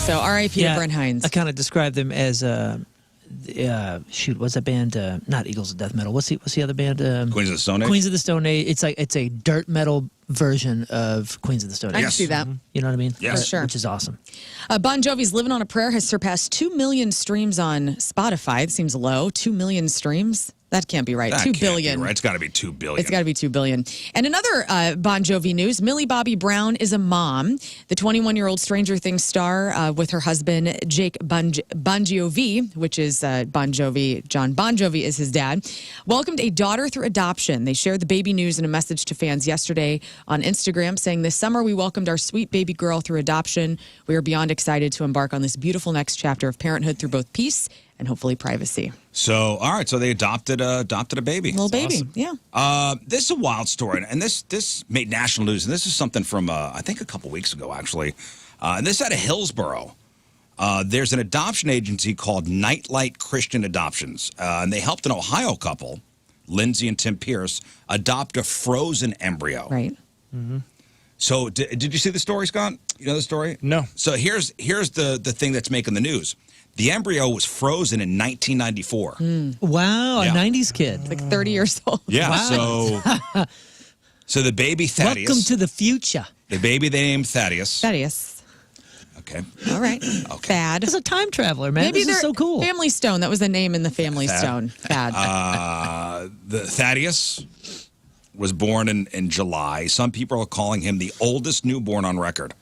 Speaker 2: So R.I.P. to Brent Hines.
Speaker 3: I kind of describe them as what's that band? Not Eagles of Death Metal. What's the other band?
Speaker 1: Queens of the Stone Age?
Speaker 3: Queens of the Stone Age. It's a dirt metal version of Queens of the Stone Age.
Speaker 2: I can see that.
Speaker 3: You know what I mean?
Speaker 1: Yes.
Speaker 2: For sure.
Speaker 3: Which is awesome.
Speaker 2: Bon Jovi's Living on a Prayer has surpassed 2 million streams on Spotify. It seems low. 2 million streams? That can't be right.
Speaker 1: That
Speaker 2: 2
Speaker 1: can't
Speaker 2: billion.
Speaker 1: be right. It's got to be 2 billion.
Speaker 2: It's got to be 2 billion. And another Bon Jovi news, Millie Bobby Brown is a mom. The 21-year-old Stranger Things star with her husband, Jake Bon Jovi, which is Bon Jovi. John Bon Jovi is his dad, welcomed a daughter through adoption. They shared the baby news in a message to fans yesterday on Instagram, saying, "This summer we welcomed our sweet baby girl through adoption. We are beyond excited to embark on this beautiful next chapter of parenthood through both peace and hopefully privacy."
Speaker 1: So, all right. So they adopted a baby.
Speaker 2: Little baby, yeah.
Speaker 1: This is a wild story, and this made national news. And this is something from I think a couple weeks ago, actually. And this out of Hillsboro. There's an adoption agency called Nightlight Christian Adoptions, and they helped an Ohio couple, Lindsay and Tim Pierce, adopt a frozen embryo.
Speaker 2: Right.
Speaker 1: So, did you see the story, Scott? You know the story?
Speaker 5: No.
Speaker 1: So here's the thing that's making the news. The embryo was frozen in 1994.
Speaker 3: Wow,
Speaker 1: Yeah.
Speaker 3: a 90s kid.
Speaker 2: Like 30 years old.
Speaker 1: Yeah.
Speaker 3: Wow.
Speaker 1: So the baby Thaddeus.
Speaker 3: Welcome to the future.
Speaker 1: The baby they named Thaddeus.
Speaker 2: Thaddeus.
Speaker 1: Okay.
Speaker 2: All right.
Speaker 1: Okay.
Speaker 2: Thad.
Speaker 3: As a time traveler, man.
Speaker 2: Maybe
Speaker 3: This
Speaker 2: they're
Speaker 3: is so cool.
Speaker 2: Family Stone. That was the name in the Family
Speaker 1: Thad.
Speaker 2: Stone. Thad.
Speaker 1: The Thaddeus was born in July. Some people are calling him the oldest newborn on record.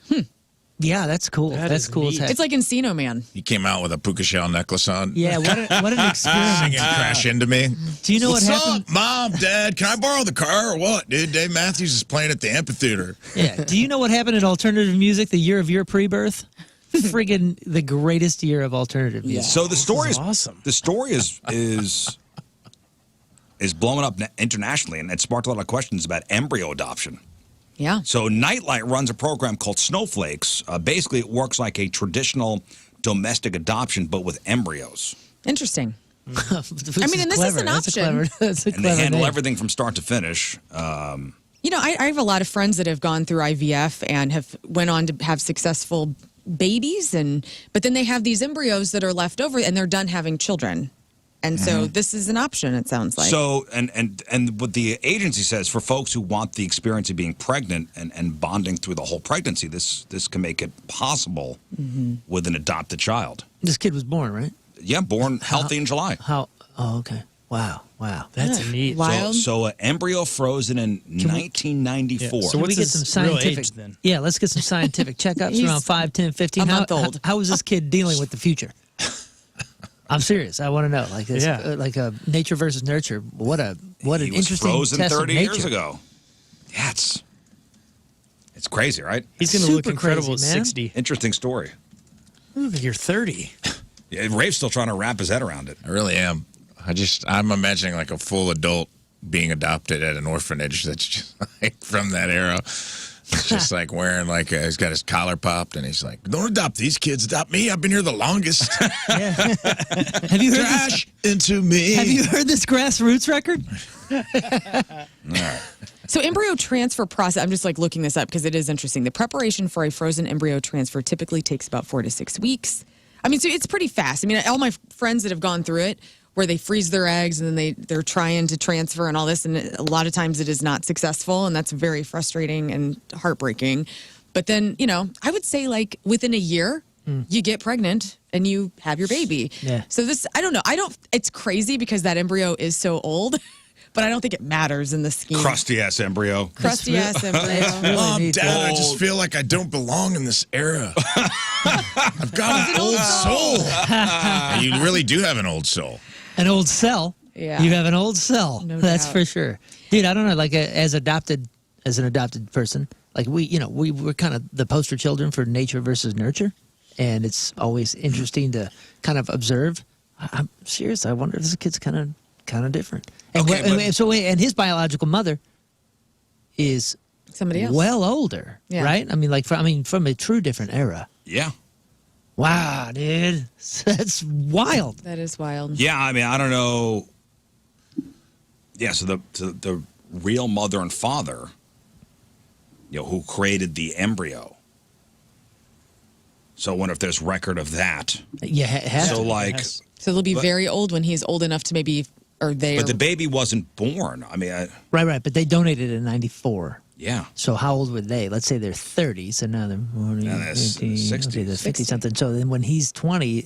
Speaker 3: Yeah, that's cool.
Speaker 5: That
Speaker 3: That's
Speaker 5: is
Speaker 3: cool as
Speaker 5: neat.
Speaker 3: heck.
Speaker 2: It's like Encino Man.
Speaker 4: He came out with a puka shell necklace on.
Speaker 3: Yeah, what an experiment.
Speaker 4: Singing Crash Into Me.
Speaker 3: Do you know
Speaker 4: What's
Speaker 3: what happened?
Speaker 4: up, Mom, Dad? Can I borrow the car or what? Dude, Dave Matthews is playing at the amphitheater.
Speaker 3: Yeah. Do you know what happened in alternative music the year of your pre-birth? Friggin' the greatest year of alternative music.
Speaker 1: So the story is
Speaker 5: awesome.
Speaker 1: The story is blowing up internationally, and it sparked a lot of questions about embryo adoption.
Speaker 2: Yeah.
Speaker 1: So Nightlight runs a program called Snowflakes. Basically, it works like a traditional domestic adoption, but with embryos.
Speaker 2: Interesting.
Speaker 3: I
Speaker 2: mean, and this is an option.
Speaker 3: That's a
Speaker 1: And they
Speaker 3: clever
Speaker 1: handle
Speaker 3: name.
Speaker 1: everything from start to finish.
Speaker 2: You know, I have a lot of friends that have gone through IVF and have went on to have successful babies, but then they have these embryos that are left over and they're done having children. And so this is an option, it sounds like.
Speaker 1: So, and what the agency says, for folks who want the experience of being pregnant and bonding through the whole pregnancy, this can make it possible with an adopted child.
Speaker 3: This kid was born, right?
Speaker 1: Yeah, born healthy in July.
Speaker 3: How? Oh, okay. Wow.
Speaker 5: That's neat.
Speaker 2: Wild.
Speaker 1: So an embryo frozen in 1994.
Speaker 5: Yeah, so
Speaker 3: Can we
Speaker 5: what's
Speaker 3: get
Speaker 5: his
Speaker 3: some
Speaker 5: real
Speaker 3: scientific?
Speaker 5: age then?
Speaker 3: Yeah, let's get some scientific checkups
Speaker 2: He's
Speaker 3: around 5, 10, 15.
Speaker 2: a month old.
Speaker 3: How is this kid dealing with the future? I'm serious. I want to know. Like this,
Speaker 5: Yeah.
Speaker 3: like a nature versus nurture. What an
Speaker 1: He was
Speaker 3: interesting
Speaker 1: frozen
Speaker 3: test
Speaker 1: 30
Speaker 3: of nature.
Speaker 1: years ago. Yeah, it's crazy, right?
Speaker 5: He's going to look
Speaker 3: Super
Speaker 5: incredible
Speaker 3: crazy,
Speaker 5: at
Speaker 3: man.
Speaker 5: 60.
Speaker 1: Interesting story.
Speaker 5: You look like you're 30.
Speaker 1: Yeah, Rafe's still trying to wrap his head around it.
Speaker 4: I really am. I'm imagining like a full adult being adopted at an orphanage that's just like from that era. He's just like wearing he's got his collar popped, and he's like, "Don't adopt these kids, adopt me. I've been here the longest."
Speaker 3: Have you heard
Speaker 4: Trash into me.
Speaker 3: Have you heard this grassroots record?
Speaker 2: So embryo transfer process, I'm just looking this up because it is interesting. The preparation for a frozen embryo transfer typically takes about 4 to 6 weeks. I mean, so it's pretty fast. I mean, all my friends that have gone through it, where they freeze their eggs and then they're trying to transfer and all this, and a lot of times it is not successful, and that's very frustrating and heartbreaking. But then, I would say within a year, you get pregnant and you have your baby.
Speaker 3: Yeah.
Speaker 2: So I don't know. It's crazy because that embryo is so old. But I don't think it matters in the scheme.
Speaker 1: Crusty ass embryo.
Speaker 2: Crusty ass embryo.
Speaker 4: Mom, Dad, I just feel like I don't belong in this era. I've got an old soul. You really do have an old soul.
Speaker 3: An old cell.
Speaker 2: Yeah.
Speaker 3: You have an old cell.
Speaker 2: No
Speaker 3: That's
Speaker 2: doubt.
Speaker 3: for sure. Dude, I don't know, as an adopted person, we're kind of the poster children for nature versus nurture. And it's always interesting to kind of observe. I'm serious. I wonder if this kid's kind of different. And and his biological mother is
Speaker 2: Somebody else.
Speaker 3: well older,
Speaker 2: Yeah.
Speaker 3: right? I mean, from a true different era.
Speaker 1: Yeah.
Speaker 3: Wow, dude, that's wild.
Speaker 2: That is wild.
Speaker 1: Yeah, I mean, I don't know. Yeah, so the real mother and father, who created the embryo. So I wonder if there's record of that.
Speaker 3: Yeah, it has
Speaker 1: So
Speaker 3: to.
Speaker 2: So they'll be very old when he's old enough to maybe,
Speaker 1: But the baby wasn't born. I mean,
Speaker 3: Right, but they donated in '94.
Speaker 1: yeah.
Speaker 3: So how old were they? Let's say they're 30, so now they're 40,
Speaker 1: Now that's
Speaker 3: 50,
Speaker 1: 60.
Speaker 3: okay, they're 50 something. So then when he's 20,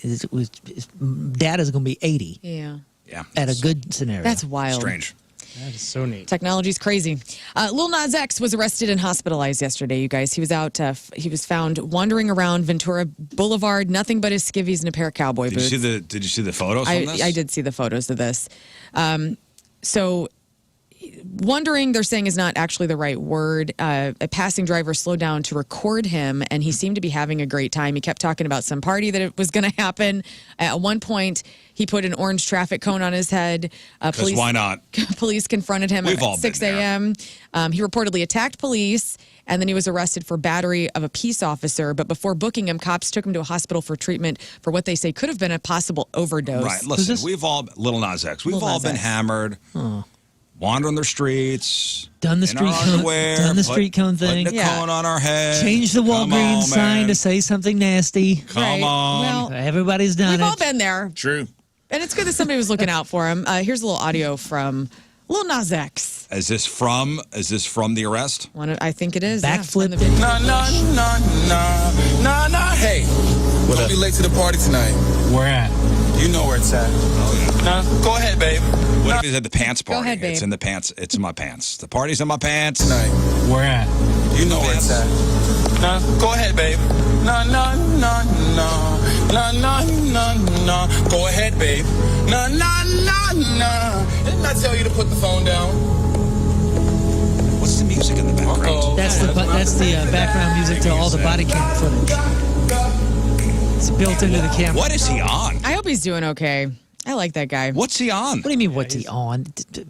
Speaker 3: dad is going to be 80
Speaker 2: Yeah.
Speaker 1: Yeah.
Speaker 3: at a good scenario.
Speaker 2: That's wild.
Speaker 1: Strange.
Speaker 5: That is so neat.
Speaker 2: Technology's crazy. Lil Nas X was arrested and hospitalized yesterday, you guys. He was out. He was found wandering around Ventura Boulevard, nothing but his skivvies and a pair of cowboy boots.
Speaker 1: Did you see the photos from this?
Speaker 2: I did see the photos of this. So wandering, they're saying, is not actually the right word. A passing driver slowed down to record him, and he seemed to be having a great time. He kept talking about some party that it was going to happen. At one point, he put an orange traffic cone on his head.
Speaker 1: Because why not?
Speaker 2: Police confronted him
Speaker 1: We've all
Speaker 2: at
Speaker 1: been
Speaker 2: 6 a.m. He reportedly attacked police, and then he was arrested for battery of a peace officer. But before booking him, cops took him to a hospital for treatment for what they say could have been a possible overdose.
Speaker 1: Right. Listen, we've all, Lil Nas X, we've
Speaker 2: Lil
Speaker 1: all
Speaker 2: Nas
Speaker 1: been
Speaker 2: X.
Speaker 1: hammered, wandering the streets,
Speaker 3: Done the
Speaker 1: in
Speaker 3: street
Speaker 1: our
Speaker 3: cone-
Speaker 1: underwear,
Speaker 3: done the street cone thing.
Speaker 1: putting a
Speaker 2: Yeah.
Speaker 1: cone on our head.
Speaker 3: Change the
Speaker 1: Come
Speaker 3: Walgreens
Speaker 1: on,
Speaker 3: sign
Speaker 1: man.
Speaker 3: to say something nasty.
Speaker 1: Come
Speaker 2: Right.
Speaker 1: on.
Speaker 2: Well,
Speaker 3: Everybody's done
Speaker 2: we've
Speaker 3: it.
Speaker 2: all been there.
Speaker 4: True.
Speaker 2: And it's good that somebody was looking out for him. Here's a little audio from Lil Nas X.
Speaker 1: Is this from the arrest?
Speaker 2: I think it is. yeah,
Speaker 3: Backflip.
Speaker 2: from the video.
Speaker 12: Nah. Hey, don't be late to the party tonight.
Speaker 5: Where at?
Speaker 12: You know where it's at. Nah, go ahead, babe.
Speaker 1: What if he's at the pants party?
Speaker 2: ahead, babe.
Speaker 1: It's in the pants. It's in my pants. The party's in my pants.
Speaker 12: Tonight.
Speaker 5: Where at?
Speaker 12: You know where it's at. Nah, go ahead, babe. Nah. Go ahead, babe. Nah. Didn't I tell you to put the phone down?
Speaker 1: What's the music in the background?
Speaker 12: Uh-oh.
Speaker 3: That's the background music to all the body cam footage. It's built into the camera.
Speaker 1: What is he on?
Speaker 2: I hope he's doing okay. I like that guy.
Speaker 1: What's he on?
Speaker 3: What do you mean? What's he on?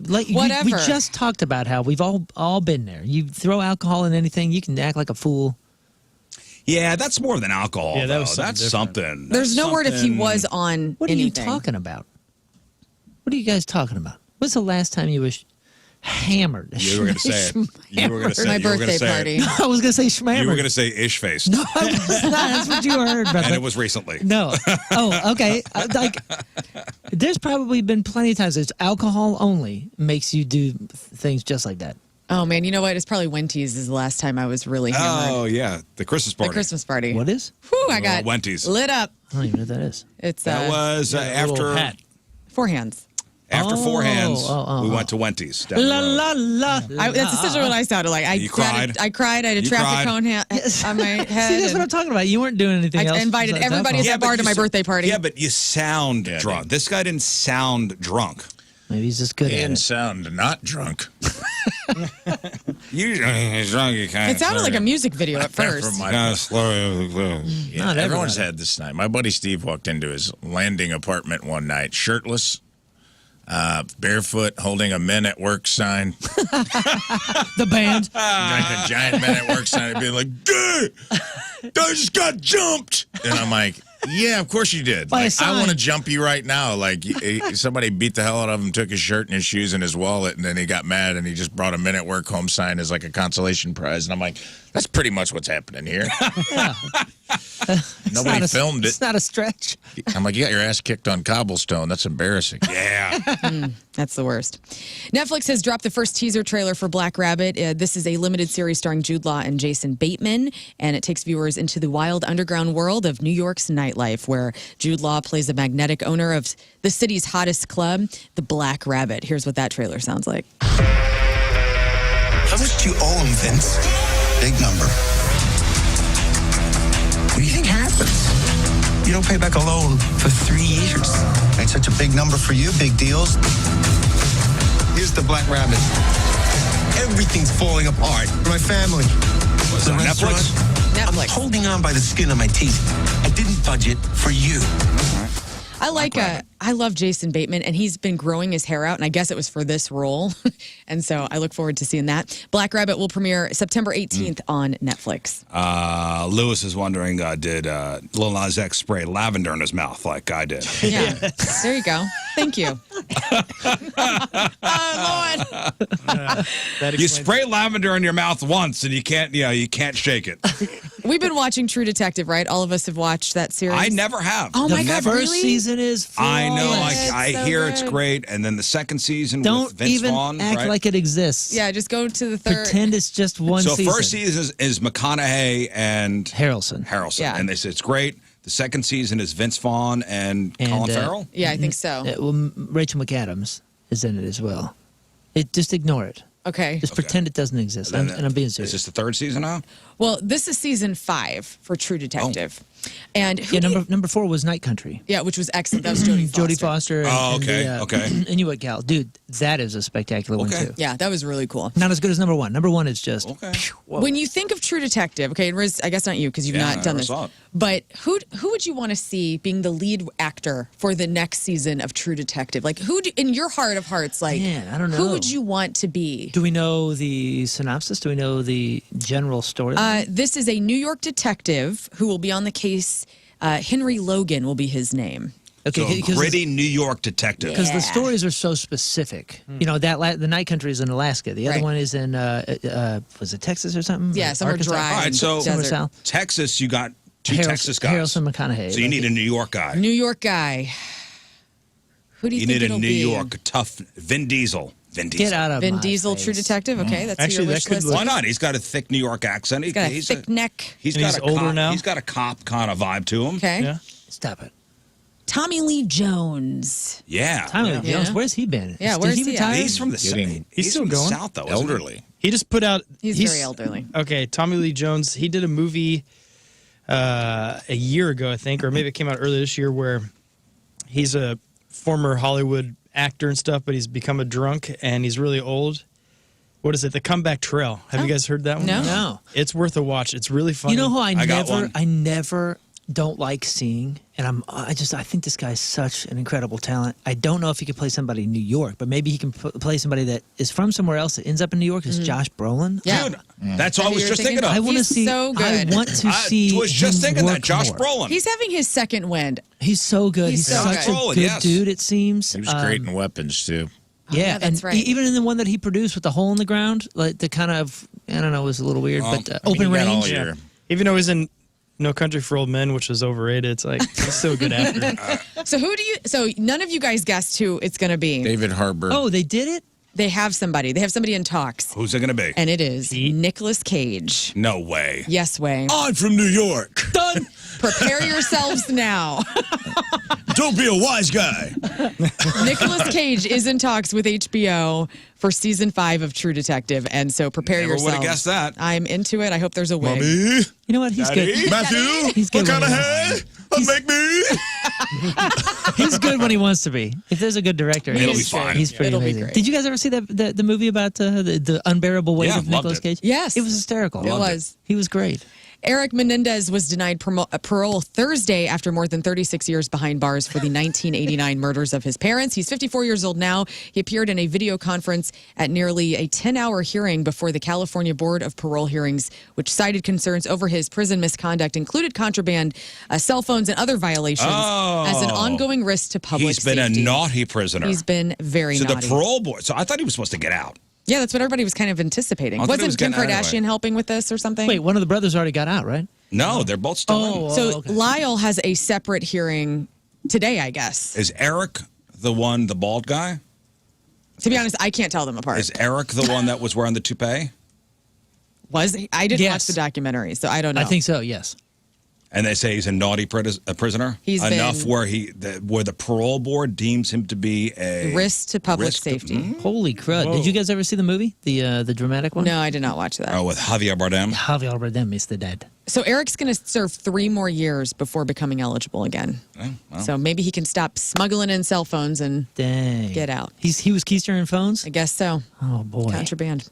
Speaker 3: We
Speaker 2: Whatever.
Speaker 3: just talked about how we've all been there. You throw alcohol in anything, you can act like a fool.
Speaker 1: Yeah, that's more than alcohol.
Speaker 5: Yeah, that
Speaker 1: though.
Speaker 5: was something
Speaker 1: That's
Speaker 5: different.
Speaker 1: something.
Speaker 2: There's
Speaker 1: That's
Speaker 2: no word if he
Speaker 1: something-
Speaker 2: was on
Speaker 3: What are
Speaker 2: anything.
Speaker 3: you talking about? What are you guys talking about? When's the last time you was hammered?
Speaker 1: You were going to say it. You were going to say
Speaker 2: My
Speaker 1: it. You were gonna
Speaker 2: birthday
Speaker 1: say
Speaker 2: party.
Speaker 1: It.
Speaker 3: I was gonna say schmammered.
Speaker 1: You were going to say ish faced.
Speaker 3: No, I was not. That's what you heard, brother.
Speaker 1: And it was recently.
Speaker 3: No. Oh, okay. There's probably been plenty of times it's alcohol only makes you do things just like that.
Speaker 2: Oh, man. You know what? It's probably Wendy's is the last time I was really hammered.
Speaker 1: Oh, yeah. The Christmas
Speaker 2: The
Speaker 1: party.
Speaker 2: Christmas party.
Speaker 3: What is?
Speaker 2: Whew, I got
Speaker 1: Wendy's.
Speaker 2: lit up.
Speaker 3: I don't even know what that is.
Speaker 2: It's
Speaker 1: That was after
Speaker 2: four hands.
Speaker 1: four hands.
Speaker 3: oh,
Speaker 1: we
Speaker 3: oh.
Speaker 1: went to Wendy's. down the
Speaker 3: La
Speaker 1: road.
Speaker 3: la la.
Speaker 2: That's essentially what I sounded like.
Speaker 1: You cried?
Speaker 2: I cried. I had a
Speaker 1: You
Speaker 2: traffic
Speaker 1: cried?
Speaker 2: cone on my head.
Speaker 3: See, that's what I'm
Speaker 2: and
Speaker 3: talking about. You weren't doing anything else.
Speaker 2: I invited
Speaker 3: besides
Speaker 2: everybody at
Speaker 3: alcohol.
Speaker 2: that bar
Speaker 1: but
Speaker 2: to
Speaker 1: you
Speaker 2: my
Speaker 1: s-
Speaker 2: birthday party.
Speaker 1: Yeah, but you sound drunk. This guy didn't sound drunk.
Speaker 3: Maybe he's just good at
Speaker 4: And
Speaker 3: it.
Speaker 4: sound not drunk.
Speaker 1: Usually, drunk, you kind
Speaker 2: It sounded like a music video at first.
Speaker 4: From my
Speaker 1: kind of slow.
Speaker 4: Yeah,
Speaker 3: Not
Speaker 4: everyone's
Speaker 3: everybody.
Speaker 4: had this night. My buddy Steve walked into his landing apartment one night, shirtless, Barefoot, holding a Men at Work sign.
Speaker 3: The band.
Speaker 4: Like a giant Men at Work sign and being like, "Gay! I just got jumped!" And I'm like, yeah, of course you did.
Speaker 3: By a
Speaker 4: Like, I
Speaker 3: sign.
Speaker 4: want to jump you right now. Like, somebody beat the hell out of him, took his shirt and his shoes and his wallet, and then he got mad and he just brought a Men at Work home sign as like a consolation prize. And I'm like, that's pretty much what's happening here. Nobody filmed it.
Speaker 3: It's not a stretch.
Speaker 4: I'm like, you got your ass kicked on cobblestone. That's embarrassing.
Speaker 1: Yeah.
Speaker 2: That's the worst. Netflix has dropped the first teaser trailer for Black Rabbit. This is a limited series starring Jude Law and Jason Bateman, and it takes viewers into the wild underground world of New York's nightlife, where Jude Law plays a magnetic owner of the city's hottest club, the Black Rabbit. Here's what that trailer sounds like.
Speaker 13: How much do you owe him, Vince? Big number. What do you think happens? You don't pay back a loan for 3 years. Ain't such a big number for you, big deals. Here's the Black Rabbit. Everything's falling apart. My family.
Speaker 1: Was it Netflix?
Speaker 2: Netflix.
Speaker 13: I'm holding on by the skin of my teeth. I didn't budget for you.
Speaker 2: I love Jason Bateman, and he's been growing his hair out, and I guess it was for this role. And so I look forward to seeing that. Black Rabbit will premiere September 18th on Netflix.
Speaker 1: Lewis is wondering, did Lil Nas X spray lavender in his mouth like I did?
Speaker 2: Yeah. There you go. Thank you. Lord.
Speaker 1: You spray lavender in your mouth once, and you can't shake it.
Speaker 2: We've been watching True Detective, right? All of us have watched that series.
Speaker 1: I never have.
Speaker 2: Oh, my God,
Speaker 3: First
Speaker 2: really?
Speaker 3: season is
Speaker 1: I know,
Speaker 2: Yes,
Speaker 1: I
Speaker 2: so
Speaker 1: hear it's
Speaker 2: good.
Speaker 1: great, and then the second season
Speaker 3: Don't
Speaker 1: with Vince
Speaker 3: even
Speaker 1: Vaughn,
Speaker 3: act
Speaker 1: right?
Speaker 3: like it exists.
Speaker 2: Yeah, just go to the third.
Speaker 3: Pretend it's just one
Speaker 1: So
Speaker 3: season.
Speaker 1: first season is McConaughey and
Speaker 3: Harrelson.
Speaker 2: Yeah.
Speaker 1: and they say it's great. The second season is Vince Vaughn and Colin Farrell.
Speaker 2: Yeah, I think so.
Speaker 3: Rachel McAdams is in it as well. Just ignore it.
Speaker 2: Okay.
Speaker 3: Just pretend it doesn't exist. And I'm being serious.
Speaker 1: Is this the third season now?
Speaker 2: Well, this is season 5 for True Detective. And who
Speaker 3: Yeah, number 4 was Night Country.
Speaker 2: Yeah, which was excellent. That was Jodie Foster.
Speaker 3: Jodie Foster. And,
Speaker 1: Oh, okay,
Speaker 3: and
Speaker 1: okay.
Speaker 3: And you what, Gal? Dude, that is a spectacular one, too.
Speaker 2: Yeah, that was really cool.
Speaker 3: Not as good as number 1. Number 1 is just...
Speaker 1: Okay.
Speaker 2: When you think of True Detective, okay, and Rizz, I guess not you because you've
Speaker 1: Yeah,
Speaker 2: not
Speaker 1: I
Speaker 2: done
Speaker 1: never
Speaker 2: this,
Speaker 1: saw it.
Speaker 2: but who would you want to see being the lead actor for the next season of True Detective? Like, in your heart of hearts, like,
Speaker 3: Man, I don't
Speaker 2: who
Speaker 3: know.
Speaker 2: would you want to be?
Speaker 3: Do we know the synopsis? Do we know the general story?
Speaker 2: This is a New York detective who will be on the case. Henry Logan will be his name.
Speaker 3: Okay,
Speaker 1: So a gritty New York detective.
Speaker 3: Because
Speaker 2: Yeah.
Speaker 3: the stories are so specific. You know, the Night Country is in Alaska. The other
Speaker 2: Right.
Speaker 3: one is in, was it Texas or something?
Speaker 2: Yeah,
Speaker 3: Or
Speaker 2: somewhere
Speaker 3: Arkansas?
Speaker 2: dry.
Speaker 1: All right, so
Speaker 3: Somewhere
Speaker 2: Desert.
Speaker 3: south.
Speaker 1: Texas, you got two Texas guys.
Speaker 3: Harrelson McConaughey.
Speaker 1: So you need a New York guy.
Speaker 2: New York guy. Who do you,
Speaker 1: You
Speaker 2: think
Speaker 1: need a
Speaker 2: it'll
Speaker 1: New
Speaker 2: be?
Speaker 1: York tough Vin Diesel. Vin Diesel.
Speaker 3: Get out of
Speaker 2: Vin
Speaker 3: my
Speaker 2: Diesel,
Speaker 3: face.
Speaker 2: True Detective. Okay, that's
Speaker 5: Actually,
Speaker 2: your
Speaker 5: that
Speaker 2: wish
Speaker 5: could
Speaker 2: list.
Speaker 5: look-
Speaker 1: Why not? He's got a thick New York accent.
Speaker 2: He's got a thick neck.
Speaker 1: He's
Speaker 5: And
Speaker 1: got
Speaker 5: he's
Speaker 1: a
Speaker 5: older
Speaker 1: cop,
Speaker 5: now?
Speaker 1: He's got a cop kind of vibe to him.
Speaker 2: Okay.
Speaker 5: Yeah.
Speaker 3: Stop it.
Speaker 2: Tommy Lee Jones.
Speaker 1: Yeah.
Speaker 3: Tommy Lee Jones,
Speaker 2: Yeah.
Speaker 3: where's he been?
Speaker 2: Yeah,
Speaker 3: Did
Speaker 2: where's
Speaker 3: he
Speaker 2: he
Speaker 3: retire?
Speaker 2: at?
Speaker 1: He's from the
Speaker 4: Getting-
Speaker 1: South.
Speaker 5: He's still
Speaker 1: from the
Speaker 5: going?
Speaker 1: South, though. isn't he?
Speaker 4: Elderly.
Speaker 5: He just put out.
Speaker 2: He's very elderly.
Speaker 5: Okay, Tommy Lee Jones. He did a movie a year ago, I think, or maybe it came out earlier this year, where he's a former Hollywood actor and stuff, but he's become a drunk and he's really old. What is it? The Comeback Trail. Have you guys heard that one?
Speaker 2: No.
Speaker 3: No.
Speaker 5: It's worth a watch. It's really funny.
Speaker 3: You know who I
Speaker 1: got one.
Speaker 3: never don't like seeing, and I think this guy's such an incredible talent. I don't know if he could play somebody in New York, but maybe he can play somebody that is from somewhere else that ends up in New York. Is Josh Brolin?
Speaker 2: Yeah.
Speaker 1: Dude, that's what I was
Speaker 2: You're
Speaker 1: just thinking of.
Speaker 3: I want to
Speaker 2: He's
Speaker 3: see.
Speaker 2: so good.
Speaker 3: I want to see.
Speaker 1: I was just
Speaker 3: him
Speaker 1: thinking that.
Speaker 3: work
Speaker 1: Josh
Speaker 3: more.
Speaker 1: Brolin.
Speaker 2: He's having his second wind.
Speaker 3: He's so good.
Speaker 2: He's
Speaker 3: He's
Speaker 2: so
Speaker 3: such
Speaker 2: good.
Speaker 3: a
Speaker 1: Brolin,
Speaker 3: good
Speaker 1: yes.
Speaker 3: dude. It seems.
Speaker 4: He was great in Weapons, too.
Speaker 3: Yeah,
Speaker 2: yeah, that's
Speaker 3: and
Speaker 2: right.
Speaker 3: even in the one that he produced with the hole in the ground, like the kind of I don't know, was a little weird, but
Speaker 4: I mean,
Speaker 3: open
Speaker 4: you got all
Speaker 3: range.
Speaker 4: your-
Speaker 5: Even though he's in No Country for Old Men, which is overrated, it's like he's still a good actor.
Speaker 2: So so none of you guys guessed who it's going to be.
Speaker 4: David Harbour.
Speaker 3: Oh, they did it.
Speaker 2: They have somebody. They have somebody in talks.
Speaker 1: Who's it going to be?
Speaker 2: And it is Nicolas Cage.
Speaker 1: No way.
Speaker 2: Yes, way.
Speaker 1: I'm from New York.
Speaker 3: Done.
Speaker 2: Prepare yourselves now.
Speaker 1: Don't be a wise guy.
Speaker 2: Nicolas Cage is in talks with HBO for season 5 of True Detective, and so prepare
Speaker 1: Never
Speaker 2: yourselves.
Speaker 1: would've guessed that.
Speaker 2: I'm into it. I hope there's a wig.
Speaker 1: Mommy,
Speaker 3: You know what? He's
Speaker 1: Daddy,
Speaker 3: good.
Speaker 1: Matthew,
Speaker 3: He's good
Speaker 1: what kind
Speaker 3: when
Speaker 1: of
Speaker 3: he-
Speaker 1: hair? Make me.
Speaker 3: He's good when he wants to be. If there's a good director,
Speaker 1: It'll
Speaker 3: he's-
Speaker 1: be fine.
Speaker 3: He's pretty
Speaker 2: It'll be
Speaker 3: amazing.
Speaker 2: great.
Speaker 3: Did you guys ever see the movie about the unbearable weight
Speaker 1: Yeah,
Speaker 3: of
Speaker 1: loved
Speaker 3: Nicolas
Speaker 1: it.
Speaker 3: Cage?
Speaker 2: Yes.
Speaker 3: It was hysterical.
Speaker 2: It was.
Speaker 3: He was great.
Speaker 2: Eric Menendez was denied parole Thursday after more than 36 years behind bars for the 1989 murders of his parents. He's 54 years old now. He appeared in a video conference at nearly a 10-hour hearing before the California Board of Parole Hearings, which cited concerns over his prison misconduct, included contraband, cell phones, and other violations as an ongoing risk to public safety.
Speaker 1: He's been a naughty prisoner.
Speaker 2: He's been very naughty.
Speaker 1: So the parole board. So I thought he was supposed to get out.
Speaker 2: Yeah, that's what everybody was kind of anticipating.
Speaker 1: I thought he
Speaker 2: Wasn't
Speaker 1: was
Speaker 2: Kim
Speaker 1: getting out
Speaker 2: Kardashian
Speaker 1: anyway.
Speaker 2: helping with this or something?
Speaker 3: Wait, one of the brothers already got out, right?
Speaker 1: No, they're both still in.
Speaker 2: So Lyle has a separate hearing today, I guess.
Speaker 1: Is Eric the bald guy?
Speaker 2: To be honest, I can't tell them apart.
Speaker 1: Is Eric the one that was wearing the toupee?
Speaker 2: Was he? I didn't
Speaker 3: Yes.
Speaker 2: watch the documentary, so I don't know.
Speaker 3: I think so, yes.
Speaker 1: And they say he's a naughty prisoner?
Speaker 2: He's
Speaker 1: enough
Speaker 2: been-
Speaker 1: where the parole board deems him to be a
Speaker 2: risk to public safety.
Speaker 3: Holy crud. Did you guys ever see the movie? The dramatic one?
Speaker 2: No, I did not watch that.
Speaker 1: Oh, with Javier Bardem?
Speaker 3: Javier Bardem is the dead.
Speaker 2: So Eric's going to serve 3 more years before becoming eligible again. So maybe he can stop smuggling in cell phones and get out.
Speaker 3: He was keystering phones?
Speaker 2: I guess so.
Speaker 3: Oh, boy.
Speaker 2: Contraband.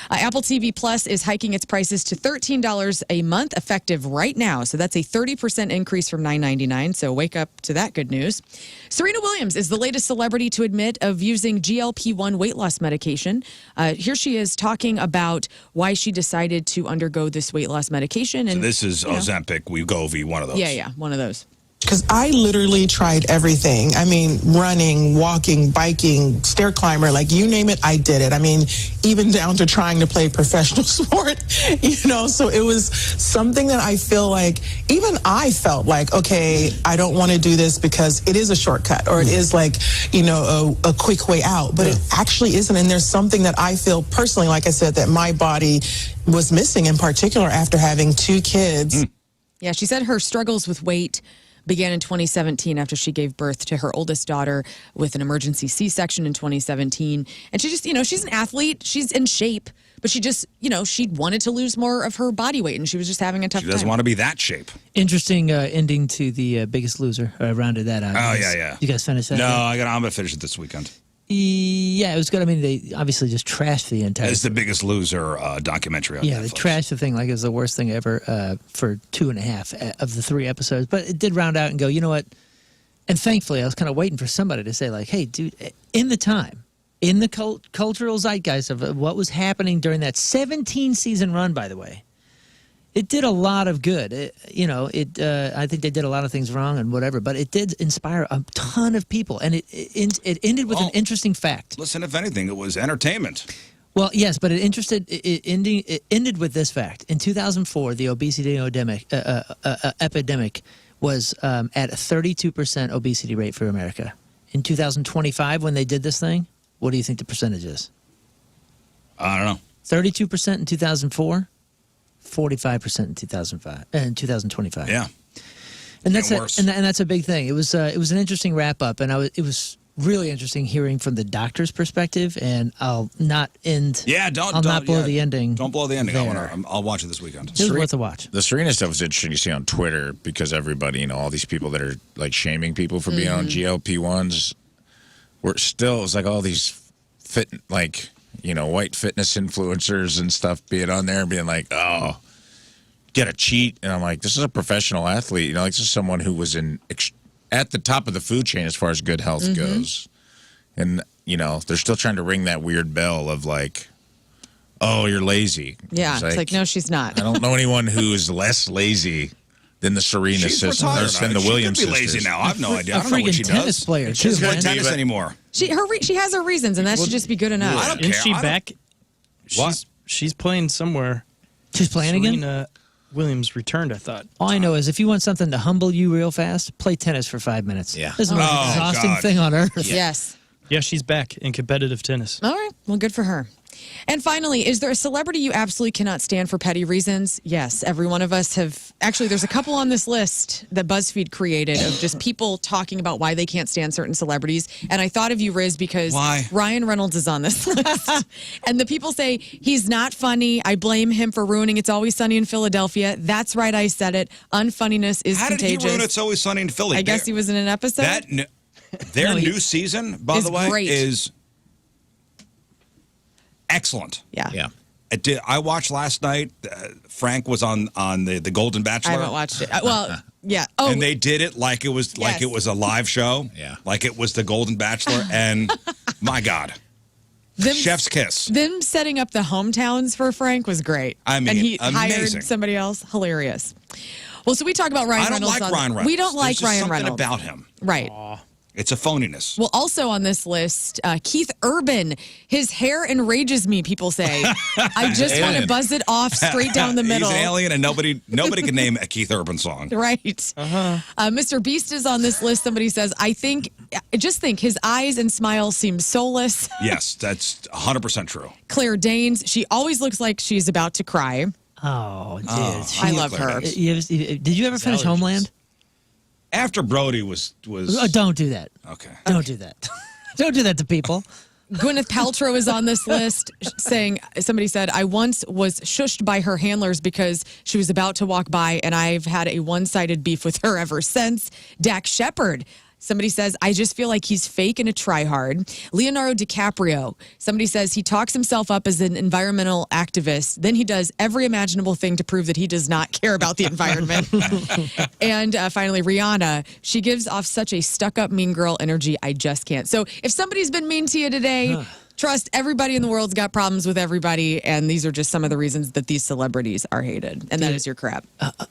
Speaker 2: Apple TV Plus is hiking its prices to $13 a month, effective right now. So that's a 30% increase from $9.99. So wake up to that good news. Serena Williams is the latest celebrity to admit of using GLP-1 weight loss medication. Here she is talking about why she decided to undergo this weight loss medication. And
Speaker 1: This is Ozempic, Wegovy, one of those.
Speaker 2: Yeah, one of those.
Speaker 14: Because I literally tried everything. I mean, running, walking, biking, stair climber, like you name it, I did it. I mean, even down to trying to play professional sport, so it was something that I feel like, even I felt like, okay, I don't want to do this because it is a shortcut or it is like, a quick way out, but it actually isn't. And there's something that I feel personally, like I said, that my body was missing, in particular after having 2 kids.
Speaker 2: Yeah, she said her struggles with weight began in 2017 after she gave birth to her oldest daughter with an emergency C-section in 2017. And she just, she's an athlete. She's in shape. But she just, she wanted to lose more of her body weight, and she was just having a tough time.
Speaker 1: She doesn't want to be that shape.
Speaker 3: Interesting ending to the Biggest Loser. I rounded that out.
Speaker 1: Oh, yeah.
Speaker 3: You guys finished that?
Speaker 1: No,
Speaker 3: yet?
Speaker 1: I'm going to finish it this weekend.
Speaker 3: Yeah, it was good. I mean, they obviously just trashed the entire
Speaker 1: It's the Biggest Loser documentary on
Speaker 3: Yeah,
Speaker 1: Netflix.
Speaker 3: they trashed the thing like it was the worst thing ever for 2.5 of the 3 episodes. But it did round out and go, you know what? And thankfully, I was kind of waiting for somebody to say, like, hey, dude, in the time, in the cultural zeitgeist of what was happening during that 17-season run, by the way, it did a lot of good. I think they did a lot of things wrong and whatever, but it did inspire a ton of people. And it ended with an interesting fact.
Speaker 1: Listen, if anything, it was entertainment.
Speaker 3: Well, yes, but it ended with this fact. In 2004, the obesity epidemic was at a 32% obesity rate for America. In 2025, when they did this thing, what do you think the percentage is?
Speaker 1: I don't know.
Speaker 3: 32% in 2004, 45% in 2005 and 2025.
Speaker 1: Yeah.
Speaker 3: And that's
Speaker 1: worse.
Speaker 3: and that's a big thing. It was an interesting wrap up, and it was really interesting hearing from the doctor's perspective. And I'll not end.
Speaker 1: Yeah,
Speaker 3: I'll not blow the ending.
Speaker 1: Don't blow the ending.
Speaker 3: there.
Speaker 1: I'll watch it this weekend.
Speaker 3: It was worth a watch.
Speaker 4: The Serena stuff is interesting to see on Twitter because everybody, all these people that are like shaming people for being on GLP-1s, it's like all these white fitness influencers and stuff being on there and being like, oh, gotta cheat. And I'm like, this is a professional athlete. This is someone who was at the top of the food chain as far as good health goes. And, they're still trying to ring that weird bell of like, oh, you're lazy.
Speaker 2: Yeah, it's like, no, she's not.
Speaker 4: I don't know anyone who is less lazy than the Serena
Speaker 1: She's
Speaker 4: sisters,
Speaker 1: retired.
Speaker 4: than the Williams
Speaker 1: She could be
Speaker 4: sisters.
Speaker 1: lazy now. I have no idea.
Speaker 3: A
Speaker 1: I don't know what
Speaker 3: freaking
Speaker 1: she
Speaker 3: tennis
Speaker 1: does.
Speaker 3: player,
Speaker 1: She doesn't
Speaker 3: too,
Speaker 1: play
Speaker 3: man.
Speaker 1: tennis anymore.
Speaker 2: She has her reasons, and that should just be good enough.
Speaker 1: I don't
Speaker 5: Isn't
Speaker 1: care.
Speaker 5: she
Speaker 1: I don't-
Speaker 5: back?
Speaker 1: What?
Speaker 5: She's playing somewhere.
Speaker 3: She's playing again?
Speaker 5: Serena Williams returned, I thought.
Speaker 3: All I know is if you want something to humble you real fast, play tennis for 5 minutes.
Speaker 4: Yeah.
Speaker 3: This is the most
Speaker 1: Oh,
Speaker 3: exhausting
Speaker 1: God.
Speaker 3: thing on earth.
Speaker 2: Yes.
Speaker 5: Yeah, she's back in competitive tennis.
Speaker 2: All right. Well, good for her. And finally, is there a celebrity you absolutely cannot stand for petty reasons? Yes, every one of us have. Actually, there's a couple on this list that BuzzFeed created of just people talking about why they can't stand certain celebrities. And I thought of you, Rizz, because
Speaker 1: Why?
Speaker 2: Ryan Reynolds is on this list. And the people say, he's not funny. I blame him for ruining It's Always Sunny in Philadelphia. That's right, I said it. Unfunniness is
Speaker 1: How did
Speaker 2: contagious.
Speaker 1: he ruin It's Always Sunny in Philly?
Speaker 2: I guess he was in an episode.
Speaker 1: Their new season, by
Speaker 2: is
Speaker 1: the way,
Speaker 2: great.
Speaker 1: is excellent.
Speaker 2: Yeah.
Speaker 1: I watched last night. Frank was on the Golden Bachelor.
Speaker 2: I haven't watched it. Well, yeah. Oh,
Speaker 1: and they did it like it was like it was a live show.
Speaker 4: Yeah.
Speaker 1: Like it was the Golden Bachelor. And my God. Chef's kiss.
Speaker 2: Them setting up the hometowns for Frank was great.
Speaker 1: I mean,
Speaker 2: and he
Speaker 1: amazing.
Speaker 2: hired somebody else. Hilarious. Well, so we talk about Ryan Reynolds.
Speaker 1: I don't like Ryan Reynolds.
Speaker 2: We don't like
Speaker 1: There's just
Speaker 2: Ryan Reynolds.
Speaker 1: something about him.
Speaker 2: Right.
Speaker 1: It's a phoniness.
Speaker 2: Well, also on this list, Keith Urban. His hair enrages me, people say. I just want to buzz it off straight down the middle.
Speaker 1: He's an alien, and nobody can name a Keith Urban song.
Speaker 2: Right. Mr. Beast is on this list. Somebody says, I just think his eyes and smile seem soulless.
Speaker 1: Yes, that's 100% true.
Speaker 2: Claire Danes, she always looks like she's about to cry.
Speaker 3: Oh, dude.
Speaker 2: I love her.
Speaker 3: Did you ever finish Homeland?
Speaker 1: After Brody was
Speaker 3: Oh, don't do that.
Speaker 1: okay.
Speaker 3: Don't do that. Don't do that to people.
Speaker 2: Gwyneth Paltrow is on this list saying, somebody said, I once was shushed by her handlers because she was about to walk by, and I've had a one-sided beef with her ever since. Dax Shepard. Somebody says, I just feel like he's fake and a tryhard. Leonardo DiCaprio. Somebody says he talks himself up as an environmental activist. Then he does every imaginable thing to prove that he does not care about the environment. And finally, Rihanna. She gives off such a stuck-up mean girl energy. I just can't. So if somebody's been mean to you today, trust everybody in the world's got problems with everybody. And these are just some of the reasons that these celebrities are hated. And that is your crap.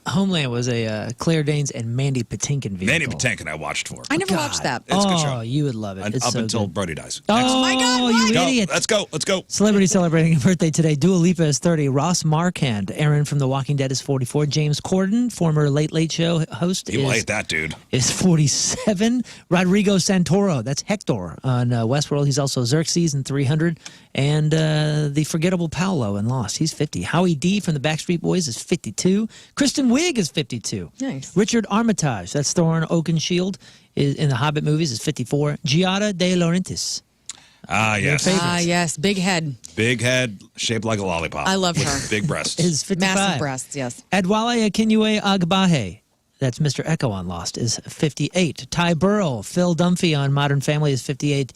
Speaker 3: Homeland was a Claire Danes and Mandy Patinkin vehicle.
Speaker 1: Mandy Patinkin I watched for.
Speaker 2: I never watched that.
Speaker 1: It's a good show.
Speaker 3: Oh, you would love it. It's
Speaker 1: Up
Speaker 3: so
Speaker 1: until
Speaker 3: good.
Speaker 1: Brody dies.
Speaker 3: Oh,
Speaker 2: my God,
Speaker 3: you
Speaker 1: Go.
Speaker 3: idiot.
Speaker 1: Let's go. Let's go.
Speaker 3: Celebrity celebrating a birthday today. Dua Lipa is 30. Ross Marquand, Aaron from The Walking Dead, is 44. James Corden, former Late Late Show host,
Speaker 1: People hate that dude.
Speaker 3: is 47. Rodrigo Santoro, that's Hector on Westworld. He's also Xerxes in 300. And the forgettable Paolo in Lost. He's 50. Howie D from the Backstreet Boys is 52. Kristen Wiig is 52.
Speaker 2: Nice.
Speaker 3: Richard Armitage, that's Thorin Oakenshield is in the Hobbit movies, is 54. Giada De Laurentiis.
Speaker 1: Ah, yes.
Speaker 2: Yes. Big head.
Speaker 1: Big head, shaped like a lollipop.
Speaker 2: I love her.
Speaker 1: Big breasts.
Speaker 3: Is 55.
Speaker 2: Massive breasts, yes.
Speaker 3: Adwale Akinwumi Agbaje, that's Mr. Echo on Lost, is 58. Ty Burrell, Phil Dunphy on Modern Family is 58.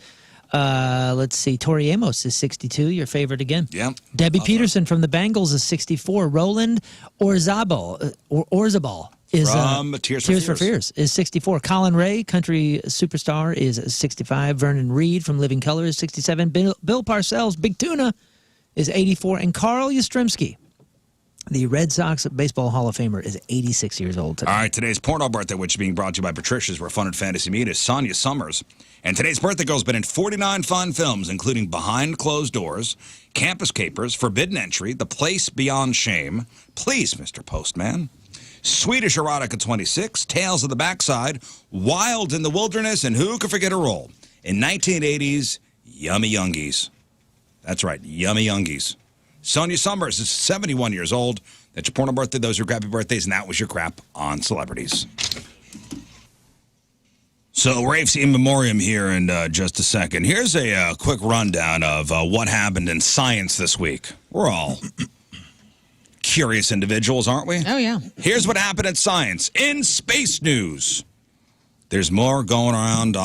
Speaker 3: Let's see, Tori Amos is 62, your favorite again.
Speaker 1: Yeah.
Speaker 3: Debbie Peterson from the Bangles is 64. Roland Orzabal is
Speaker 1: From Tears for
Speaker 3: Fears is 64. Colin Ray, country superstar, is 65. Vernon Reed from Living Color is 67. Bill Parcells, Big Tuna, is 84. And Carl Yastrzemski, the Red Sox Baseball Hall of Famer, is 86 years old today.
Speaker 1: All right, today's porno birthday, which is being brought to you by Patricia's, where fun and fantasy meet, is Sonia Summers. And today's birthday girl's been in 49 fun films, including Behind Closed Doors, Campus Capers, Forbidden Entry, The Place Beyond Shame, Please, Mr. Postman, Swedish Erotica 26, Tales of the Backside, Wild in the Wilderness, and who could forget her role in 1980's Yummy Youngies. That's right, Yummy Youngies. Sonia Summers is 71 years old. That's your porno birthday. Those are your crappy birthdays, and that was your crap on celebrities. So Rafe's in memoriam here in just a second. Here's a quick rundown of what happened in science this week. We're all curious individuals, aren't we?
Speaker 2: Oh, yeah.
Speaker 1: Here's what happened in science. In space news, there's more going on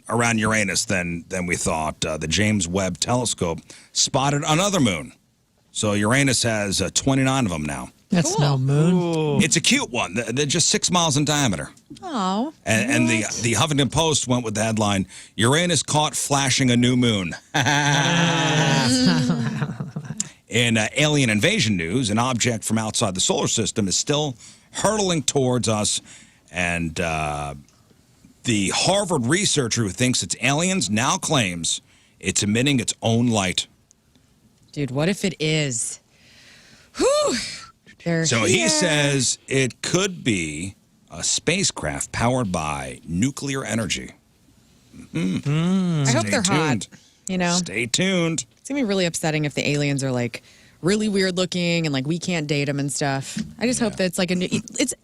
Speaker 1: around Uranus than we thought. The James Webb Telescope spotted another moon. So Uranus has 29 of them now.
Speaker 3: That's no moon.
Speaker 1: It's a cute one. They're just 6 miles in diameter.
Speaker 2: Oh.
Speaker 1: And the Huffington Post went with the headline, Uranus caught flashing a new moon. In alien invasion news, an object from outside the solar system is still hurtling towards us. And the Harvard researcher who thinks it's aliens now claims it's emitting its own light.
Speaker 2: Dude, what if it is? Whew.
Speaker 1: So he says it could be a spacecraft powered by nuclear energy.
Speaker 2: I hope they're hot. You know,
Speaker 1: Stay tuned.
Speaker 2: it's gonna be really upsetting if the aliens are like really weird looking and like we can't date them and stuff. I just hope that it's like it's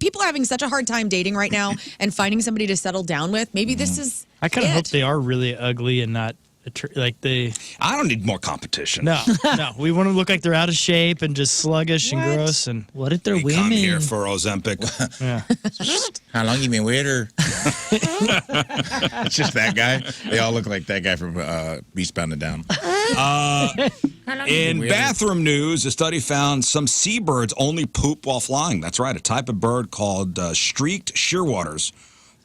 Speaker 2: people are having such a hard time dating right now and finding somebody to settle down with. Maybe this is.
Speaker 5: I kind of hope they are really ugly and not
Speaker 1: I don't need more competition.
Speaker 5: No, we want to look like they're out of shape and just sluggish and gross. And
Speaker 3: what if they're
Speaker 1: we
Speaker 3: women?
Speaker 1: Come here for Ozempic.
Speaker 5: Yeah.
Speaker 4: How long you been with her? It's just that guy. They all look like that guy from Beastbound and Down.
Speaker 1: In bathroom news, a study found some seabirds only poop while flying. That's right. A type of bird called streaked shearwaters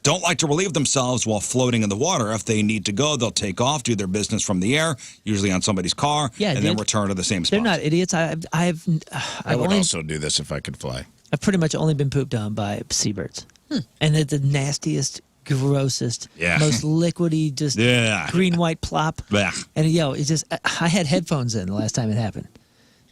Speaker 1: don't like to relieve themselves while floating in the water. If they need to go, they'll take off, do their business from the air, usually on somebody's car, and then return to the same spot.
Speaker 3: They're not idiots.
Speaker 4: I would also do this if I could fly.
Speaker 3: I've pretty much only been pooped on by seabirds. And they're the nastiest, grossest, most liquidy, just green, white plop. And, it's just, I had headphones in the last time it happened.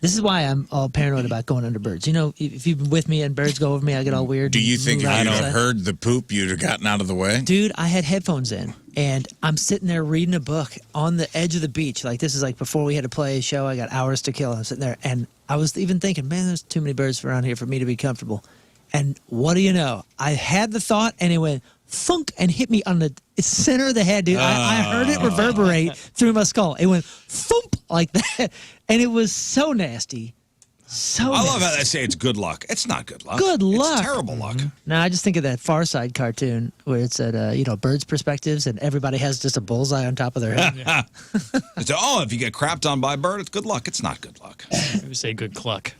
Speaker 3: This is why I'm all paranoid about going under birds. You know, if you've been with me and birds go over me, I get all weird.
Speaker 4: Do you think if you'd have heard the poop, you'd have gotten out of the way?
Speaker 3: Dude, I had headphones in, and I'm sitting there reading a book on the edge of the beach. Like, this is like before we had to play a show. I got hours to kill. I'm sitting there, and I was even thinking, man, there's too many birds around here for me to be comfortable. And what do you know? I had the thought, and it went thunk and hit me on the center of the head, dude. I heard it reverberate through my skull. It went thump like that, and it was so nasty. I
Speaker 1: love how they say it's good luck. It's not good luck.
Speaker 3: Good luck.
Speaker 1: It's terrible luck.
Speaker 3: Now, I just think of that Far Side cartoon where it's at, birds' perspectives, and everybody has just a bullseye on top of their head.
Speaker 1: If you get crapped on by a bird, it's good luck. It's not good luck.
Speaker 5: I would say good cluck.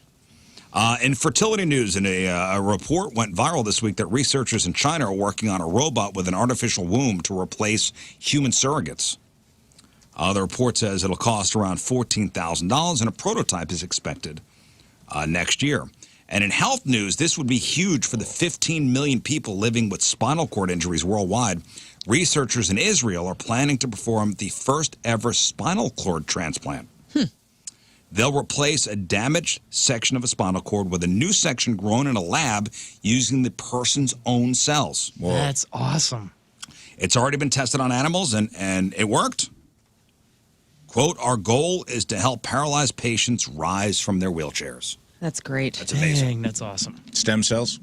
Speaker 1: In fertility news, a report went viral this week that researchers in China are working on a robot with an artificial womb to replace human surrogates. The report says it'll cost around $14,000, and a prototype is expected next year. And in health news, this would be huge for the 15 million people living with spinal cord injuries worldwide. Researchers in Israel are planning to perform the first ever spinal cord transplant. They'll replace a damaged section of a spinal cord with a new section grown in a lab using the person's own cells.
Speaker 5: Whoa. That's awesome.
Speaker 1: It's already been tested on animals, and it worked. Quote, our goal is to help paralyzed patients rise from their wheelchairs.
Speaker 2: That's great.
Speaker 1: That's amazing.
Speaker 5: Dang, that's awesome.
Speaker 4: Stem cells?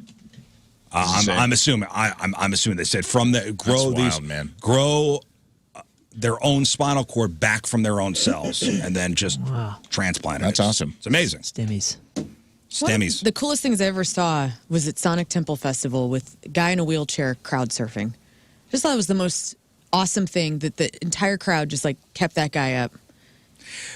Speaker 1: I'm assuming. I'm assuming they said from the grow their own spinal cord back from their own cells and then just transplant it.
Speaker 4: That's awesome.
Speaker 1: It's amazing.
Speaker 3: Stemmies.
Speaker 2: The coolest things I ever saw was at Sonic Temple Festival with a guy in a wheelchair crowd surfing. Just thought it was the most awesome thing that the entire crowd just like kept that guy up.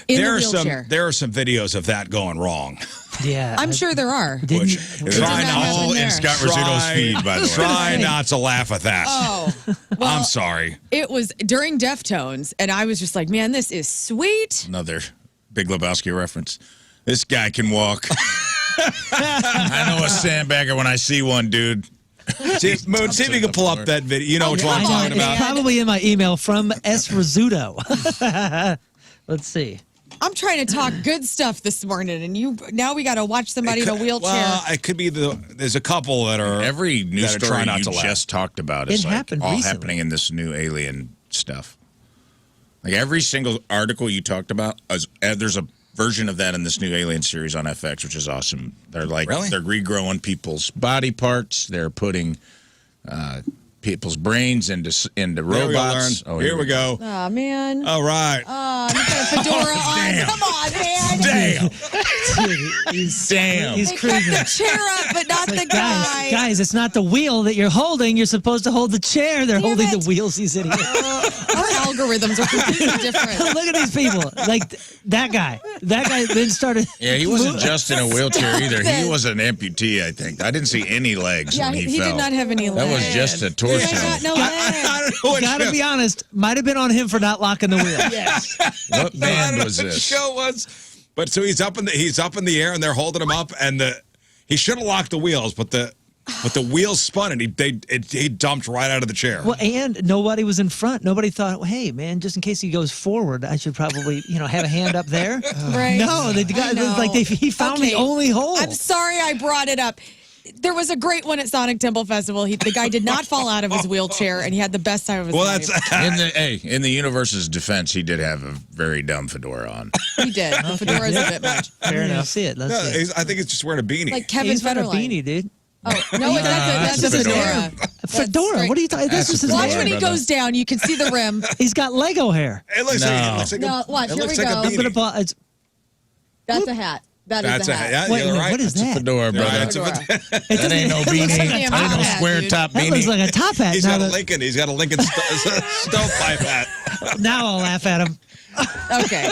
Speaker 1: There are some videos of that going wrong.
Speaker 3: Yeah,
Speaker 2: I'm sure there are.
Speaker 1: Try all in Scott Rizzuto's feed, by the way. Try not to laugh at that.
Speaker 2: Oh, well,
Speaker 1: I'm sorry.
Speaker 2: It was during Deftones, and I was just like, man, this is sweet.
Speaker 4: Another Big Lebowski reference. This guy can walk. I know a sandbagger when I see one, dude.
Speaker 1: See if you can pull up that video. You know which one I'm talking about.
Speaker 3: It's probably in my email from S. Rizzuto. Let's see.
Speaker 2: I'm trying to talk good stuff this morning, and now we got to watch somebody in a wheelchair.
Speaker 1: Well, it could be there's a couple that are
Speaker 4: every news story you just talked about is like all
Speaker 3: recently.
Speaker 4: happening in this new alien stuff. Like every single article you talked about, there's a version of that in this new Alien series on FX, which is awesome. They're like they're regrowing people's body parts. They're putting people's brains into robots.
Speaker 1: Here we go.
Speaker 2: Oh, man.
Speaker 1: All right.
Speaker 2: Oh, you got a fedora on. Come on, man.
Speaker 4: Damn.
Speaker 3: He's cruising.
Speaker 2: Kept the chair up, but not the guy.
Speaker 3: Guys, it's not the wheel that you're holding. You're supposed to hold the chair. They're holding the wheels. He's idiot.
Speaker 2: Our algorithms are completely different.
Speaker 3: Look at these people. Like that guy. That guy then started.
Speaker 4: Yeah, he wasn't just in a wheelchair either. He was an amputee, I think. I didn't see any legs when he fell.
Speaker 2: He did not have any legs.
Speaker 4: That was just a torso.
Speaker 2: No legs.
Speaker 3: Gotta be honest. Might have been on him for not locking the wheel.
Speaker 2: Yes.
Speaker 4: What band was this?
Speaker 1: The show was, but so he's up in the air and they're holding him up, and he should have locked the wheels, but the wheels spun and he dumped right out of the chair.
Speaker 3: Well, and nobody was in front. Nobody thought, well, hey man, just in case he goes forward, I should probably have a hand up there.
Speaker 2: Right.
Speaker 3: No, the guy he found the only hole.
Speaker 2: I'm sorry I brought it up. There was a great one at Sonic Temple Festival. The guy did not fall out of his wheelchair, and he had the best time of his life.
Speaker 4: In the universe's defense, he did have a very dumb fedora on.
Speaker 2: He did. The fedora is a bit much.
Speaker 3: Fair enough. See it. Let's see it.
Speaker 1: I think he's just wearing a beanie.
Speaker 2: Like Kevin
Speaker 3: He's wearing a
Speaker 2: Federline.
Speaker 3: beanie, dude.
Speaker 2: Oh, no, that's a fedora.
Speaker 3: Fedora. What are you talking? That's just his
Speaker 2: Watch
Speaker 3: hair.
Speaker 2: when he goes down. You can see the rim.
Speaker 3: He's got Lego hair.
Speaker 1: It looks like
Speaker 2: No, watch.
Speaker 1: it
Speaker 2: Here
Speaker 1: looks
Speaker 2: we
Speaker 1: like
Speaker 2: go.
Speaker 1: a beanie.
Speaker 2: That's a hat. That's a hat.
Speaker 1: Yeah,
Speaker 3: Wait,
Speaker 1: you're right.
Speaker 3: what is that?
Speaker 4: Fedora, brother.
Speaker 1: Right, it's a fedora.
Speaker 4: That ain't no beanie.
Speaker 2: like a
Speaker 4: That ain't
Speaker 2: top
Speaker 4: no
Speaker 2: hat,
Speaker 4: square
Speaker 2: dude.
Speaker 4: top
Speaker 3: That
Speaker 4: beanie.
Speaker 3: looks like a top hat.
Speaker 1: He's
Speaker 3: now
Speaker 1: got a
Speaker 3: that-
Speaker 1: Lincoln. He's got a Lincoln stovepipe hat.
Speaker 3: Now I'll laugh at him.
Speaker 2: Okay.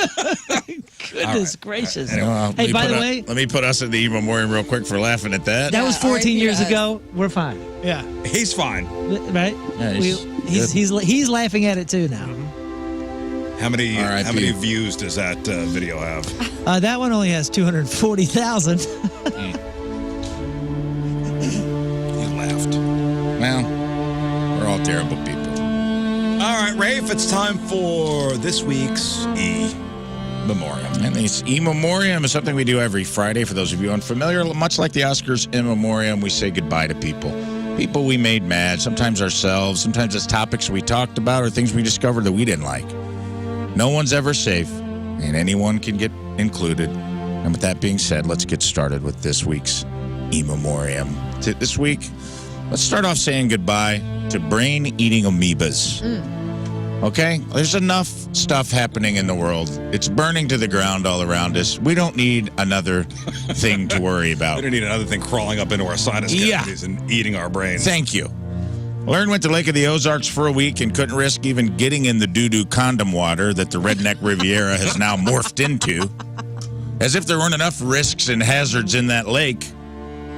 Speaker 3: Goodness gracious.
Speaker 4: Well,
Speaker 3: Hey, by the way,
Speaker 4: let me put us in the E memoriam real quick for laughing at that.
Speaker 3: that was
Speaker 2: Yeah,
Speaker 3: 14
Speaker 2: RIP
Speaker 3: years
Speaker 2: us.
Speaker 3: ago. We're fine.
Speaker 5: Yeah.
Speaker 1: He's fine.
Speaker 3: Right?
Speaker 4: Yeah,
Speaker 3: He's laughing at it too now.
Speaker 1: How many
Speaker 4: R.I.P.
Speaker 1: views does that video have?
Speaker 3: That one only has 240,000.
Speaker 1: He laughed.
Speaker 4: Well, we're all terrible people.
Speaker 1: All right, Rafe, it's time for this week's E Memoriam.
Speaker 4: And this E memoriam is something we do every Friday. For those of you unfamiliar, much like the Oscars in memoriam, we say goodbye to people. People we made mad, sometimes ourselves, sometimes it's topics we talked about or things we discovered that we didn't like. No one's ever safe, and anyone can get included. And with that being said, let's get started with this week's E memoriam. This week, let's start off saying goodbye to brain-eating amoebas. Okay? There's enough stuff happening in the world. It's burning to the ground all around us. We don't need another thing to worry
Speaker 1: We
Speaker 4: about.
Speaker 1: don't need another thing crawling up into our sinus cavities and eating our brains.
Speaker 4: Thank you. Lern went to Lake of the Ozarks for a week and couldn't risk even getting in the doo-doo condom water that the Redneck Riviera has now morphed into. As if there weren't enough risks and hazards in that lake.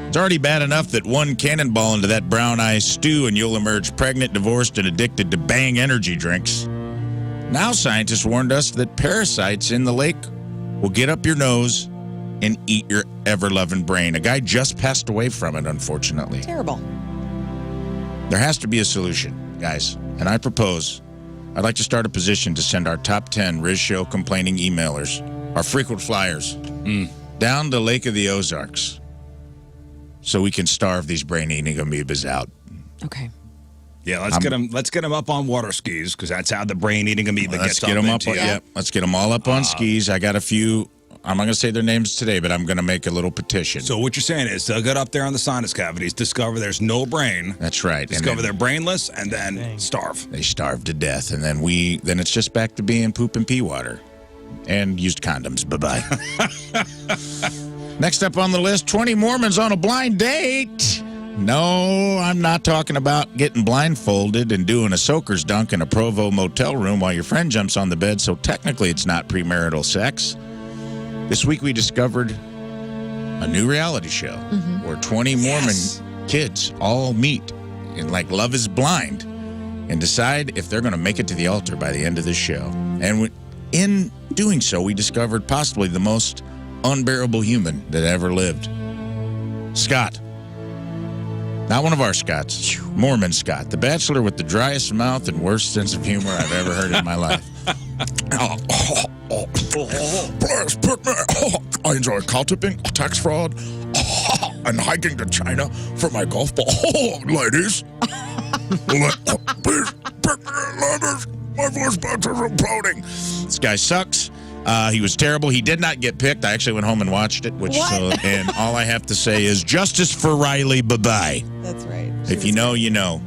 Speaker 4: It's already bad enough that one cannonball into that brown ice stew and you'll emerge pregnant, divorced, and addicted to Bang energy drinks. Now scientists warned us that parasites in the lake will get up your nose and eat your ever-loving brain. A guy just passed away from it, unfortunately.
Speaker 2: Terrible.
Speaker 4: There has to be a solution, guys. And I propose I'd like to start a petition to send our top 10 Rizz Show complaining emailers, our frequent flyers, down to Lake of the Ozarks so we can starve these brain-eating amoebas out.
Speaker 2: Okay.
Speaker 1: Yeah, let's get them up on water skis because that's how the brain-eating amoeba
Speaker 4: Let's
Speaker 1: gets
Speaker 4: get them up.
Speaker 1: into you.
Speaker 4: Yep, let's get them all up on skis. I got a few. I'm not going to say their names today, but I'm going to make a little petition.
Speaker 1: So what you're saying is they'll get up there on the sinus cavities, discover there's no brain.
Speaker 4: That's right.
Speaker 1: Discover they're brainless, and then starve.
Speaker 4: They starve to death, and then it's just back to being poop and pee water. And used condoms. Bye-bye. Next up on the list, 20 Mormons on a blind date. No, I'm not talking about getting blindfolded and doing a soaker's dunk in a Provo motel room while your friend jumps on the bed, so technically it's not premarital sex. This week we discovered a new reality show where 20 Mormon kids all meet in like Love is Blind and decide if they're going to make it to the altar by the end of this show. And in doing so, we discovered possibly the most unbearable human that ever lived. Scott. Not one of our Scotts. Mormon Scott. The bachelor with the driest mouth and worst sense of humor I've ever heard in my life.
Speaker 15: Please pick me. I enjoy cow tipping, tax fraud, and hiking to China for my golf ball. Ladies. Please pick me, ladies. My voice box is imploding.
Speaker 4: This guy sucks. He was terrible. He did not get picked. I actually went home and watched it. And all I have to say is justice for Riley. Bye-bye.
Speaker 2: That's right.
Speaker 4: If you know, you know.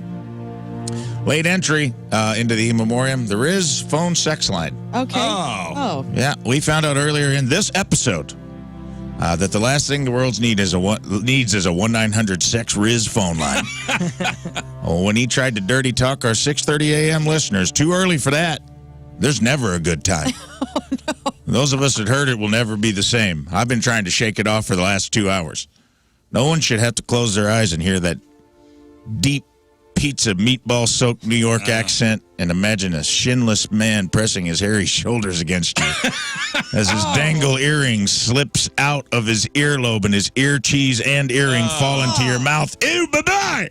Speaker 4: Late entry into the memoriam, the Rizz phone sex line.
Speaker 2: Okay. Oh.
Speaker 4: Yeah, we found out earlier in this episode that the last thing the world needs is a 1-900-SEX Rizz phone line. When he tried to dirty talk our 6:30 a.m. listeners, too early for that. There's never a good time. Oh, no. Those of us that heard it will never be the same. I've been trying to shake it off for the last 2 hours. No one should have to close their eyes and hear that deep pizza meatball-soaked New York accent and imagine a shinless man pressing his hairy shoulders against you as his dangle earring slips out of his earlobe and his ear cheese and earring fall into your mouth. Ew, bye-bye!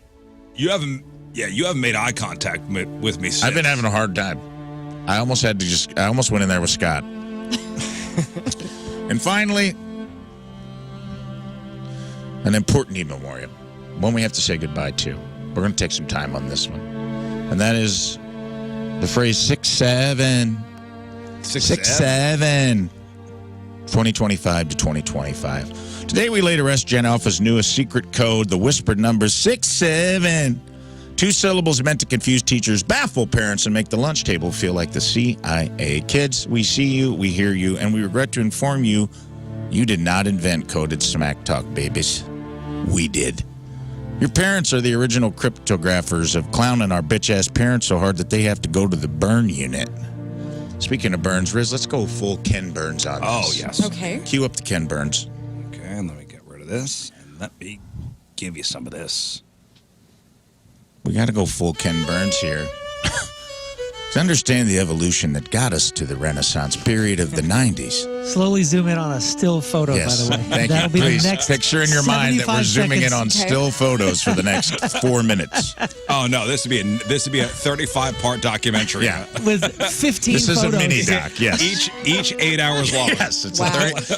Speaker 1: You haven't made eye contact with me since.
Speaker 4: I've been having a hard time. I almost went in there with Scott. And finally, an important memoriam. One we have to say goodbye to. We're going to take some time on this one. And that is the phrase 6-7. 6-7. 2025 to 2025. Today we lay to rest Jen Alpha's newest secret code, the whispered number 67. 2 syllables meant to confuse teachers, baffle parents, and make the lunch table feel like the CIA. Kids, we see you, we hear you, and we regret to inform you, you did not invent coded smack talk, babies. We did. Your parents are the original cryptographers of clowning our bitch-ass parents so hard that they have to go to the burn unit. Speaking of burns, Rizz, let's go full Ken Burns on this.
Speaker 1: Oh, yes.
Speaker 2: Okay.
Speaker 4: Cue up the Ken Burns.
Speaker 1: Okay, and let me get rid of this, and let me give you some of this.
Speaker 4: We got to go full Ken Burns here. To understand the evolution that got us to the Renaissance period of the 90s.
Speaker 3: Slowly zoom in on a still photo,
Speaker 4: Yes.
Speaker 3: by the way.
Speaker 4: Thank
Speaker 3: That'll
Speaker 4: you.
Speaker 3: be
Speaker 4: Please
Speaker 3: the next
Speaker 4: picture in your mind that we're
Speaker 3: 75
Speaker 4: zooming in
Speaker 3: seconds.
Speaker 4: on still photos for the next 4 minutes.
Speaker 1: Oh no, this would be a 35-part documentary.
Speaker 4: Yeah.
Speaker 3: With 15
Speaker 4: This is
Speaker 3: photos.
Speaker 4: a mini doc, yes.
Speaker 1: Each 8 hours long.
Speaker 4: Yes, it's
Speaker 2: Wow.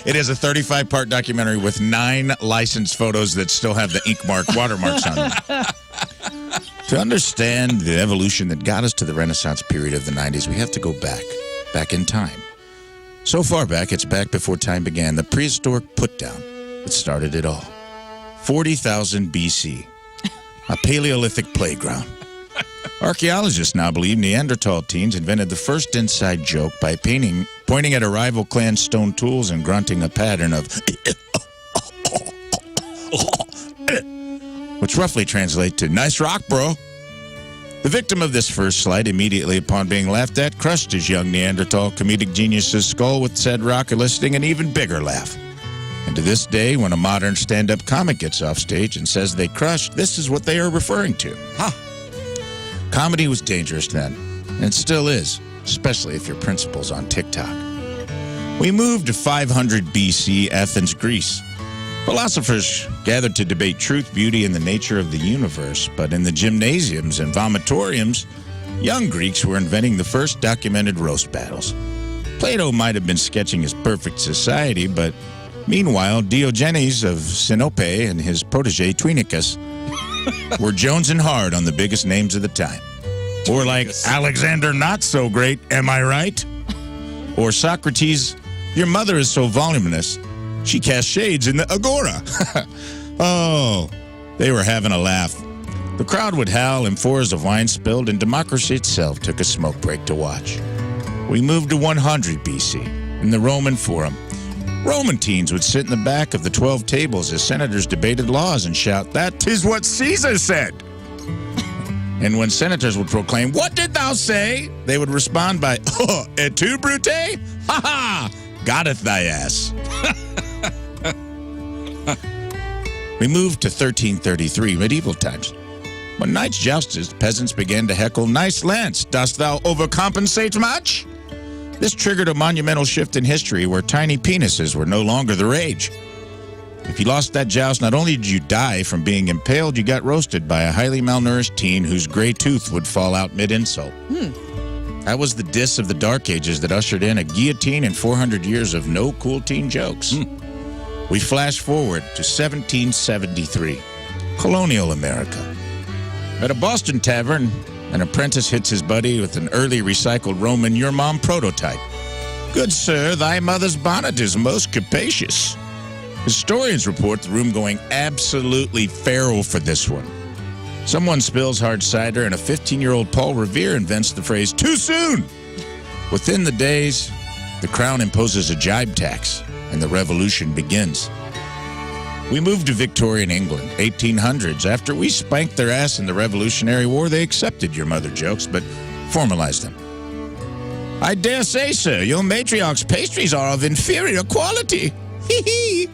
Speaker 4: it is a 35-part documentary with 9 licensed photos that still have the ink mark watermarks on them. To understand the evolution that got us to the Renaissance period of the 90s, we have to go back in time. So far back, it's back before time began, the prehistoric put-down that started it all. 40,000 BC, a Paleolithic playground. Archaeologists now believe Neanderthal teens invented the first inside joke by pointing at a rival clan's stone tools and grunting a pattern of which roughly translates to nice rock, bro. The victim of this first slight, immediately upon being laughed at, crushed his young Neanderthal comedic genius's skull with said rock, eliciting an even bigger laugh. And to this day, when a modern stand-up comic gets off stage and says they crushed, this is what they are referring to. Comedy was dangerous then, and it still is, especially if your principal's on TikTok. We moved to 500 BC, Athens, Greece. Philosophers gathered to debate truth, beauty, and the nature of the universe, but in the gymnasiums and vomitoriums, young Greeks were inventing the first documented roast battles. Plato might have been sketching his perfect society, but meanwhile, Diogenes of Sinope and his protege Tuinicus were jonesing hard on the biggest names of the time. Or like Alexander Not So Great, am I right? Or Socrates, your mother is so voluminous, she cast shades in the agora. Oh, they were having a laugh. The crowd would howl and fours of wine spilled, and democracy itself took a smoke break to watch. We moved to 100 BC in the Roman Forum. Roman teens would sit in the back of the 12 tables as senators debated laws and shout, "That 'tis what Caesar said." And when senators would proclaim, "What did thou say?" they would respond by, "Oh, et tu, Brute? Ha ha! Gotteth thy ass." We moved to 1333, medieval times. When knights jousted, peasants began to heckle, "Nice lance, dost thou overcompensate much?" This triggered a monumental shift in history where tiny penises were no longer the rage. If you lost that joust, not only did you die from being impaled, you got roasted by a highly malnourished teen whose gray tooth would fall out mid-insult. That was the diss of the Dark Ages that ushered in a guillotine and 400 years of no cool teen jokes. We flash forward to 1773, colonial America. At a Boston tavern, an apprentice hits his buddy with an early recycled Roman Your Mom prototype. "Good sir, thy mother's bonnet is most capacious." Historians report the room going absolutely feral for this one. Someone spills hard cider, and a 15-year-old Paul Revere invents the phrase, "Too soon!" Within the days, the crown imposes a jibe tax, and the revolution begins. We moved to Victorian England, 1800s. After we spanked their ass in the Revolutionary War, they accepted your mother jokes, but formalized them. "I dare say, sir, your matriarch's pastries are of inferior quality." Hee hee.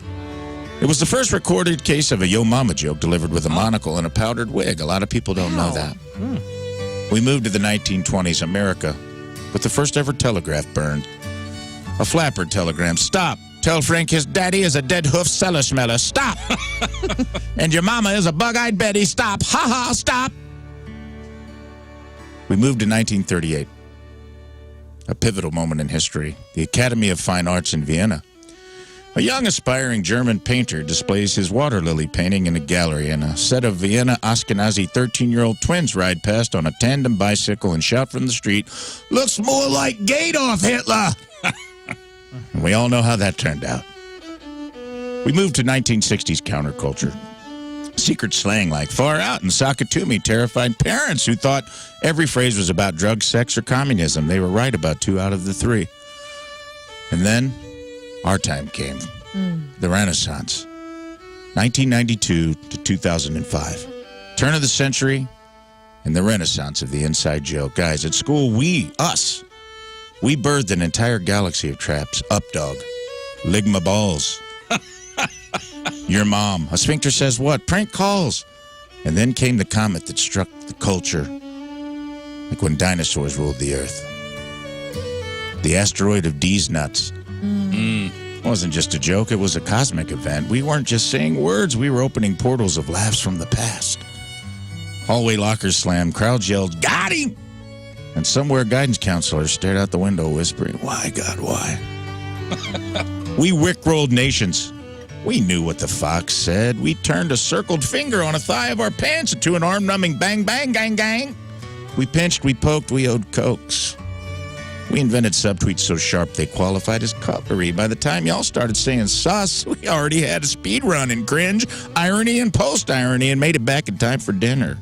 Speaker 4: It was the first recorded case of a yo mama joke delivered with a monocle and a powdered wig. A lot of people don't know that. We moved to the 1920s, America, with the first ever telegraph burned. A flapper telegram. "Stop. Tell Frank his daddy is a dead hoof cellar smeller. Stop. And your mama is a bug-eyed Betty. Stop. Ha ha, stop." We moved to 1938. A pivotal moment in history. The Academy of Fine Arts in Vienna. A young aspiring German painter displays his water lily painting in a gallery, and a set of Vienna Ashkenazi 13-year-old twins ride past on a tandem bicycle and shout from the street, "Looks more like Gadolf Hitler." And we all know how that turned out. We moved to 1960s counterculture. Secret slang like far out and sock it to me terrified parents who thought every phrase was about drugs, sex, or communism. They were right about 2 out of the 3. And then our time came. The Renaissance. 1992 to 2005. Turn of the century and the Renaissance of the inside joke. Guys, at school, we birthed an entire galaxy of traps. Up dog. Ligma balls. Your mom. A sphincter says what? Prank calls. And then came the comet that struck the culture. Like when dinosaurs ruled the earth. The asteroid of D's nuts. It wasn't just a joke. It was a cosmic event. We weren't just saying words. We were opening portals of laughs from the past. Hallway lockers slammed. Crowds yelled, "Got him!" And somewhere guidance counselors stared out the window whispering, "Why, God, why?" We wick-rolled nations. We knew what the fox said. We turned a circled finger on a thigh of our pants into an arm-numbing bang, bang, gang, gang. We pinched, we poked, we owed cokes. We invented subtweets so sharp they qualified as cutlery. By the time y'all started saying sus, we already had a speed run in cringe, irony, and post-irony and made it back in time for dinner.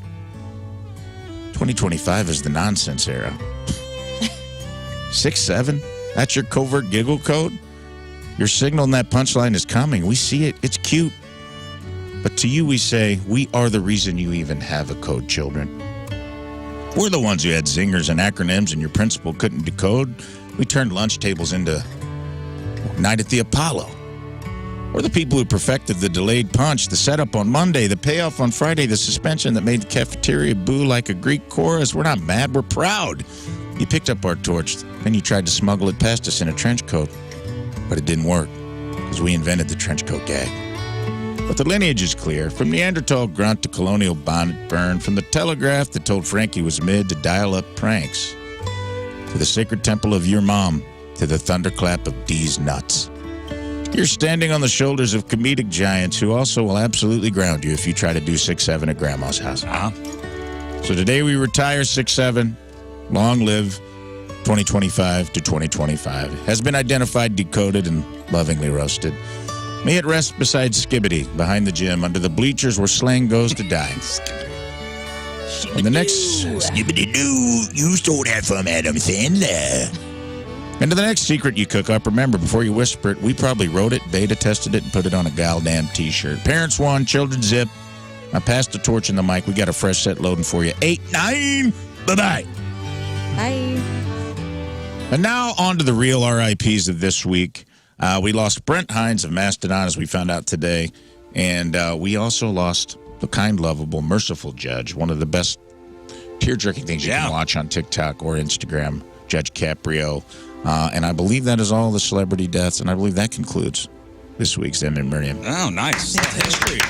Speaker 4: 2025 is the nonsense era. 6'7"? That's your covert giggle code? Your signal in that punchline is coming. We see it. It's cute. But to you, we say, we are the reason you even have a code, children. We're the ones who had zingers and acronyms and your principal couldn't decode. We turned lunch tables into Night at the Apollo. We're the people who perfected the delayed punch, the setup on Monday, the payoff on Friday, the suspension that made the cafeteria boo like a Greek chorus. We're not mad. We're proud. You picked up our torch, then you tried to smuggle it past us in a trench coat. But it didn't work, because we invented the trench coat gag. But the lineage is clear, from Neanderthal grunt to colonial bonnet burn, from the telegraph that told Frankie was mid to dial-up pranks, to the sacred temple of your mom, to the thunderclap of D's nuts. You're standing on the shoulders of comedic giants who also will absolutely ground you if you try to do 6'7" at Grandma's house. So today we retire 6'7", long live 2025 to 2025, has been identified, decoded, and lovingly roasted. May it rest beside Skibbity behind the gym under the bleachers where slang goes to die. And the next Skibbity-doo, you stole that from Adam Sandler. And to the next secret you cook up, remember, before you whisper it, we probably wrote it, beta tested it, and put it on a goddamn t-shirt. Parents won, children zip. I passed the torch and the mic. We got a fresh set loading for you. 8, 9, bye-bye.
Speaker 2: Bye.
Speaker 4: And now on to the real RIPs of this week. We lost Brent Hines of Mastodon, as we found out today. And we also lost the kind, lovable, merciful judge, one of the best tear-jerking things you can watch on TikTok or Instagram, Judge Caprio. And I believe that is all the celebrity deaths, and I believe that concludes this week's In Memoriam.
Speaker 1: Oh, nice. History.